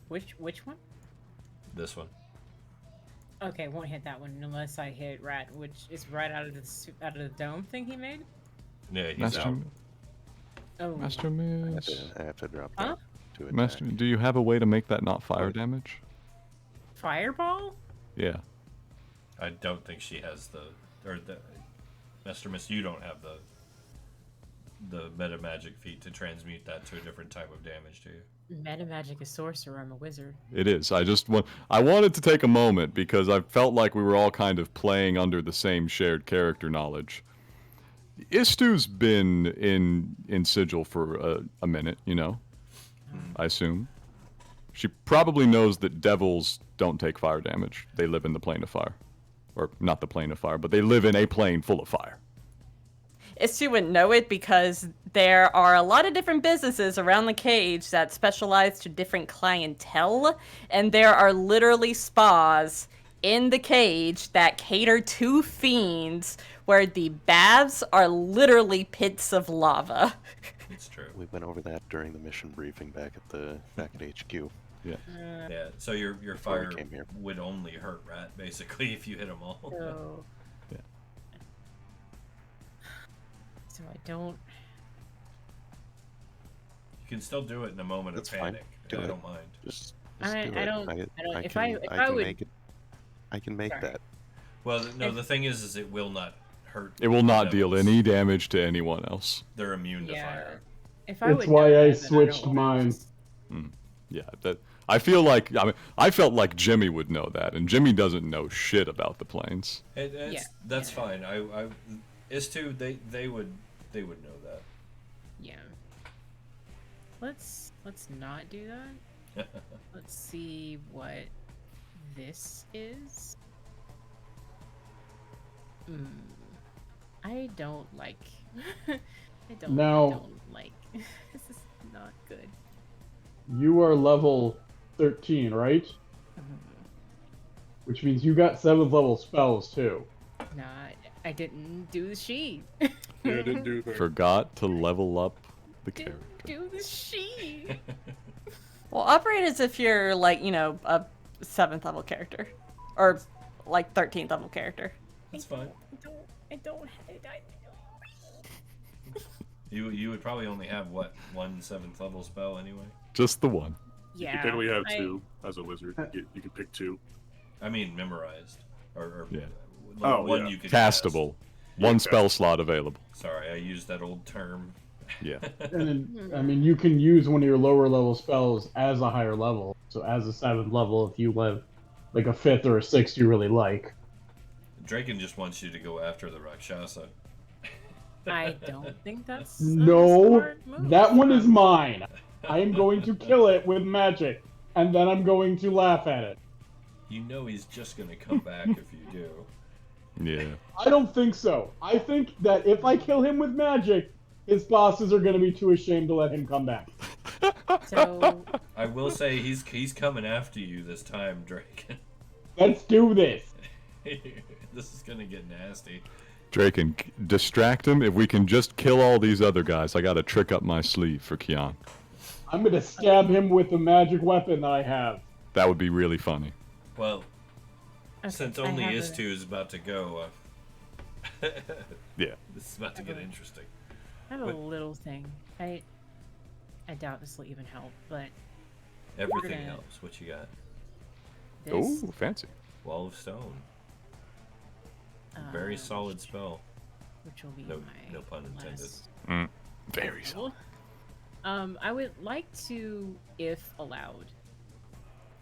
S8: Which one?
S1: This one.
S8: Okay, won't hit that one unless I hit Ratt, which is right out of the dome thing he made.
S1: Yeah, he's
S3: Master,
S1: out.
S8: Oh,
S3: Master
S5: I have
S3: Mist.
S5: to, I have to drop
S8: Huh?
S5: that to attack.
S3: Master, do you have a way to make that not fire damage?
S8: Fireball?
S3: Yeah.
S1: I don't think she has Master Mist, you don't have the meta magic feat to transmute that to a different type of damage, do you?
S8: Meta magic is sorcerer. I'm a wizard.
S3: It is. I wanted to take a moment because I felt like we were all kind of playing under the same shared character knowledge. Istu's been in Sigil for a minute, you know? I assume. She probably knows that devils don't take fire damage. They live in the plane of fire. Or not the plane of fire, but they live in a plane full of fire.
S2: Istu wouldn't know it because there are a lot of different businesses around the cage that specialize to different clientele, and there are literally spas in the cage that cater to fiends where the baths are literally pits of lava.
S1: It's true.
S5: We went over that during the mission briefing back at HQ.
S3: Yeah.
S1: Yeah, so your
S5: Before we
S1: fire
S5: came here.
S1: would only hurt Rat, basically, if you hit them all.
S8: So.
S3: Yeah.
S8: So I don't.
S1: You can still do it in a moment
S5: That's
S1: of
S5: fine.
S1: panic.
S5: Do
S1: I
S5: it.
S1: don't mind.
S5: Just
S8: I
S5: do it.
S8: don't. If I
S5: can
S8: would.
S5: make it. I can make
S8: Sorry.
S5: that.
S1: Well, no, the thing is it will not hurt.
S3: It will not deal
S1: devils.
S3: any damage to anyone else.
S1: They're immune to
S8: Yeah.
S1: fire.
S8: If I
S7: It's
S8: would
S7: why
S8: know
S7: I
S8: that, then
S7: switched
S8: don't
S7: mine.
S3: Yeah, I feel like I felt like Jimmy would know that, and Jimmy doesn't know shit about the planes.
S1: That's fine. Istu, they would know that.
S8: Yeah. Let's not do that. Let's see what this is. I don't like. I don't like. This is not good.
S7: You are level 13, right? Which means you got 7th level spells too.
S8: Nah, I didn't do the sheet.
S6: Yeah, I didn't do that.
S3: Forgot to level up the
S8: Didn't
S3: character.
S8: do the sheet.
S2: Well, operate as if you're like, a 7th level character. Or like 13th level character.
S1: That's fine.
S8: I don't.
S1: You would probably only have what, 1 7th level spell anyway.
S3: Just the one.
S8: Yeah.
S6: You technically have 2 as a wizard. You can pick 2.
S1: I mean, memorized or
S3: Yeah.
S1: one
S6: yeah.
S1: you could
S3: Castable. One spell slot available.
S1: Cast. Sorry, I used that old term.
S3: Yeah.
S7: And then, I mean, you can use one of your lower level spells as a higher level. So as a 7th level, if you have like a 5th or a 6th you really like.
S1: Draken just wants you to go after the Rakshasa.
S8: I don't think that's
S7: No,
S8: smart move.
S7: that one is mine. I am going to kill it with magic, and then I'm going to laugh at it.
S1: You know he's just gonna come back if you do.
S3: Yeah.
S7: I don't think so. I think that if I kill him with magic, his bosses are going to be too ashamed to let him come back.
S8: So
S1: I will say he's coming after you this time, Draken.
S7: Let's do this.
S1: This is gonna get nasty.
S3: Draken, distract him. If we can just kill all these other guys, I got a trick up my sleeve for Kian.
S7: I'm going to stab him with the magic weapon that I have.
S3: That would be really funny.
S1: Well,
S8: okay,
S1: since
S8: I
S1: only
S8: have
S1: Istu is about to go,
S3: Yeah.
S1: this is about to get interesting.
S8: I have a
S1: What-
S8: little thing. I doubt this will even help, but
S1: Everything
S8: gonna-
S1: helps. What you got?
S8: this.
S3: Oh, fancy.
S1: Wall of Stone. Very
S8: um,
S1: solid spell.
S8: Which will be
S1: No-
S8: my
S1: no pun intended.
S8: last
S3: Very
S8: roll. I would like to, if allowed,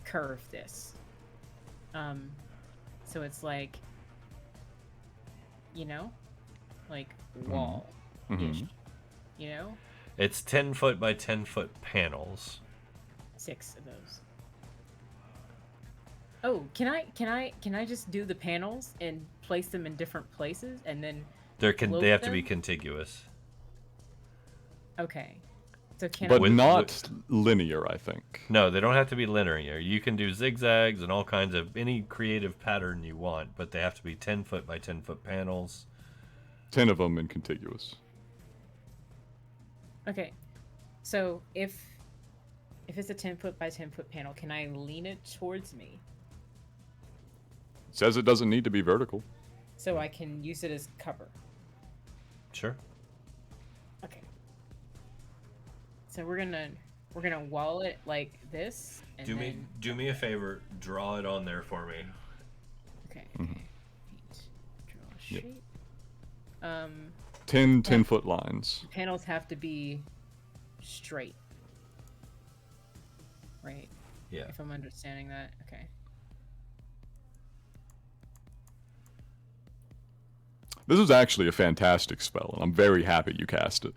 S8: curve this. So it's like, like wall ish.
S3: Mhm.
S8: You know?
S1: It's 10 foot by 10 foot panels.
S8: 6 of those. Oh, can I just do the panels and place them in different places and then
S1: They
S8: Float
S1: have to be
S8: them?
S1: contiguous.
S8: okay. So can
S3: But
S8: I
S1: With-
S3: not linear, I think.
S1: No, they don't have to be linear. You can do zigzags and all kinds of any creative pattern you want, but they have to be 10 foot by 10 foot panels.
S3: 10 of them in contiguous.
S8: Okay. So if it's a 10-foot by 10-foot panel, can I lean it towards me
S3: Says it doesn't need to be vertical.
S8: so I can use it as cover?
S1: Sure.
S8: Okay. So we're gonna we're gonna wall it like this. And
S1: Do me a favor. Draw it on there for me.
S8: Okay.
S3: Mhm.
S8: Feet. Draw a
S3: Yep.
S8: shape.
S3: 10-foot lines.
S8: Panels have to be straight. Right.
S1: Yeah.
S8: If I'm understanding that. Okay.
S3: This is actually a fantastic spell, and I'm very happy you cast it.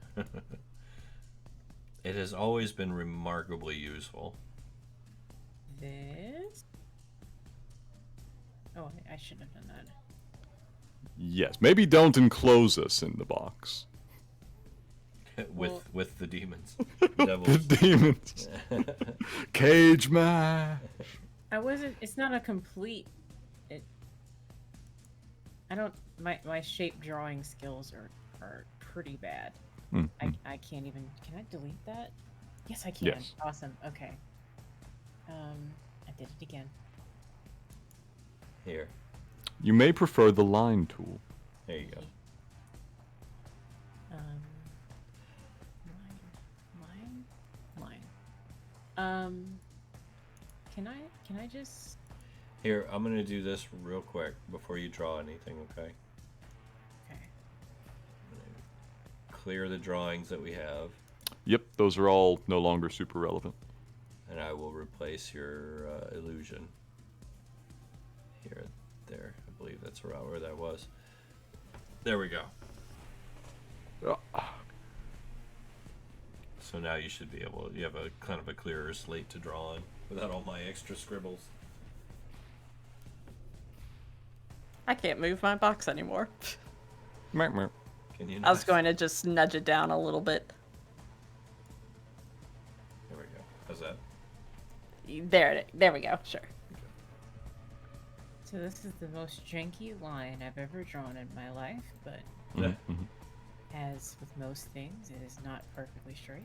S1: It has always been remarkably useful.
S8: This. Oh, I shouldn't have done that.
S3: Yes, maybe don't enclose us in the box.
S1: with the demons.
S3: The
S1: Devils.
S3: demons. Cage match.
S8: I wasn't. It's not a complete. I don't. My shape drawing skills are pretty bad. I can't even. Can I delete that? Yes, I can.
S3: Yes.
S8: Awesome. Okay. I did it again.
S1: Here.
S3: You may prefer the line tool.
S1: There you go.
S8: Line. Can I just?
S1: Here, I'm gonna do this real quick before you draw anything, okay?
S8: Okay.
S1: Clear the drawings that we have,
S3: Yep, those are all no longer super relevant.
S1: and I will replace your illusion. Here, there. I believe that's around where that was. There we go. So now you should be able. You have a kind of a clearer slate to draw on without all my extra scribbles.
S2: I can't move my box anymore.
S3: Merp, merp.
S1: Can you?
S2: I was going to just nudge it down a little bit.
S1: There we go. How's that?
S2: There we go. Sure.
S8: So this is the most janky line I've ever drawn in my life, but
S3: Mhm, mhm.
S8: as with most things, it is not perfectly straight.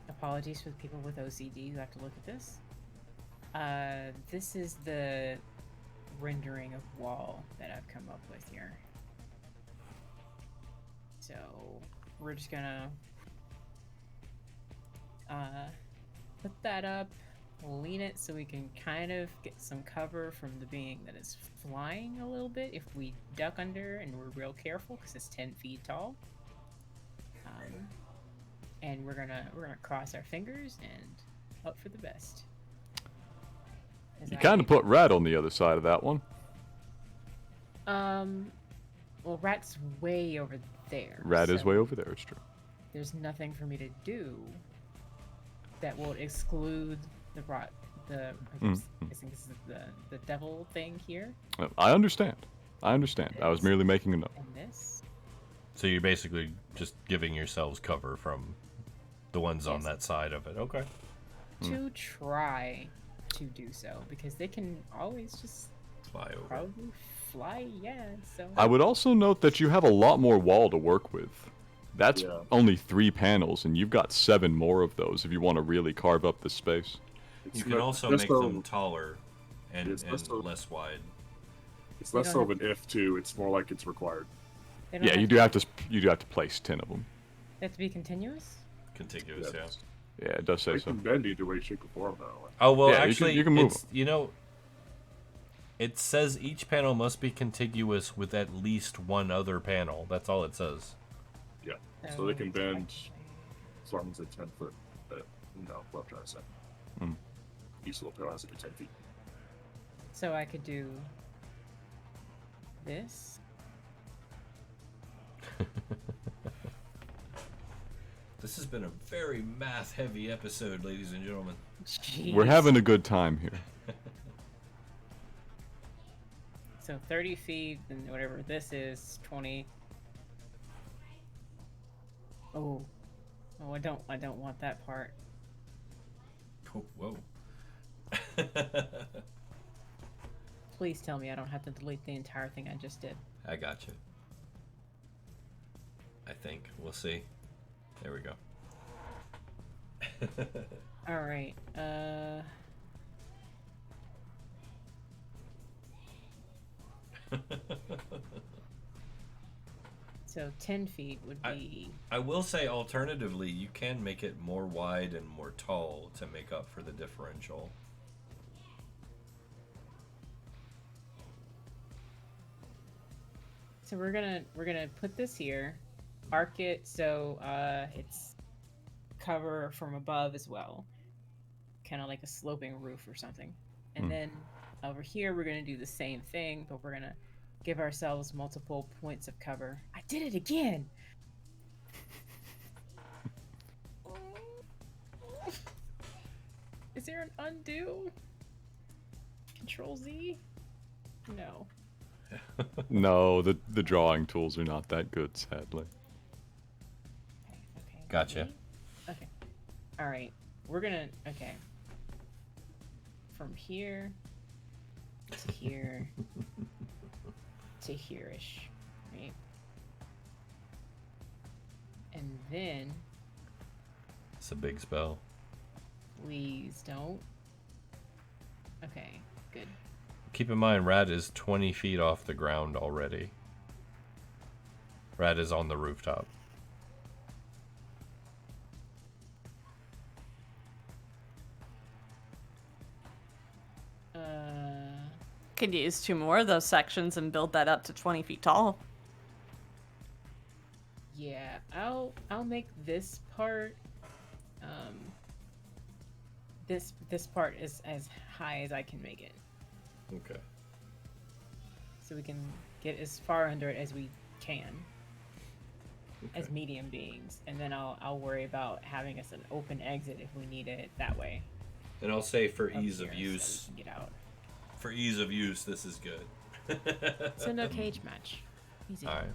S8: Apologies for the people with OCD who have to look at this. This is the rendering of wall that I've come up with here. So we're just gonna put that up, lean it so we can kind of get some cover from the being that is flying a little bit if we duck under and we're real careful because it's 10 feet tall. And we're gonna cross our fingers and hope for the best.
S3: You kind of put Ratt on the other side of that one.
S8: Well, Rat's way over there.
S3: Ratt is
S8: so
S3: way over there, it's true.
S8: There's nothing for me to do that will exclude the I think this is the devil thing here.
S3: I understand. I was merely making a note.
S8: And this.
S1: So you're basically just giving yourselves cover from the ones on
S8: Yes.
S1: that side of it. Okay.
S8: To try to do so, because they can always just
S1: Fly over.
S8: probably fly, yeah, so...
S3: I would also note that you have a lot more wall to work with. That's
S6: Yeah.
S3: only 3 panels, and you've got 7 more of those if you want to really carve up the space.
S1: You can also make them taller and,
S6: It's less so-
S1: less wide.
S6: It's
S8: They
S6: less
S8: don't
S6: so of an if too. It's more like it's required.
S8: They don't
S3: Yeah, you do have to place 10 of them.
S8: They have to be continuous?
S1: Contiguous, yeah.
S6: Yes.
S3: Yeah, it does say
S6: They
S3: so.
S6: can bend either way, shape, or form though.
S1: Oh well,
S3: Yeah,
S1: actually,
S3: you can move
S1: it's, you know, it says each panel must be contiguous with at least one other panel. That's all it says.
S6: Yeah. So they can
S8: it's
S6: bend
S8: actually-
S6: as long as it's 10 foot. No, what I'm trying to say.
S3: Mm.
S6: Each little panel has to be 10 feet.
S8: So I could do this.
S1: This has been a very math-heavy episode, ladies and gentlemen.
S3: We're
S8: Jeez.
S3: having a good time here.
S8: So 30 feet, and whatever this is, 20. Oh, I don't want that part.
S1: Oh, whoa.
S8: Please tell me I don't have to delete the entire thing I just did.
S1: I got you. I think we'll see. There we go.
S8: All right. So 10 feet would be.
S1: I will say, alternatively, you can make it more wide and more tall to make up for the differential.
S8: So we're gonna put this here, arc it so it's cover from above as well, kind of like a sloping roof or something. And then over here we're gonna do the same thing, but we're gonna give ourselves multiple points of cover. I did it again. Is there an undo? Control Z? No.
S3: No, the drawing tools are not that good, sadly.
S8: Okay.
S1: Gotcha.
S8: Okay. All right. We're gonna. Okay. From here to here to here-ish, right? And then.
S1: It's a big spell.
S8: Please don't. Okay. Good.
S1: Keep in mind, Ratt is 20 feet off the ground already. Ratt is on the rooftop.
S2: Could use 2 more of those sections and build that up to 20 feet tall.
S8: Yeah, I'll make this part. This part is as high as I can make it.
S1: Okay.
S8: So we can get as far under it as we can, as medium beings, and then I'll worry about having us an open exit if we need it that way.
S1: And I'll say for
S8: Up
S1: ease of
S8: here,
S1: use,
S8: so we can get out.
S1: for ease of use, this is good.
S8: It's a no cage match. Easy.
S1: All right.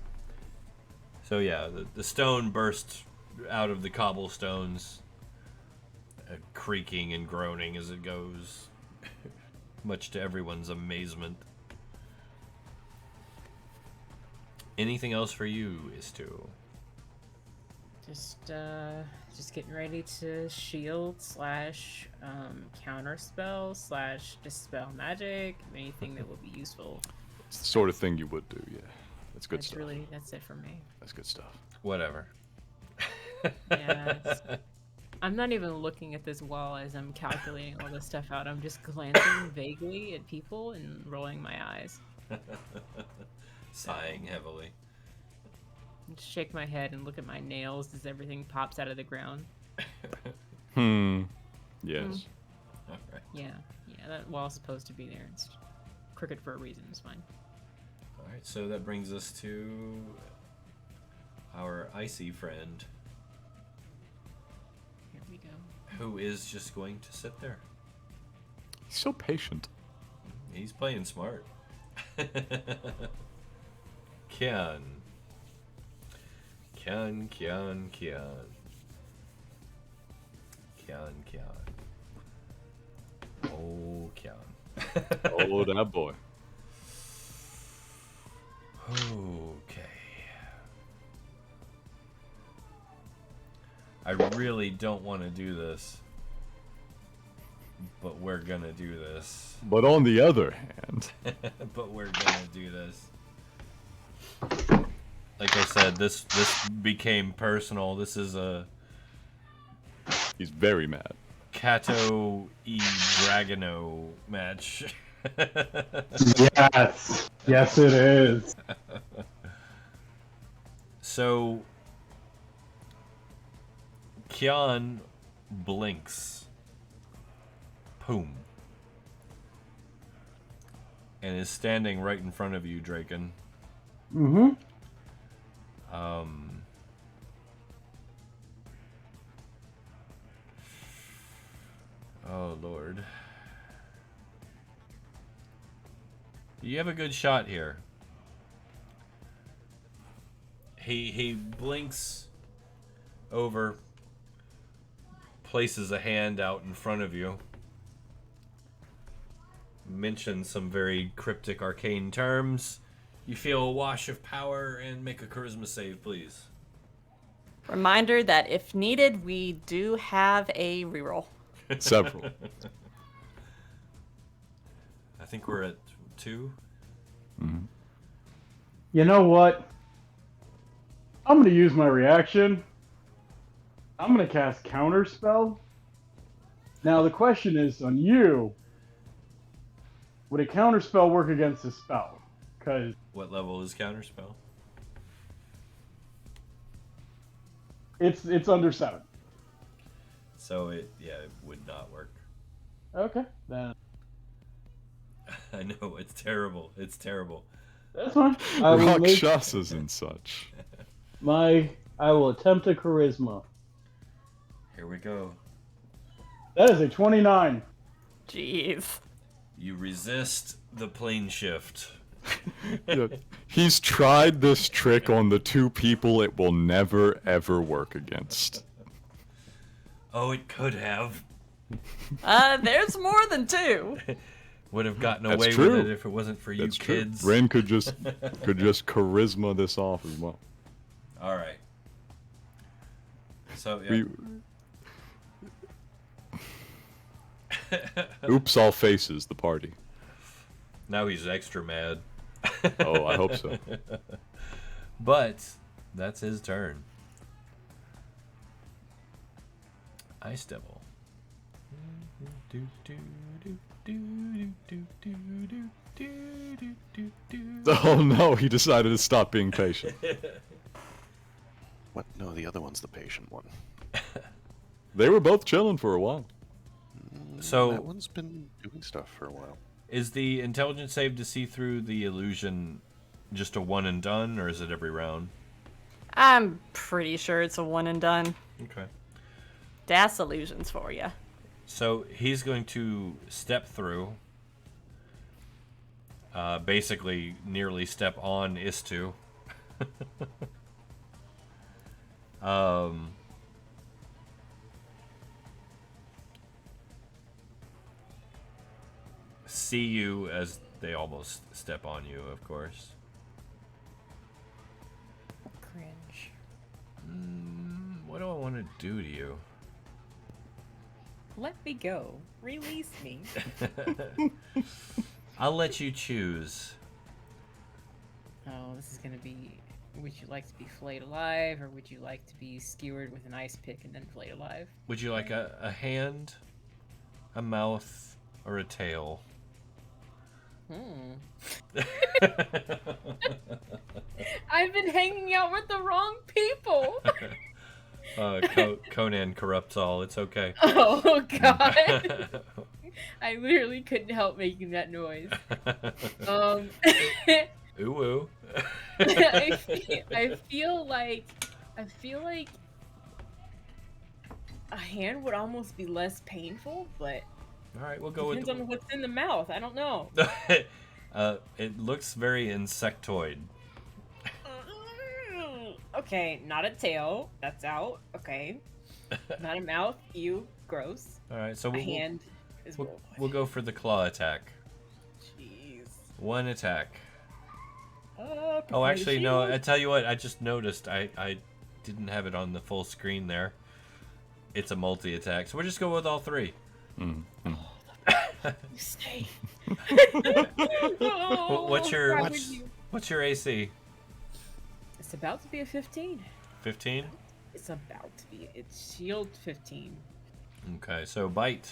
S1: So yeah, the stone bursts out of the cobblestones, creaking and groaning as it goes, much to everyone's amazement. Anything else for you, Istu?
S8: Just getting ready to shield / counter spell / dispel magic, anything that would be useful.
S3: It's the sort of thing you would do, yeah. That's good stuff.
S8: That's it for me.
S3: That's good stuff.
S1: Whatever.
S8: Yeah, I'm not even looking at this wall as I'm calculating all this stuff out. I'm just glancing vaguely at people and rolling my eyes.
S1: Sighing heavily.
S8: Just shake my head and look at my nails as everything pops out of the ground.
S3: Yes.
S1: All right.
S8: Yeah, that wall's supposed to be there. It's crooked for a reason. It's fine.
S1: All right. So that brings us to our icy friend,
S8: Here we go.
S1: who is just going to sit there.
S3: He's so patient.
S1: He's playing smart. Kian. Oh, Kian.
S3: Oh, that boy.
S1: Okay. I really don't want to do this, but we're gonna do this.
S3: But on the other hand,
S1: But we're gonna do this. Like I said, this became personal. This is a
S3: he's very mad.
S1: Kato e Dragono match.
S7: Yes. Yes, it is.
S1: So Kian blinks. Boom. And is standing right in front of you, Draken.
S7: Mm-hmm.
S1: Oh Lord. You have a good shot here. He blinks over, places a hand out in front of you, mentions some very cryptic arcane terms. You feel a wash of power and make a charisma save, please.
S2: Reminder that if needed, we do have a reroll.
S3: Several.
S1: I think we're at 2.
S7: You know what? I'm gonna use my reaction. I'm gonna cast Counterspell. Now the question is on you. Would a Counterspell work against a spell? Because
S1: What level is Counterspell?
S7: it's under 7.
S1: So it would not work.
S7: Okay, then
S1: I know, it's terrible. It's terrible.
S7: that's fine. I will make
S3: Rakshasas and such.
S7: I will attempt a charisma.
S1: Here we go.
S7: That is a 29.
S2: Jeez.
S1: You resist the plane shift.
S3: Yeah. He's tried this trick on the 2 people it will never ever work against.
S1: Oh, it could have.
S2: There's more than 2.
S1: Would have gotten
S3: That's
S1: away
S3: true.
S1: with it if it wasn't for you
S3: That's
S1: kids.
S3: true. Ren could just charisma this off as well.
S1: All right. So yeah.
S3: Oops, all faces, the party.
S1: Now he's extra mad.
S3: Oh, I hope so.
S1: But that's his turn. Ice Devil.
S3: Oh no, he decided to stop being patient.
S5: What? No, the other one's the patient one.
S3: They were both chilling for a while.
S1: So
S5: That one's been doing stuff for a while.
S1: is the intelligence save to see through the illusion just a one and done, or is it every round?
S2: I'm pretty sure it's a one and done.
S1: Okay.
S2: Das illusions for you.
S1: So he's going to step through, basically nearly step on Istu. See you as they almost step on you, of course.
S8: Cringe.
S1: What do I want to do to you?
S8: Let me go. Release me.
S1: I'll let you choose.
S8: Oh, this is gonna be. Would you like to be flayed alive, or would you like to be skewered with an ice pick and then flayed alive?
S1: Would you like a hand, a mouth, or a tail?
S8: I've been hanging out with the wrong people.
S1: Conan corrupts all. It's okay.
S8: Oh God! I literally couldn't help making that noise.
S1: Ooh woo.
S8: I feel like a hand would almost be less painful, but
S1: All right, we'll go with.
S8: depends on what's in the mouth. I don't know.
S1: It looks very insectoid.
S8: Okay, not a tail. That's out. Okay. Not a mouth. Ew. Gross.
S1: All right, so
S8: A hand is
S1: we'll go for the claw attack.
S8: Jeez.
S1: One attack.
S8: Oh,
S1: Oh, actually, no.
S8: shield.
S1: I tell you what. I just noticed. I didn't have it on the full screen there. It's a multi-attack, so we'll just go with all 3.
S8: You stay.
S1: What's your
S8: Why would you?
S1: what's your AC?
S8: It's about to be a 15.
S1: 15.
S8: It's about to be. It's shield 15.
S1: Okay, so bite.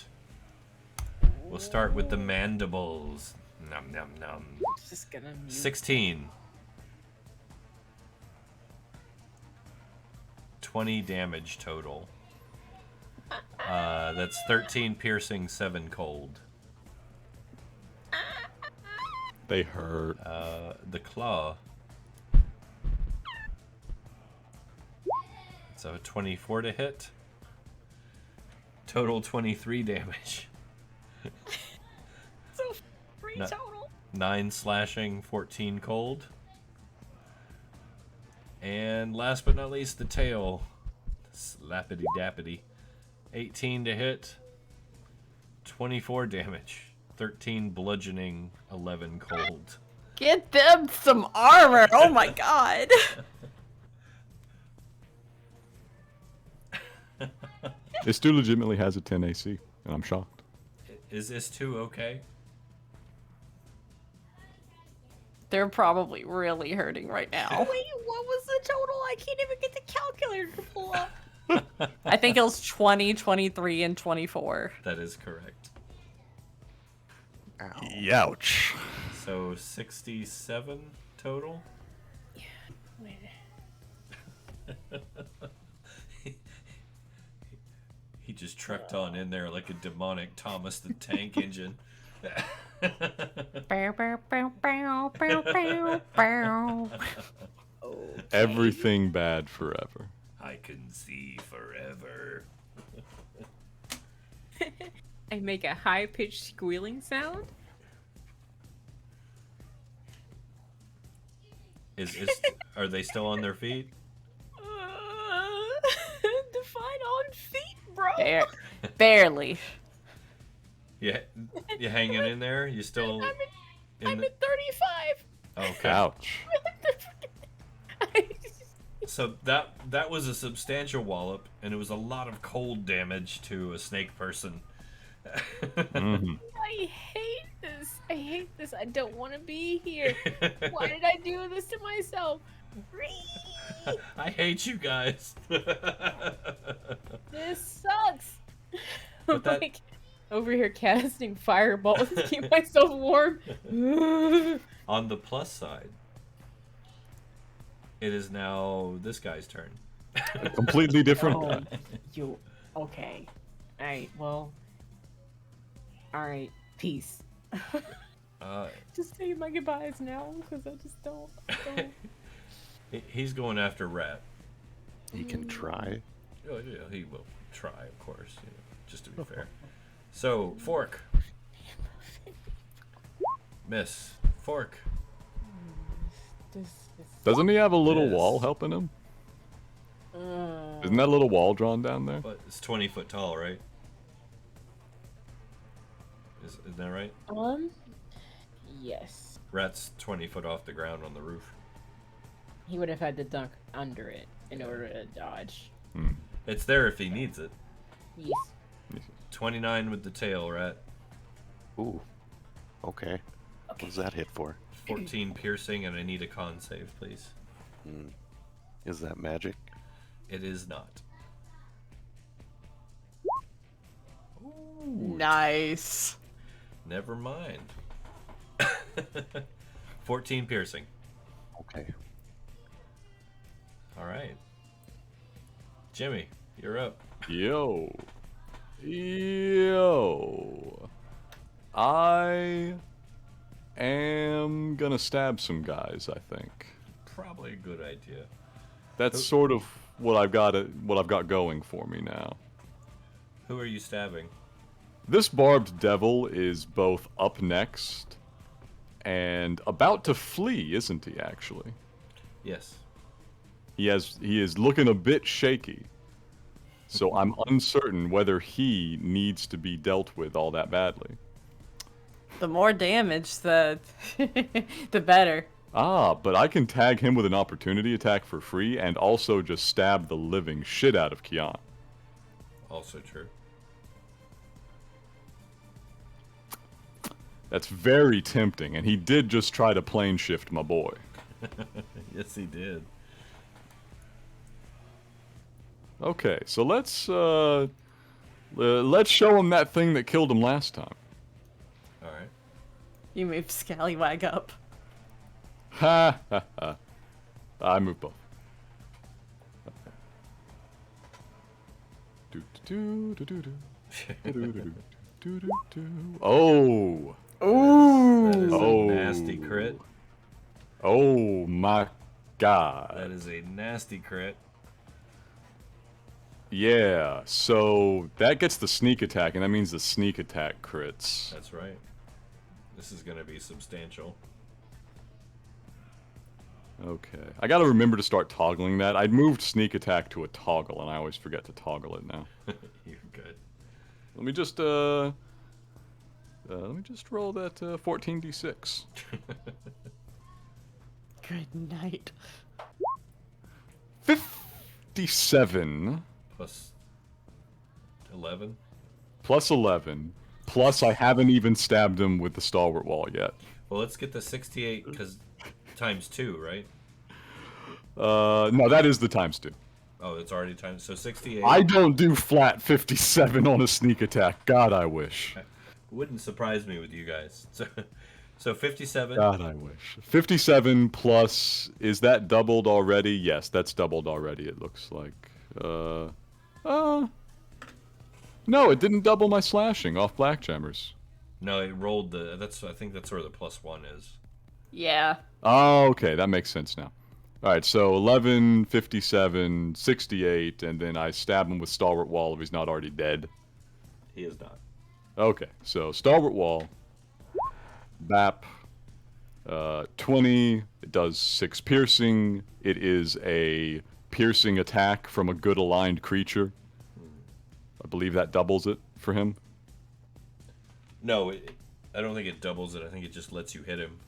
S1: We'll start with the mandibles. Nom nom nom.
S8: Just gonna mute.
S1: 16. 20 damage total. That's 13 piercing, 7 cold.
S3: They hurt.
S1: The claw. So 24 to hit. Total 23 damage.
S8: So 3
S1: No.
S8: total.
S1: 9 slashing, 14 cold. And last but not least, the tail. Slappity dappity. 18 to hit. 24 damage. 13 bludgeoning, 11 cold.
S2: Get them some armor. Oh my god.
S3: It still legitimately has a 10 AC, and I'm shocked.
S1: Is this too okay?
S2: They're probably really hurting right now.
S8: Wait, what was the total? I can't didn't even get the calculator to pull up.
S2: I think it was 20, 23, and 24.
S1: That is correct.
S5: Ow.
S3: Youch.
S1: So 67 total.
S8: Wait.
S1: He just trucked on in there like a demonic Thomas the Tank Engine.
S2: Bow, bow, bow, bow, bow, bow, bow.
S3: Everything bad forever.
S1: I can see forever.
S8: I make a high-pitched squealing sound.
S1: Are they still on their feet?
S8: Define on feet, bro.
S2: Barely.
S1: Yeah, you hanging in there? You still?
S8: I'm at 35.
S1: Okay.
S3: Ouch.
S1: So that was a substantial wallop, and it was a lot of cold damage to a snake person.
S3: Mm-hmm.
S8: I hate this. I hate this. I don't want to be here. Why did I do this to myself?
S1: I hate you guys.
S8: This sucks.
S1: But
S8: I'm
S1: that-
S8: like over here casting fireballs to keep myself warm.
S1: On the plus side, it is now this guy's turn.
S3: A completely different.
S8: Oh, you okay? All right. Well. All right. Peace. Just say my goodbyes now, because I just don't.
S1: He's going after Ratt.
S5: He can try.
S1: Oh, yeah, he will try, of course, just to be fair. So, Fork. Miss. Fork.
S3: Doesn't he have a little
S1: Yes.
S3: wall helping him? Isn't that little wall drawn down there?
S1: But it's 20 foot tall, right? Isn't that right?
S8: Yes.
S1: Rat's 20 foot off the ground on the roof.
S8: He would have had to dunk under it in order to dodge.
S1: It's there if he needs it.
S8: Yes.
S1: 29 with the tail, Rat.
S5: Ooh. Okay. What does that hit for?
S1: 14 piercing, and I need a con save, please.
S5: Is that magic?
S1: It is not.
S2: Nice.
S1: Never mind. 14 piercing.
S5: Okay.
S1: All right. Jimmy, you're up.
S3: Yo. I am gonna stab some guys, I think.
S1: Probably a good idea.
S3: That's sort of what I've got going for me now.
S1: Who are you stabbing?
S3: This barbed devil is both up next and about to flee, isn't he, actually?
S1: Yes.
S3: He is looking a bit shaky. So I'm uncertain whether he needs to be dealt with all that badly.
S2: The more damage, the the better.
S3: Ah, but I can tag him with an opportunity attack for free and also just stab the living shit out of Kian.
S1: Also true.
S3: That's very tempting, and he did just try to plane shift my boy.
S1: Yes, he did.
S3: Okay, so let's show him that thing that killed him last time.
S1: All right.
S2: You move Scallywag up.
S3: Ha ha ha. I move both. Oh.
S2: Ooh.
S1: That is
S3: Oh.
S1: a nasty crit.
S3: Oh my god.
S1: That is a nasty crit.
S3: Yeah, so that gets the sneak attack, and that means the sneak attack crits.
S1: That's right. This is going to be substantial.
S3: Okay. I gotta remember to start toggling that. I'd moved sneak attack to a toggle, and I always forget to toggle it now.
S1: You're good.
S3: Let me just roll that 14d6.
S2: Good night.
S3: 57
S1: Plus 11.
S3: plus 11, plus I haven't even stabbed him with the stalwart wall yet.
S1: Well, let's get the 68 because times 2, right?
S3: No, that is the times 2.
S1: Oh, it's already times. So 68.
S3: I don't do flat 57 on a sneak attack. God, I wish.
S1: Wouldn't surprise me with you guys. So 57.
S3: God, I wish. 57 plus, is that doubled already? Yes, that's doubled already, it looks like. No, it didn't double my slashing off Black Jammers.
S1: No, it rolled the. I think that's where the +1 is.
S2: Yeah.
S3: Oh, okay, that makes sense now. Alright, so 11, 57, 68, and then I stab him with Stalwart Wall if he's not already dead.
S1: He is not.
S3: Okay, so Stalwart Wall, BAP, 20, it does 6 piercing. It is a piercing attack from a good aligned creature. I believe that doubles it for him.
S1: No, I don't think it doubles it. I think it just lets you hit him.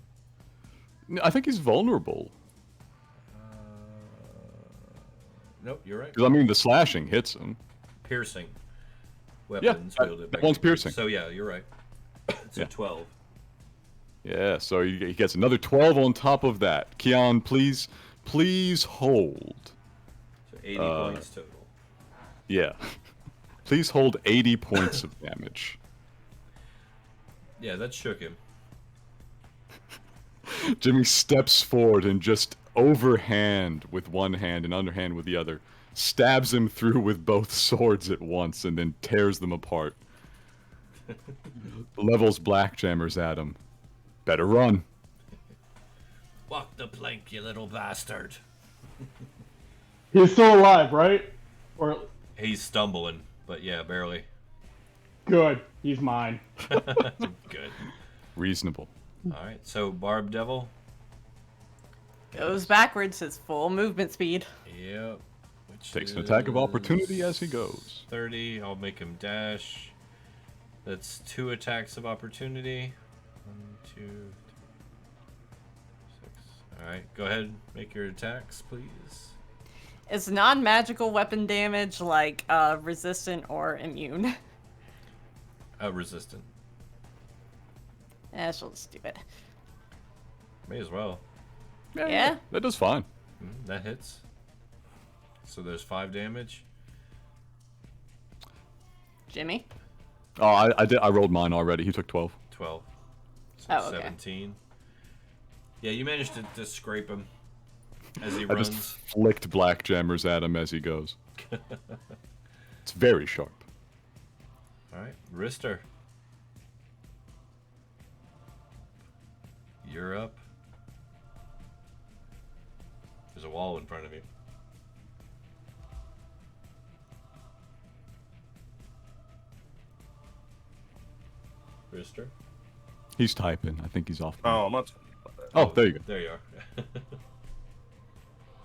S3: I think he's vulnerable.
S1: Nope, you're right.
S3: Because, I mean, the slashing hits him.
S1: Piercing weapons wielded by
S3: that one's
S1: creatures.
S3: piercing.
S1: So yeah, you're right. It's a 12.
S3: Yeah, so he gets another 12 on top of that. Keon, please hold.
S1: So 80 points total.
S3: Yeah. Please hold 80 points of damage.
S1: Yeah, that shook him.
S3: Jimmy steps forward and just overhand with one hand and underhand with the other, stabs him through with both swords at once and then tears them apart. Levels Black Jammers at him. Better run.
S1: Walk the plank, you little bastard.
S7: He's still alive, right? Or
S1: He's stumbling, but yeah, barely.
S7: good. He's mine.
S1: Good.
S3: Reasonable.
S1: Alright, so Barb Devil.
S2: Goes backwards his full movement speed.
S1: Yep. Which
S3: Takes an attack of
S1: is
S3: opportunity as he goes.
S1: 30. I'll make him dash. That's 2 attacks of opportunity. 1, 2, 3, 6. Alright, go ahead. Make your attacks, please.
S2: Is non-magical weapon damage like resistant or immune?
S1: Resistant.
S2: She'll just do it.
S1: May as well.
S2: Yeah?
S3: That does fine.
S1: That hits. So there's 5 damage.
S2: Jimmy?
S3: Oh, I rolled mine already. He took 12.
S1: 12. So
S2: Oh, okay.
S1: 17. Yeah, you managed to scrape him as he
S3: I
S1: runs.
S3: just flicked Black Jammers at him as he goes. It's very sharp.
S1: Alright, Ristur. You're up. There's a wall in front of you. Ristur?
S3: He's typing. I think he's off.
S6: Oh, I'm not talking about that.
S3: Oh, there you go.
S1: There you are.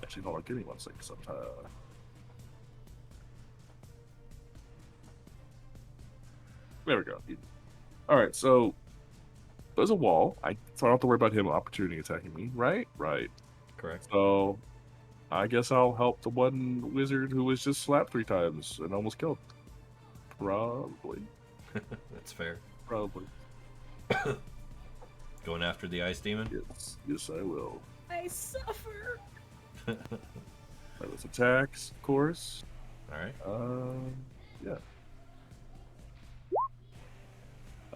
S6: Actually, no, give me 1 second. There we go. Alright, so there's a wall. So I don't have to worry about him opportunity attacking me, right? Right.
S1: Correct.
S6: So I guess I'll help the one wizard who was just slapped 3 times and almost killed. Probably.
S1: That's fair.
S6: Probably.
S1: Going after the ice demon?
S6: Yes, I will.
S8: I suffer.
S6: That was attacks, of course.
S1: Alright.
S6: Yeah.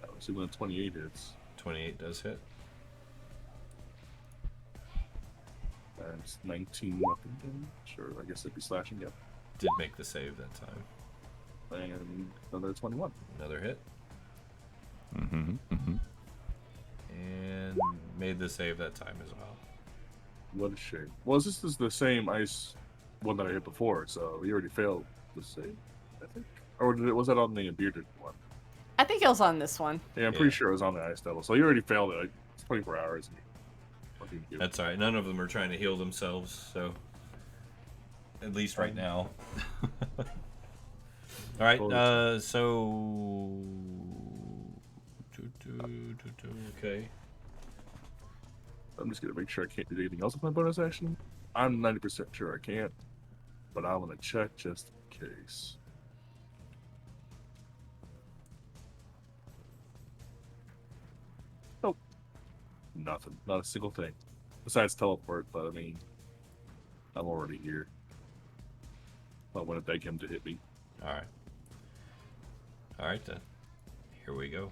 S6: Let's see when 28 hits.
S1: 28 does hit.
S6: That's 19 weapon damage. Or I guess it'd be slashing, yep.
S1: Did make the save that time.
S6: And another 21.
S1: Another hit.
S3: Mm-hmm. Mm-hmm.
S1: And made the save that time as well.
S6: What a shame. Well, this is the same ice one that I hit before, so he already failed the save, I think. Or was that on the bearded one?
S2: I think it was on this one.
S6: Yeah, I'm pretty sure it was on the ice devil. So you already failed it. It's 24 hours.
S1: That's alright. None of them are trying to heal themselves, so at least right now. Alright, so okay.
S6: I'm just gonna make sure I can't do anything else with my bonus action. I'm 90% sure I can't, but I want to check just in case. Nope. Nothing. Not a single thing. Besides teleport, but I mean, I'm already here. I want to beg him to hit me.
S1: All right. All right then. Here we go.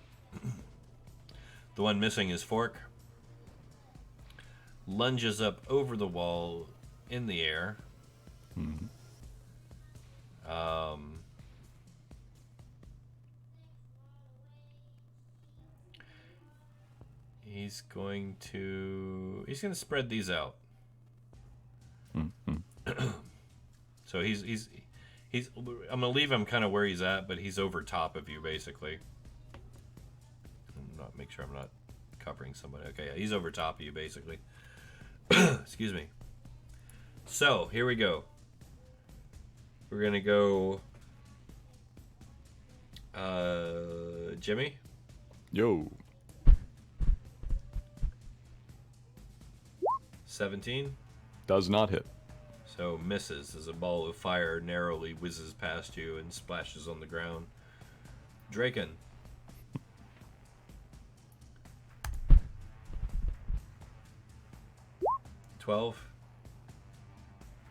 S1: The one missing is Fork. Lunges up over the wall in the air.
S3: Mhm.
S1: He's going to spread these out.
S3: Mhm.
S1: So he's I'm gonna leave him kind of where he's at, but he's over top of you basically. Make sure I'm not covering somebody. Okay, yeah, he's over top of you basically. Excuse me. So here we go. We're gonna go. Jimmy.
S3: Yo.
S1: 17.
S3: Does not hit.
S1: So misses as a ball of fire narrowly whizzes past you and splashes on the ground. Draken. $12.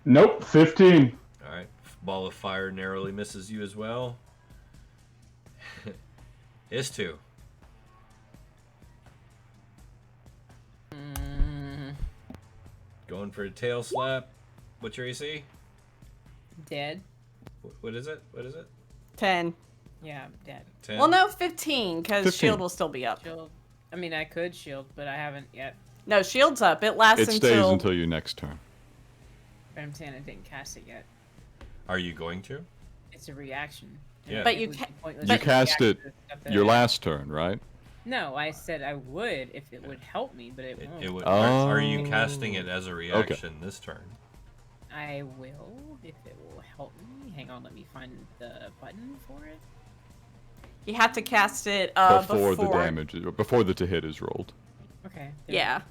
S7: Nope, 15.
S1: Alright. Ball of fire narrowly misses you as well. Is 2. Going for a tail slap. What's your AC?
S8: Dead.
S1: What is it? What is it?
S2: 10.
S8: Yeah, I'm dead.
S1: 10?
S2: Well, no, 15, because
S3: 15.
S2: shield will still be up.
S8: Shield. I mean, I could shield, but I haven't yet.
S2: No, shield's up. It lasts
S3: It stays until your next turn.
S8: But I'm saying I didn't cast it yet.
S1: Are you going to?
S8: It's a reaction.
S1: Yeah.
S2: But
S8: It
S2: you
S8: would
S2: ca-
S8: be pointless
S3: You
S8: to
S3: cast
S8: react
S3: it
S8: to stuff that
S3: your
S8: I-
S3: last turn, right?
S8: No, I said I would if it would help me, but it won't.
S1: It would.
S3: Oh.
S1: Are you casting it as a reaction this turn?
S8: I will if it will help me. Hang on, let me find the button for it.
S2: You have to cast it
S3: Before the damage, before the to hit is rolled.
S8: Okay. there
S2: Yeah.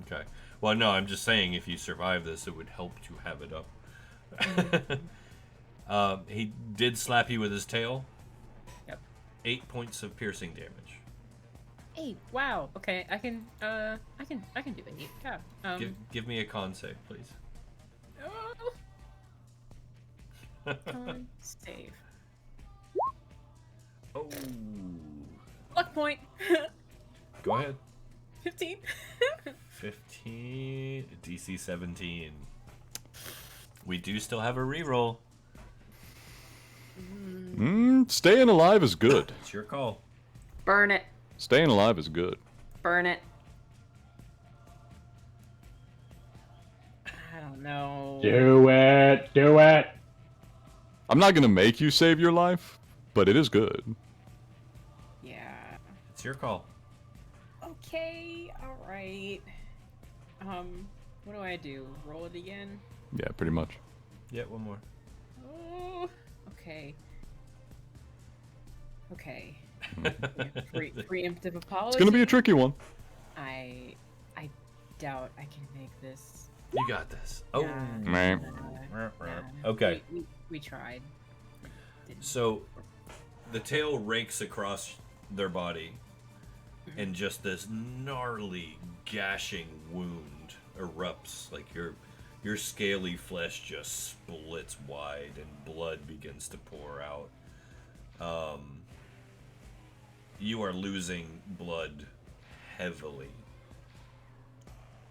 S1: Okay. Well, no, I'm just saying if you survive this, it would help to have it up. He did slap you with his tail.
S8: Yep.
S1: 8 points of piercing damage.
S8: 8. Wow. Okay, I can do 8. Yeah.
S1: Give me a con save, please.
S8: Con save.
S1: Oh.
S8: Luck point.
S1: Go ahead.
S8: 15.
S1: 15. DC 17. We do still have a reroll.
S3: Staying alive is good.
S1: It's your call.
S2: Burn it.
S3: Staying alive is good.
S2: Burn it.
S8: I don't know.
S7: Do it. Do it.
S3: I'm not gonna make you save your life, but it is good.
S8: Yeah.
S1: It's your call.
S8: Okay. All right. What do I do? Roll it again?
S3: Yeah, pretty much.
S1: Yeah, one more.
S8: Oh. Okay. Okay. Preemptive apology.
S3: It's gonna be a tricky one.
S8: I doubt I can make this.
S1: You got this. Oh.
S3: Meh.
S1: Okay.
S8: We tried.
S1: So, the tail rakes across their body, and just this gnarly, gashing wound erupts. Like your scaly flesh just splits wide, and blood begins to pour out. You are losing blood heavily.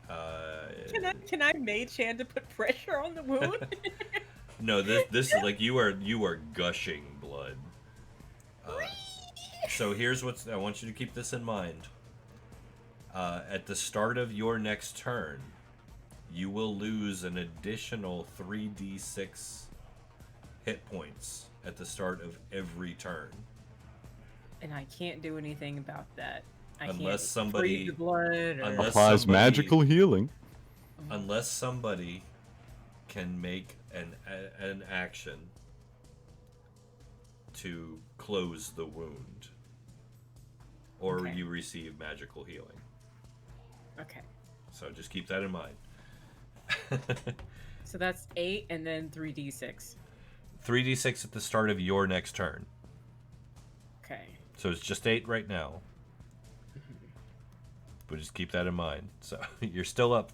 S8: Can I mage hand to put pressure on the wound?
S1: No, this is like you are gushing blood. So here's what's I want you to keep this in mind. At the start of your next turn, you will lose an additional 3d6 hit points at the start of every turn.
S8: And I can't do anything about that. I
S1: Unless
S8: can't
S1: somebody-
S8: freeze the blood or...
S1: unless-
S3: Applies
S1: somebody-
S3: magical healing.
S1: Unless somebody can make an action to close the wound, or
S8: Okay.
S1: you receive magical healing.
S8: Okay.
S1: So just keep that in mind.
S8: So that's 8 and then 3d6.
S1: 3d6 at the start of your next turn.
S8: Okay.
S1: So it's just 8 right now. But just keep that in mind. So you're still up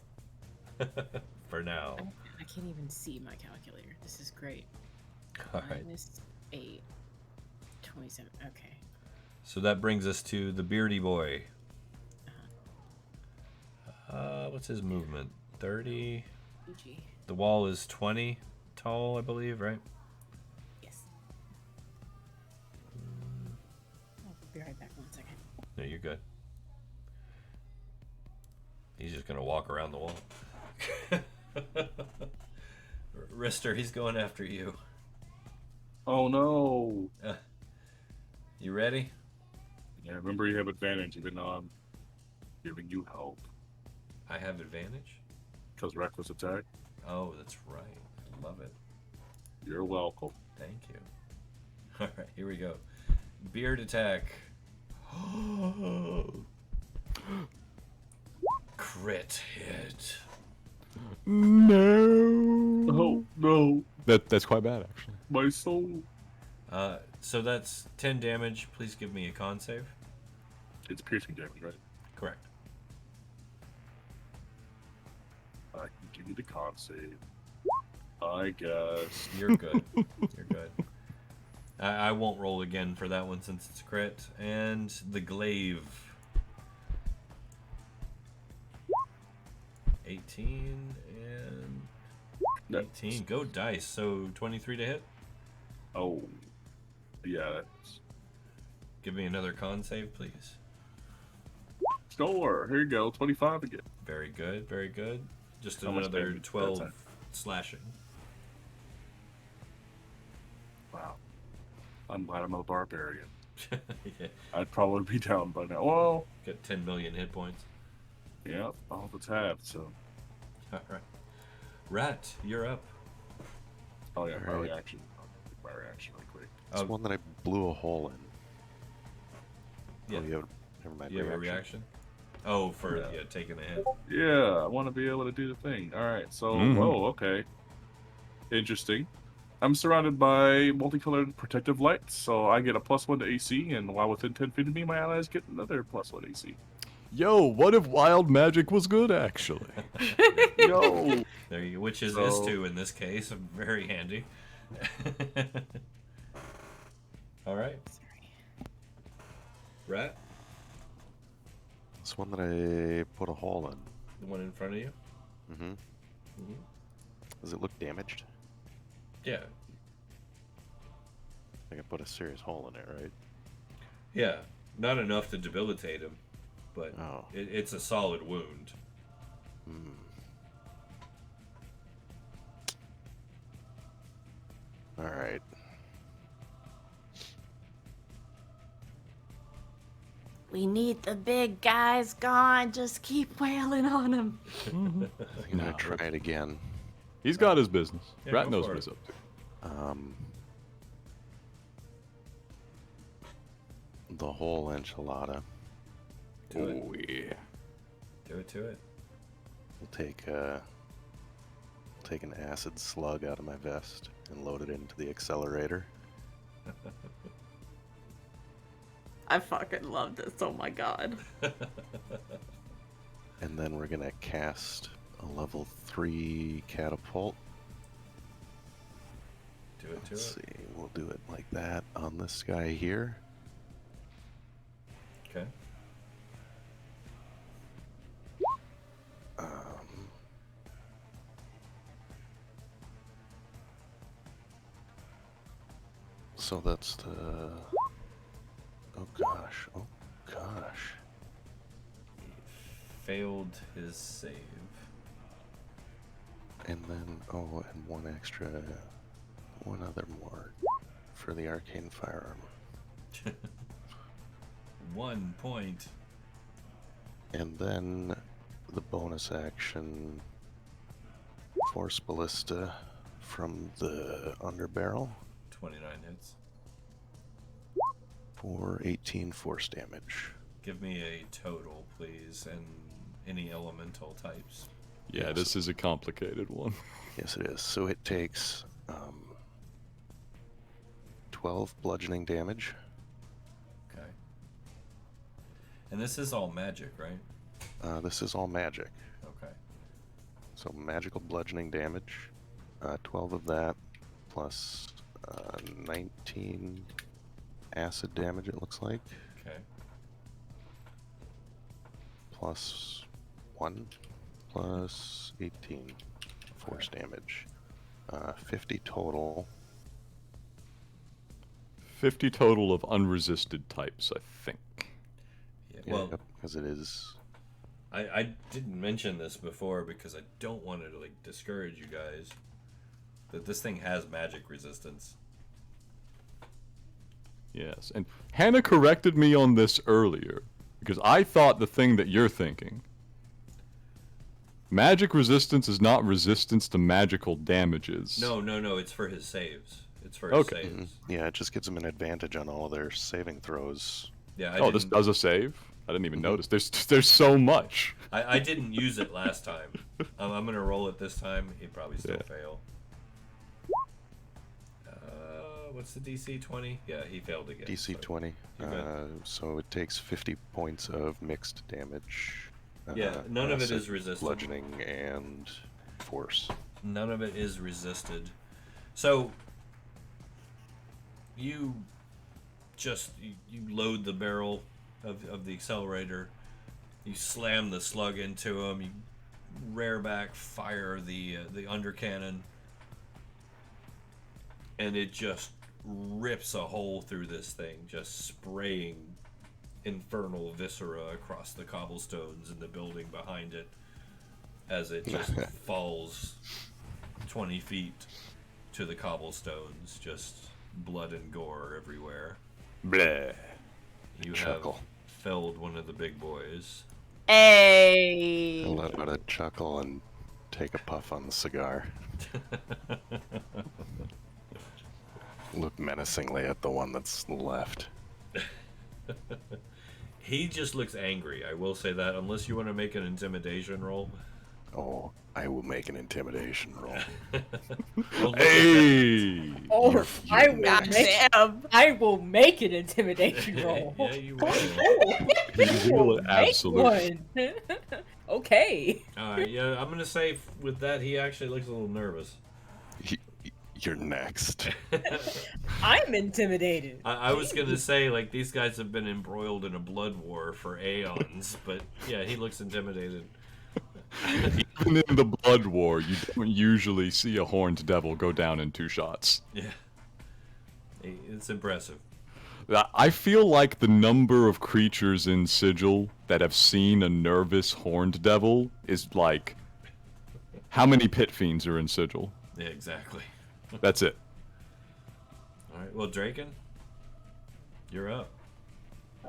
S1: for now.
S8: I can't even see my calculator. This is great.
S1: All right.
S8: -8. 27. Okay.
S1: So that brings us to the beardy boy. What's his movement? 30.
S8: GG.
S1: The wall is 20 tall, I believe, right?
S8: Yes. I'll be right back 1 second.
S1: No, you're good. He's just gonna walk around the wall. Ristur, he's going after you.
S6: Oh no!
S1: You ready?
S6: Yeah, remember you have advantage even though I'm giving you help.
S1: I have advantage?
S6: Because reckless attack.
S1: Oh, that's right. I love it.
S6: You're welcome.
S1: Thank you. Alright, here we go. Beard attack. Crit hit.
S3: No.
S6: Oh no!
S3: That's quite bad, actually.
S6: My soul.
S1: So that's 10 damage. Please give me a con save.
S6: It's piercing damage, right?
S1: Correct.
S6: I can give you the con save. I guess.
S1: You're good. You're good. I won't roll again for that one since it's a crit. And the glaive. 18 and 18. Go dice. So 23 to hit.
S6: Oh. Yeah, that's...
S1: Give me another con save, please.
S6: Sure. Here you go. 25 again.
S1: Very good. Very good. Just
S6: How much
S1: another
S6: damage that
S1: 12
S6: time?
S1: slashing.
S6: Wow. I'm glad I'm a barbarian.
S1: Yeah.
S6: I'd probably be down by now. Well,
S1: Got 10 million hit points.
S6: yeah, all the tab, so...
S1: Alright. Rat, you're up.
S6: Oh yeah, my
S5: Alright.
S6: reaction. My reaction really quick.
S5: It's
S1: Oh.
S5: one that I blew a hole in.
S1: Yeah.
S5: Oh, you have, never mind.
S1: You have a reaction? Oh, for yeah, taking a hit.
S6: Yeah, I want to be able to do the thing. Alright, so...
S3: Mhm.
S6: Whoa, okay. Interesting. I'm surrounded by multicolored protective lights, so I get a +1 to AC, and while within 10 feet of me, my allies get another +1 AC.
S3: Yo, what if wild magic was good, actually?
S6: Yo!
S1: There you go, which is
S6: So-
S1: S2 in this case. Very handy. Alright.
S8: Sorry.
S1: Rat,
S5: It's one that I put a hole in.
S1: the one in front of you.
S5: Mm-hmm.
S1: Mhm.
S5: Does it look damaged?
S1: Yeah.
S5: I can put a serious hole in it, right?
S1: Yeah. Not enough to debilitate him, but
S5: Oh.
S1: it's a solid wound.
S5: Hmm. Alright.
S2: We need the big guys gone. Just keep wailing on them.
S5: I'm gonna
S3: Nah,
S5: try it again.
S3: He's got his business.
S1: Yeah,
S3: Rat
S1: go
S3: knows
S1: for
S3: what
S1: it.
S3: he's up to.
S5: The whole enchilada.
S1: Do it.
S3: Oh, yeah.
S1: Do it to it.
S5: We'll take an acid slug out of my vest and load it into the accelerator.
S2: I fucking love this. Oh my god.
S5: And then we're gonna cast a level 3 catapult.
S1: Do it to
S5: Let's
S1: it.
S5: see, we'll do it like that on this guy here.
S1: Okay.
S5: So that's the... Oh gosh, oh gosh.
S1: Failed his save.
S5: And then, oh, and one other more for the arcane firearm.
S1: 1 point.
S5: And then the bonus action, Force Ballista from the underbarrel
S1: 29 hits.
S5: for 18 force damage.
S1: Give me a total, please, and any elemental types.
S3: Yeah,
S5: Yes.
S3: this is a complicated one.
S5: Yes, it is. So it takes 12 bludgeoning damage.
S1: Okay. And this is all magic, right?
S5: This is all magic.
S1: Okay.
S5: So magical bludgeoning damage, 12 of that, plus 19 acid damage, it looks like.
S1: Okay.
S5: Plus 1, plus 18 force damage. 50 total.
S3: 50 total of unresisted types, I think.
S1: Yeah,
S5: Yeah,
S1: well,
S5: because it is.
S1: I didn't mention this before because I don't want to like discourage you guys. That this thing has magic resistance.
S3: Yes, and Hannah corrected me on this earlier, because I thought the thing that you're thinking. Magic resistance is not resistance to magical damages.
S1: No, it's for his saves. It's for his
S3: Okay.
S1: saves.
S5: Yeah, it just gives them an advantage on all of their saving throws.
S1: Yeah,
S3: Oh, this does a save? I didn't even notice. There's so much.
S1: I didn't use it last time. I'm gonna roll it this time. He'd probably still fail. What's the DC? 20? Yeah, he failed again.
S5: DC
S1: so
S5: 20.
S1: you're good.
S5: So it takes 50 points of mixed damage.
S1: Yeah, none of it
S5: acid,
S1: is resisted.
S5: Bludgeoning and force.
S1: None of it is resisted. So you load the barrel of the accelerator. You slam the slug into him. You rear back, fire the undercannon, and it just rips a hole through this thing, just spraying infernal viscera across the cobblestones in the building behind it as it just falls 20 feet to the cobblestones, just blood and gore everywhere.
S3: Bleh.
S1: You
S5: Chuckle.
S1: have felled one of the big boys.
S2: Hey.
S5: I'll let out a chuckle and take a puff on the cigar. Look menacingly at the one that's left.
S1: He just looks angry, I will say that, unless you want to make an intimidation roll.
S5: Oh, I will make an intimidation roll.
S1: Well,
S3: Hey!
S8: Oh,
S2: Goddamn.
S8: I will make an intimidation roll.
S1: Yeah, you will.
S3: You will absolutely.
S8: Make one. Okay.
S1: Alright, yeah, I'm gonna say with that he actually looks a little nervous.
S5: You're next.
S8: I'm intimidated.
S1: I was gonna say, like, these guys have been embroiled in a blood war for aeons, but yeah, he looks intimidated.
S3: Even in the Blood War, you don't usually see a horned devil go down in 2 shots.
S1: Yeah. It's impressive.
S3: I feel like the number of creatures in Sigil that have seen a nervous horned devil is like... How many pit fiends are in Sigil?
S1: Yeah, exactly.
S3: That's it.
S1: Alright, well, Draken, you're up.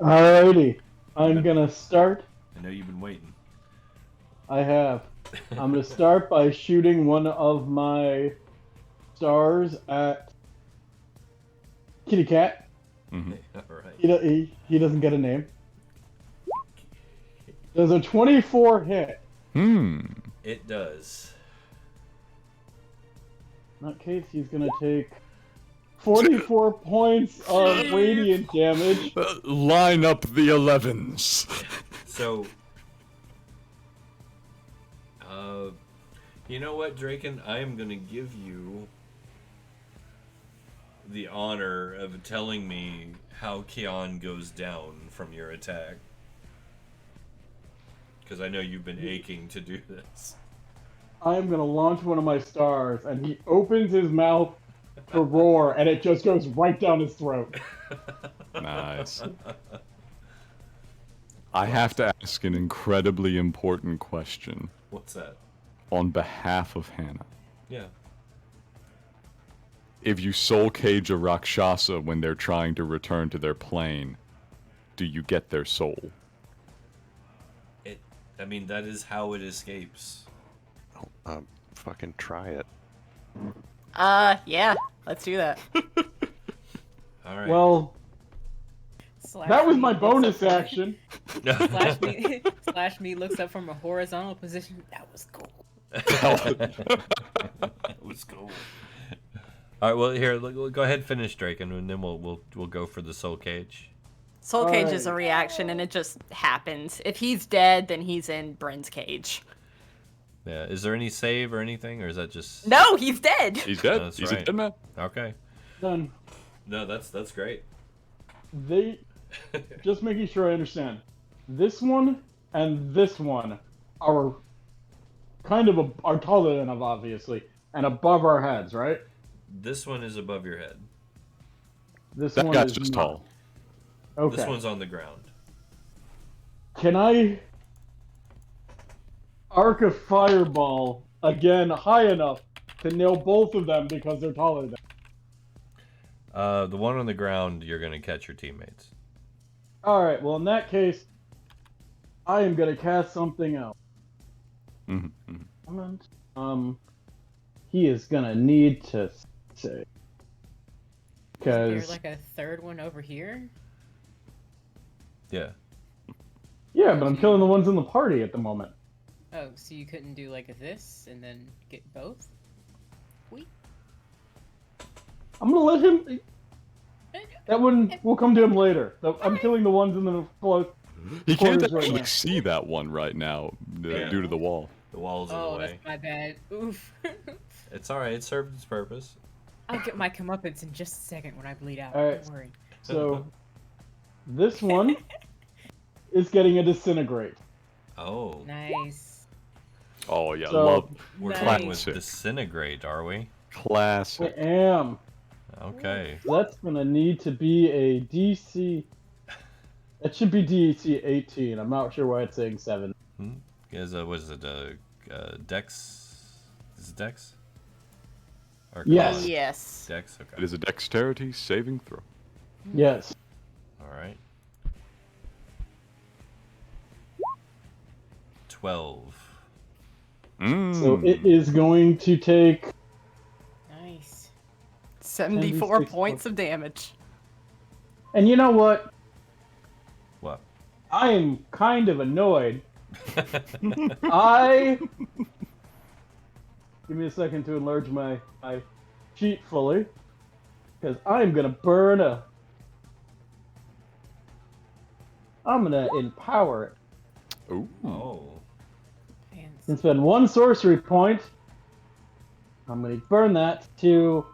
S7: Alrighty. I'm gonna start.
S1: I know you've been waiting.
S7: I have. I'm gonna start by shooting one of my stars at Kitty Cat.
S3: Mm-hmm.
S1: Alright.
S7: He doesn't get a name. Does a 24 hit?
S1: It does.
S7: In that case, he's gonna take 44 points of radiant damage.
S3: Line up the 11s.
S1: So, you know what, Draken? I am gonna give you the honor of telling me how Kion goes down from your attack. Because I know you've been aching to do this.
S7: I'm gonna launch one of my stars, and he opens his mouth to roar, and it just goes right down his throat.
S3: Nice. I have to ask an incredibly important question
S1: What's that?
S3: on behalf of Hannah.
S1: Yeah.
S3: If you soul cage a Rakshasa when they're trying to return to their plane, do you get their soul?
S1: I mean, that is how it escapes.
S5: Fucking try it.
S2: Yeah. Let's do that.
S1: Alright.
S7: Well,
S8: Slash
S7: that was
S8: me
S7: my
S8: looks
S7: bonus
S8: up-
S7: action.
S8: Slash me looks up from a horizontal position. That was cool.
S1: That was cool. Alright, well, here, go ahead and finish, Draken, and then we'll go for the soul cage.
S2: Soul cage is a
S7: Alright.
S2: reaction, and it just happens. If he's dead, then he's in Bryn's cage.
S1: Yeah. Is there any save or anything, or is that just?
S2: No, he's dead.
S3: He's dead.
S1: That's
S3: He's
S1: right.
S3: a dead man.
S1: Okay.
S7: Then
S1: No, that's great.
S7: they just making sure I understand. This one and this one are kind of are taller than us, obviously, and above our heads, right?
S1: This one is above your head.
S7: This
S3: That
S7: one
S3: guy's
S7: is
S3: just
S7: not.
S3: tall.
S7: Okay.
S1: This one's on the ground.
S7: Can I arc a fireball again high enough to nail both of them because they're taller than?
S1: The one on the ground, you're gonna catch your teammates.
S7: All right. Well, in that case, I am gonna cast something else.
S3: Mm-hmm.
S7: Come on. He is gonna need to say
S8: There's
S7: because
S8: like a third one over here.
S1: Yeah.
S7: yeah, but I'm killing the ones in the party at the moment.
S8: Oh, so you couldn't do like this and then get both?
S7: I'm gonna let him. That one will come to him later. I'm killing the ones in the close.
S3: He can't
S7: Quarters right
S3: actually
S7: now.
S3: see that one right now due to the wall.
S1: The wall's in
S8: Oh,
S1: the way.
S8: that's my bad. Oof.
S1: It's all right. It served its purpose.
S8: I'll get my comeuppance in just a second when I bleed out.
S7: All right.
S8: Don't worry.
S7: So this one is getting a disintegrate.
S1: Oh,
S8: Nice.
S3: Oh yeah,
S7: So-
S3: love
S1: we're
S8: Nice.
S1: going with
S3: Classic.
S1: disintegrate, are we?
S7: I
S3: classic.
S7: am.
S1: Okay.
S7: That's gonna need to be a DC. That should be DC 18. I'm not sure why it's saying 7.
S1: Is was it Dex? Is it Dex? Or
S7: Yes.
S1: Con?
S2: Yes.
S1: Dex.
S3: It
S1: Okay.
S3: is a dexterity saving throw.
S7: Yes.
S1: All right. 12.
S7: So it is going to take.
S8: Nice.
S2: 74
S7: 76
S2: points of damage.
S7: And you know what?
S1: What?
S7: I am kind of annoyed. I. Give me a second to enlarge my sheet fully. Because I'm going to burn a. I'm going to empower it.
S3: Ooh.
S1: Oh.
S8: Fancy.
S7: And spend 1 sorcery point. I'm going to burn that to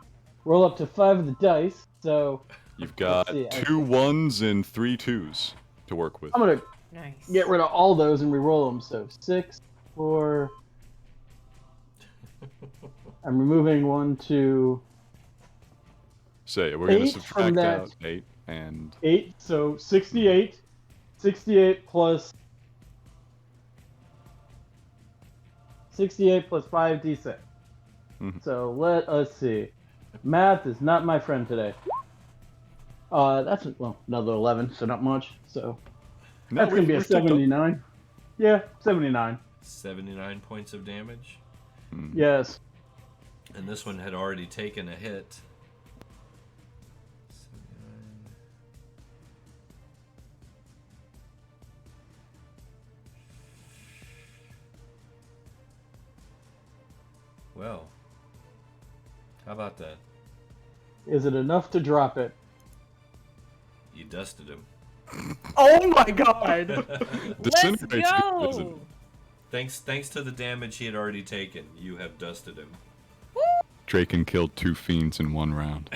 S7: roll up to 5 of the dice. So
S3: You've got
S7: Let's see,
S3: 2 1s and 3 2s to work with.
S7: I'm going to
S8: Nice.
S7: get rid of all those and re-roll them. So 6, 4. I'm removing 1, 2,
S3: Say we're gonna
S7: 8 from
S3: subtract
S7: that.
S3: out 8 and
S7: 8. So 68. 68 plus 5d6.
S3: Mhm.
S7: So let us see. Math is not my friend today. That's another 11, so not much. So
S3: No,
S7: that's gonna be a
S3: we're still done.
S7: 79. Yeah, 79.
S1: 79 points of damage.
S7: Yes.
S1: And this one had already taken a hit. 79. Well, how about that?
S7: Is it enough to drop it?
S1: You dusted him.
S2: Oh my god!
S8: Let's
S3: Disintegrate's good,
S8: go!
S3: isn't it?
S1: Thanks to the damage he had already taken, you have dusted him.
S3: Draken killed 2 fiends in 1 round.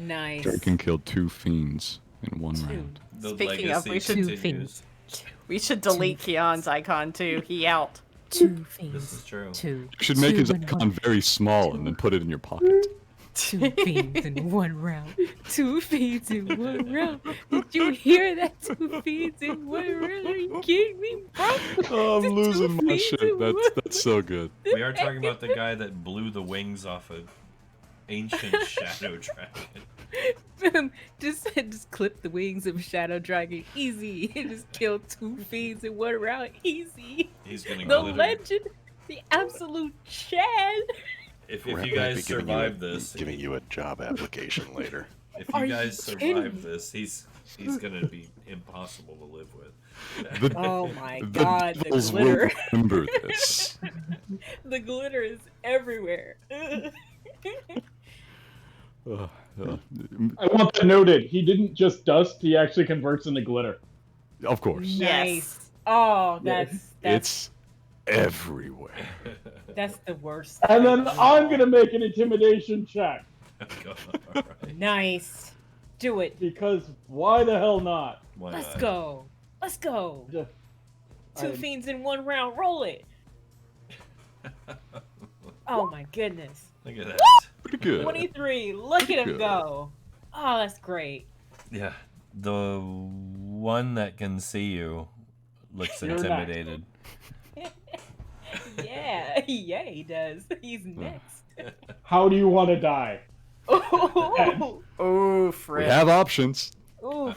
S8: Nice.
S3: Draken killed 2 fiends in 1 round.
S1: The
S2: Speaking of,
S1: legacy
S2: we should-
S1: continues.
S2: We should delete Keon's icon too. He out.
S8: 2
S1: This
S8: fiends.
S1: is true.
S8: 2.
S3: You should make his icon very small and then put it in your pocket.
S8: 2 fiends in 1 round. 2 fiends in 1 round. Did you hear that? 2 fiends in 1 round. Are you kidding me, bro?
S3: Oh, I'm
S8: Two
S3: losing my
S8: fiends
S3: shit.
S8: in
S3: That's so good.
S1: We are talking about the guy that blew the wings off an ancient shadow dragon.
S8: just clip the wings of Shadow Dragon. Easy. Just kill 2 fiends in 1 round. Easy.
S1: He's gonna
S8: The
S1: glitter.
S8: legend. The absolute Chad.
S1: If
S5: Rat
S1: you
S5: might
S1: guys
S5: be giving
S1: survive this,
S5: giving you a job application later.
S1: if
S8: Are
S1: you
S8: you
S1: guys
S8: kidding
S1: survive
S8: me?
S1: this, he's gonna be impossible to live with.
S3: The,
S8: Oh my
S3: the
S8: god, the
S3: devils will
S8: glitter.
S3: remember this.
S8: The glitter is everywhere.
S7: I want that noted. He didn't just dust, he actually converts into glitter.
S3: Of course.
S2: Yes.
S8: Nice. Oh, that's
S3: It's everywhere.
S8: That's the worst.
S7: And then
S8: idea.
S7: I'm gonna make an intimidation check.
S1: Alright.
S8: Nice. Do it.
S7: Because why the hell not?
S1: Why
S8: Let's
S1: not?
S8: go. Let's go.
S7: Just-
S8: Two
S7: I-
S8: fiends in one round. Roll it. Oh my goodness.
S1: Look at that.
S3: Pretty good.
S8: 23. Look at him
S3: Good.
S8: go. Oh, that's great.
S1: Yeah. The one that can see you looks
S7: You're next.
S1: intimidated.
S8: Yeah. Yeah, he does. He's next.
S7: How do you want to die?
S8: Ooh.
S2: Oh,
S3: We
S2: frick.
S3: have options.
S8: Oof.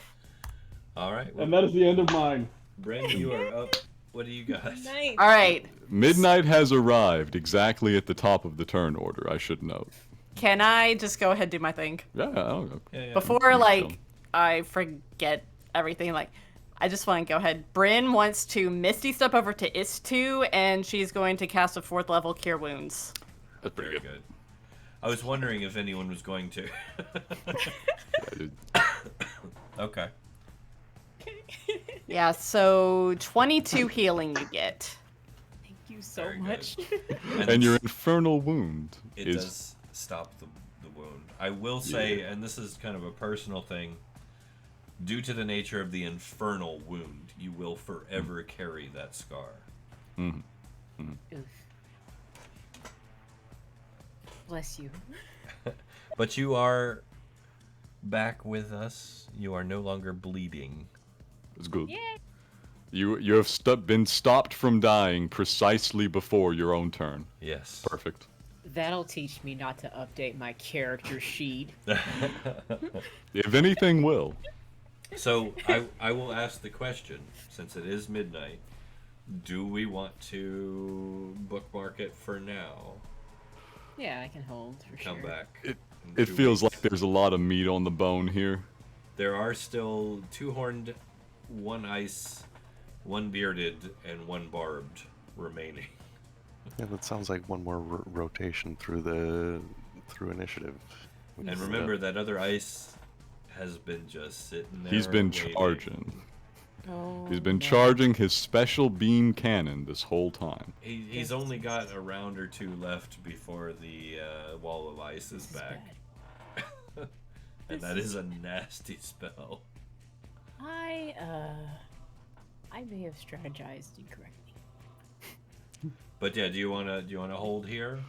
S1: All right.
S7: And that is the end of mine.
S1: Bren, you are up. What do you got?
S8: Nice.
S2: All right.
S3: Midnight has arrived exactly at the top of the turn order, I should note.
S2: Can I just go ahead and do my thing?
S3: Yeah, I don't know.
S1: Yeah.
S2: Before, like, I forget everything, like, I just want to go ahead. Bryn wants to Misty step over to Istu, and she's going to cast a 4th level Cure Wounds.
S3: That's pretty
S1: Very
S3: good.
S1: good. I was wondering if anyone was going to. Okay.
S2: Yeah, so 22 healing you get.
S8: Thank you so
S1: Very good.
S8: much.
S3: And your infernal wound
S1: It
S3: is
S1: does stop the wound. I will say, and this is kind of a personal thing, due to the nature of the infernal wound, you will forever carry that scar.
S3: Mhm.
S8: Oof. Bless you.
S1: But you are back with us. You are no longer bleeding.
S3: It's good.
S8: Yeah.
S3: You have been stopped from dying precisely before your own turn.
S1: Yes.
S3: Perfect.
S8: That'll teach me not to update my character sheet.
S3: If anything, will.
S1: So I will ask the question, since it is midnight, do we want to bookmark it for now?
S8: Yeah, I can hold for
S1: Come
S8: sure.
S1: back.
S3: It
S1: in
S3: It
S1: 2
S3: feels
S1: weeks.
S3: like there's a lot of meat on the bone here.
S1: There are still 2 horned, 1 ice, 1 bearded, and 1 barbed remaining.
S5: Yeah, that sounds like one more rotation through initiative.
S1: And remember that other ice has been just sitting there.
S3: He's been
S1: waiting.
S3: charging.
S8: Oh,
S3: He's been
S8: no.
S3: charging his special beam cannon this whole time.
S1: He's only got a round or 2 left before the wall of ice is
S8: This is
S1: back.
S8: bad.
S1: And that is a nasty spell.
S8: I may have strategized incorrectly.
S1: But yeah, do you wanna hold here?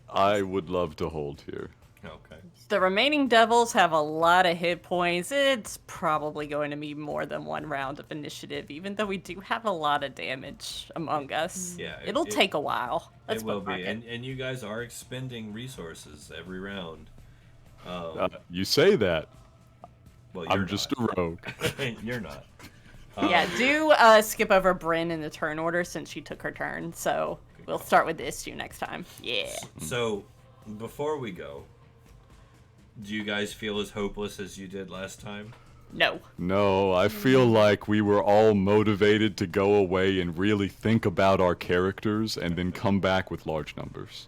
S3: I would love to hold here.
S1: Okay.
S2: The remaining devils have a lot of hit points. It's probably going to be more than 1 round of initiative, even though we do have a lot of damage among us.
S1: Yeah,
S2: It'll take a while. Let's
S1: It will
S2: bookmark
S1: be,
S2: it.
S1: and you guys are expending resources every round.
S3: You say that.
S1: Well, you're
S3: I'm just
S1: not.
S3: a rogue.
S1: You're not.
S2: Yeah, do skip over Bryn in the turn order since she took her turn. So we'll start with the issue next time. Yeah.
S1: So, before we go, do you guys feel as hopeless as you did last time?
S2: No.
S3: No, I feel like we were all motivated to go away and really think about our characters and then come back with large numbers.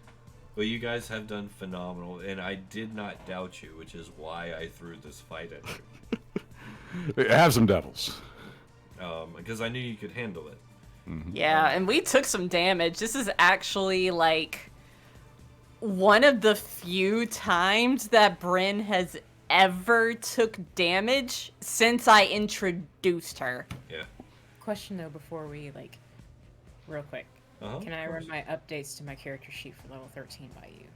S1: Well, you guys have done phenomenal, and I did not doubt you, which is why I threw this fight at you.
S3: Have some devils.
S1: Because I knew you could handle it.
S2: Yeah, and we took some damage. This is actually like one of the few times that Bryn has ever took damage since I introduced her.
S1: Yeah.
S8: Question though, before we real quick, can I
S1: of
S8: run
S1: course.
S8: my updates to my character sheet for level 13 by you?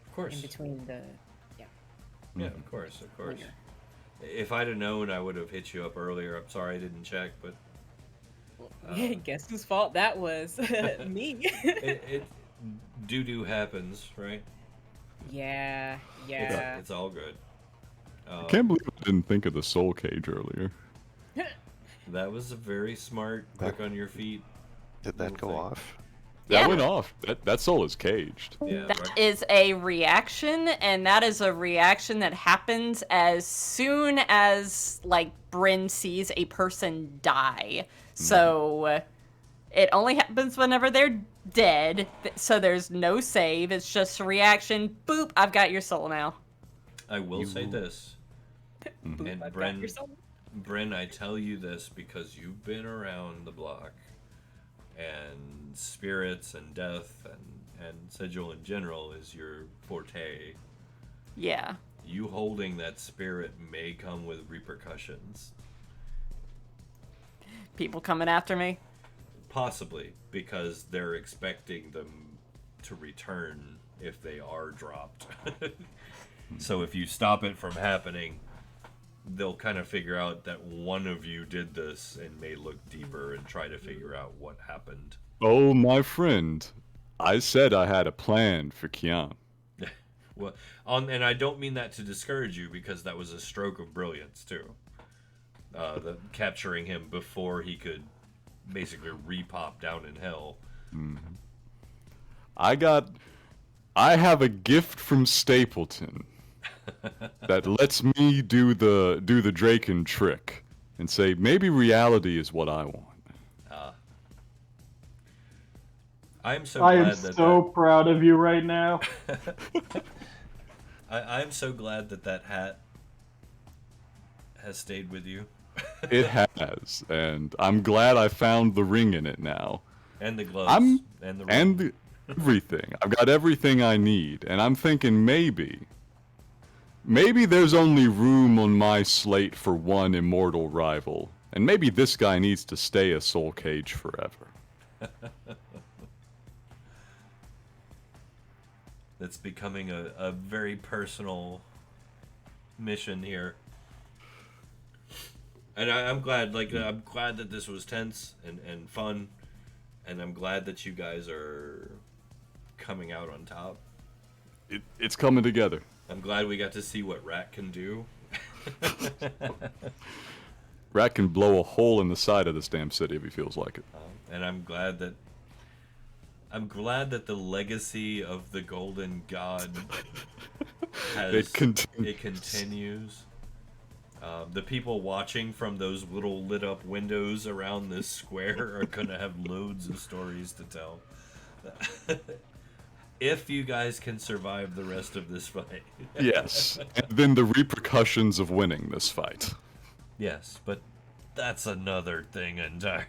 S1: Of course.
S8: In between the,
S1: Yeah, of course, of course.
S8: Later.
S1: If I'd have known, I would have hit you up earlier. I'm sorry I didn't check, but
S8: guess whose fault that was? Me.
S1: it doo-doo happens, right?
S8: Yeah.
S1: It's all good.
S3: I can't believe I didn't think of the soul cage earlier.
S1: That was a very smart, quick on your feet.
S5: Did that
S1: little
S5: go
S1: thing.
S5: off?
S3: That
S2: Yeah.
S3: went off. That soul is caged.
S1: Yeah,
S2: That
S1: right.
S2: is a reaction, and that is a reaction that happens as soon as, Bryn sees a person die. So, it only happens whenever they're dead, so there's no save. It's just a reaction. Boop, I've got your soul now.
S1: I will say this,
S8: Boop,
S1: and
S8: I've got your soul.
S1: Bryn, I tell you this because you've been around the block. and spirits and death and Sigil in general is your forte,
S2: Yeah.
S1: you holding that spirit may come with repercussions.
S2: People coming after me?
S1: Possibly, because they're expecting them to return if they are dropped. So if you stop it from happening, they'll kind of figure out that one of you did this and may look deeper and try to figure out what happened.
S3: Oh, my friend. I said I had a plan for Kian.
S1: Well, and I don't mean that to discourage you, because that was a stroke of brilliance too. The capturing him before he could basically repop down in hell.
S3: I have a gift from Stapleton that lets me do the Draken trick and say maybe reality is what I want.
S1: I am so
S7: I
S1: glad
S7: am so proud of you right now.
S1: I'm so glad that hat has stayed with you.
S3: It has, and I'm glad I found the ring in it now.
S1: And the gloves. And the ring.
S3: Everything. I've got everything I need, and I'm thinking maybe there's only room on my slate for one immortal rival, and maybe this guy needs to stay a soul cage forever.
S1: That's becoming a very personal mission here. And I'm glad, I'm glad that this was tense and fun, and I'm glad that you guys are coming out on top.
S3: It's coming together.
S1: I'm glad we got to see what Ratt can do.
S3: Ratt can blow a hole in the side of this damn city if he feels like it.
S1: And I'm glad that the legacy of the Golden God
S3: It
S1: continues. The people watching from those little lit up windows around this square are gonna have loads of stories to tell. If you guys can survive the rest of this fight.
S3: Yes. And then the repercussions of winning this fight.
S1: Yes, but that's another thing entirely.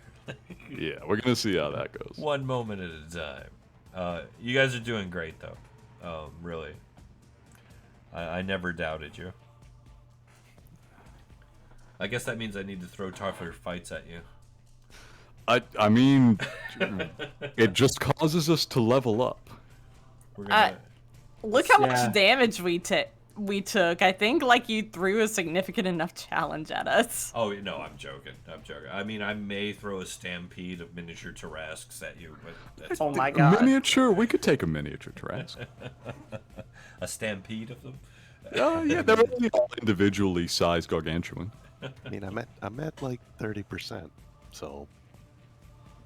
S3: Yeah, we're gonna see how that goes.
S1: One moment at a time. You guys are doing great, though. Really. I never doubted you. I guess that means I need to throw tougher fights at you.
S3: I mean, it just causes us to level up.
S1: We're gonna...
S2: Look how
S7: Yeah.
S2: much damage we took. I think you threw a significant enough challenge at us.
S1: Oh, no, I'm joking. I mean, I may throw a stampede of miniature Tarrasques at you, but that's
S2: Oh my
S3: A
S2: god.
S3: miniature? We could take a miniature Tarrasque.
S1: a stampede of them.
S3: Yeah, they're only all individually sized gargantuan.
S5: I mean, I'm at like 30%, so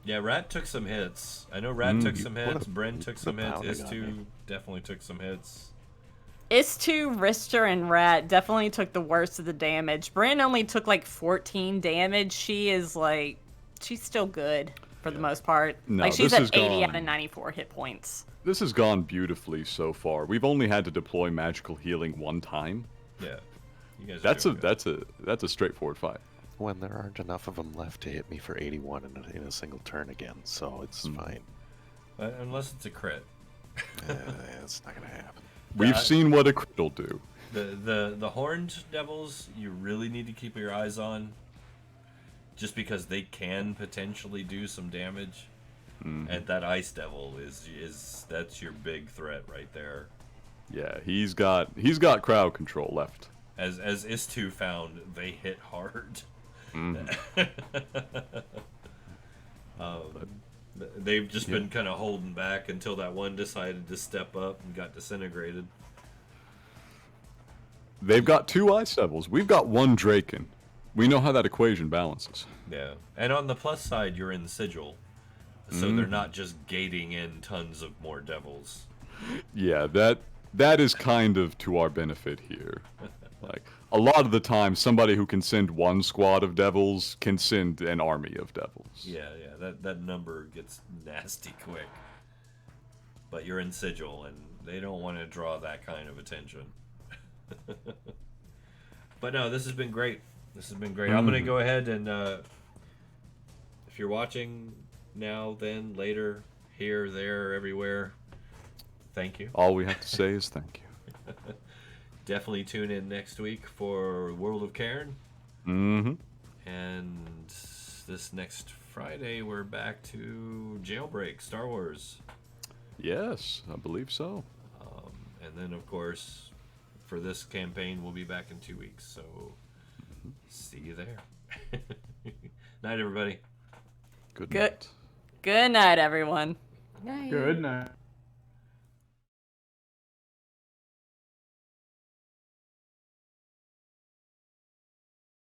S1: Yeah, Ratt took some hits. I know Ratt took some hits. Bryn took some hits.
S5: pounding on
S1: Is2 definitely took some hits.
S2: Is2, Ristur, and Ratt definitely took the worst of the damage. Bryn only took 14 damage. She is she's still good for the most part.
S3: No,
S2: She's
S3: this
S2: at
S3: has
S2: 80 out
S3: gone-
S2: of 94 hit points.
S3: This has gone beautifully so far. We've only had to deploy magical healing one time.
S1: Yeah, you guys.
S3: That's
S1: are doing good.
S3: that's a straightforward fight.
S5: when there aren't enough of them left to hit me for 81 in a single turn again, so it's fine.
S1: Unless it's a crit.
S5: It's not gonna happen.
S3: We've seen what a crit will do.
S1: The horned devils you really need to keep your eyes on, just because they can potentially do some damage. And that ice devil is that's your big threat right there.
S3: Yeah, he's got crowd control left.
S1: As Is2 found, they hit hard. They've just been kind of holding back until that one decided to step up and got disintegrated.
S3: They've got 2 ice devils. We've got 1 Draken. We know how that equation balances.
S1: Yeah, and on the plus side, you're in Sigil, so they're not just gating in tons of more devils.
S3: Yeah, that is kind of to our benefit here. Like, a lot of the time, somebody who can send 1 squad of devils can send an army of devils.
S1: Yeah, that number gets nasty quick. But you're in Sigil, and they don't want to draw that kind of attention. But no, this has been great. I'm going to go ahead and, if you're watching, now, then, later, here, there, everywhere. Thank you.
S3: All we have to say is thank you.
S1: Definitely tune in next week for World of Cairn.
S3: Mm-hmm.
S1: And this next Friday, we're back to Jailbreak, Star Wars.
S3: Yes, I believe so.
S1: And then, of course, for this campaign, we'll be back in 2 weeks. So, see you there. Night, everybody.
S3: Good
S2: Good.
S3: night.
S2: Good night, everyone.
S8: Night.
S7: Good night.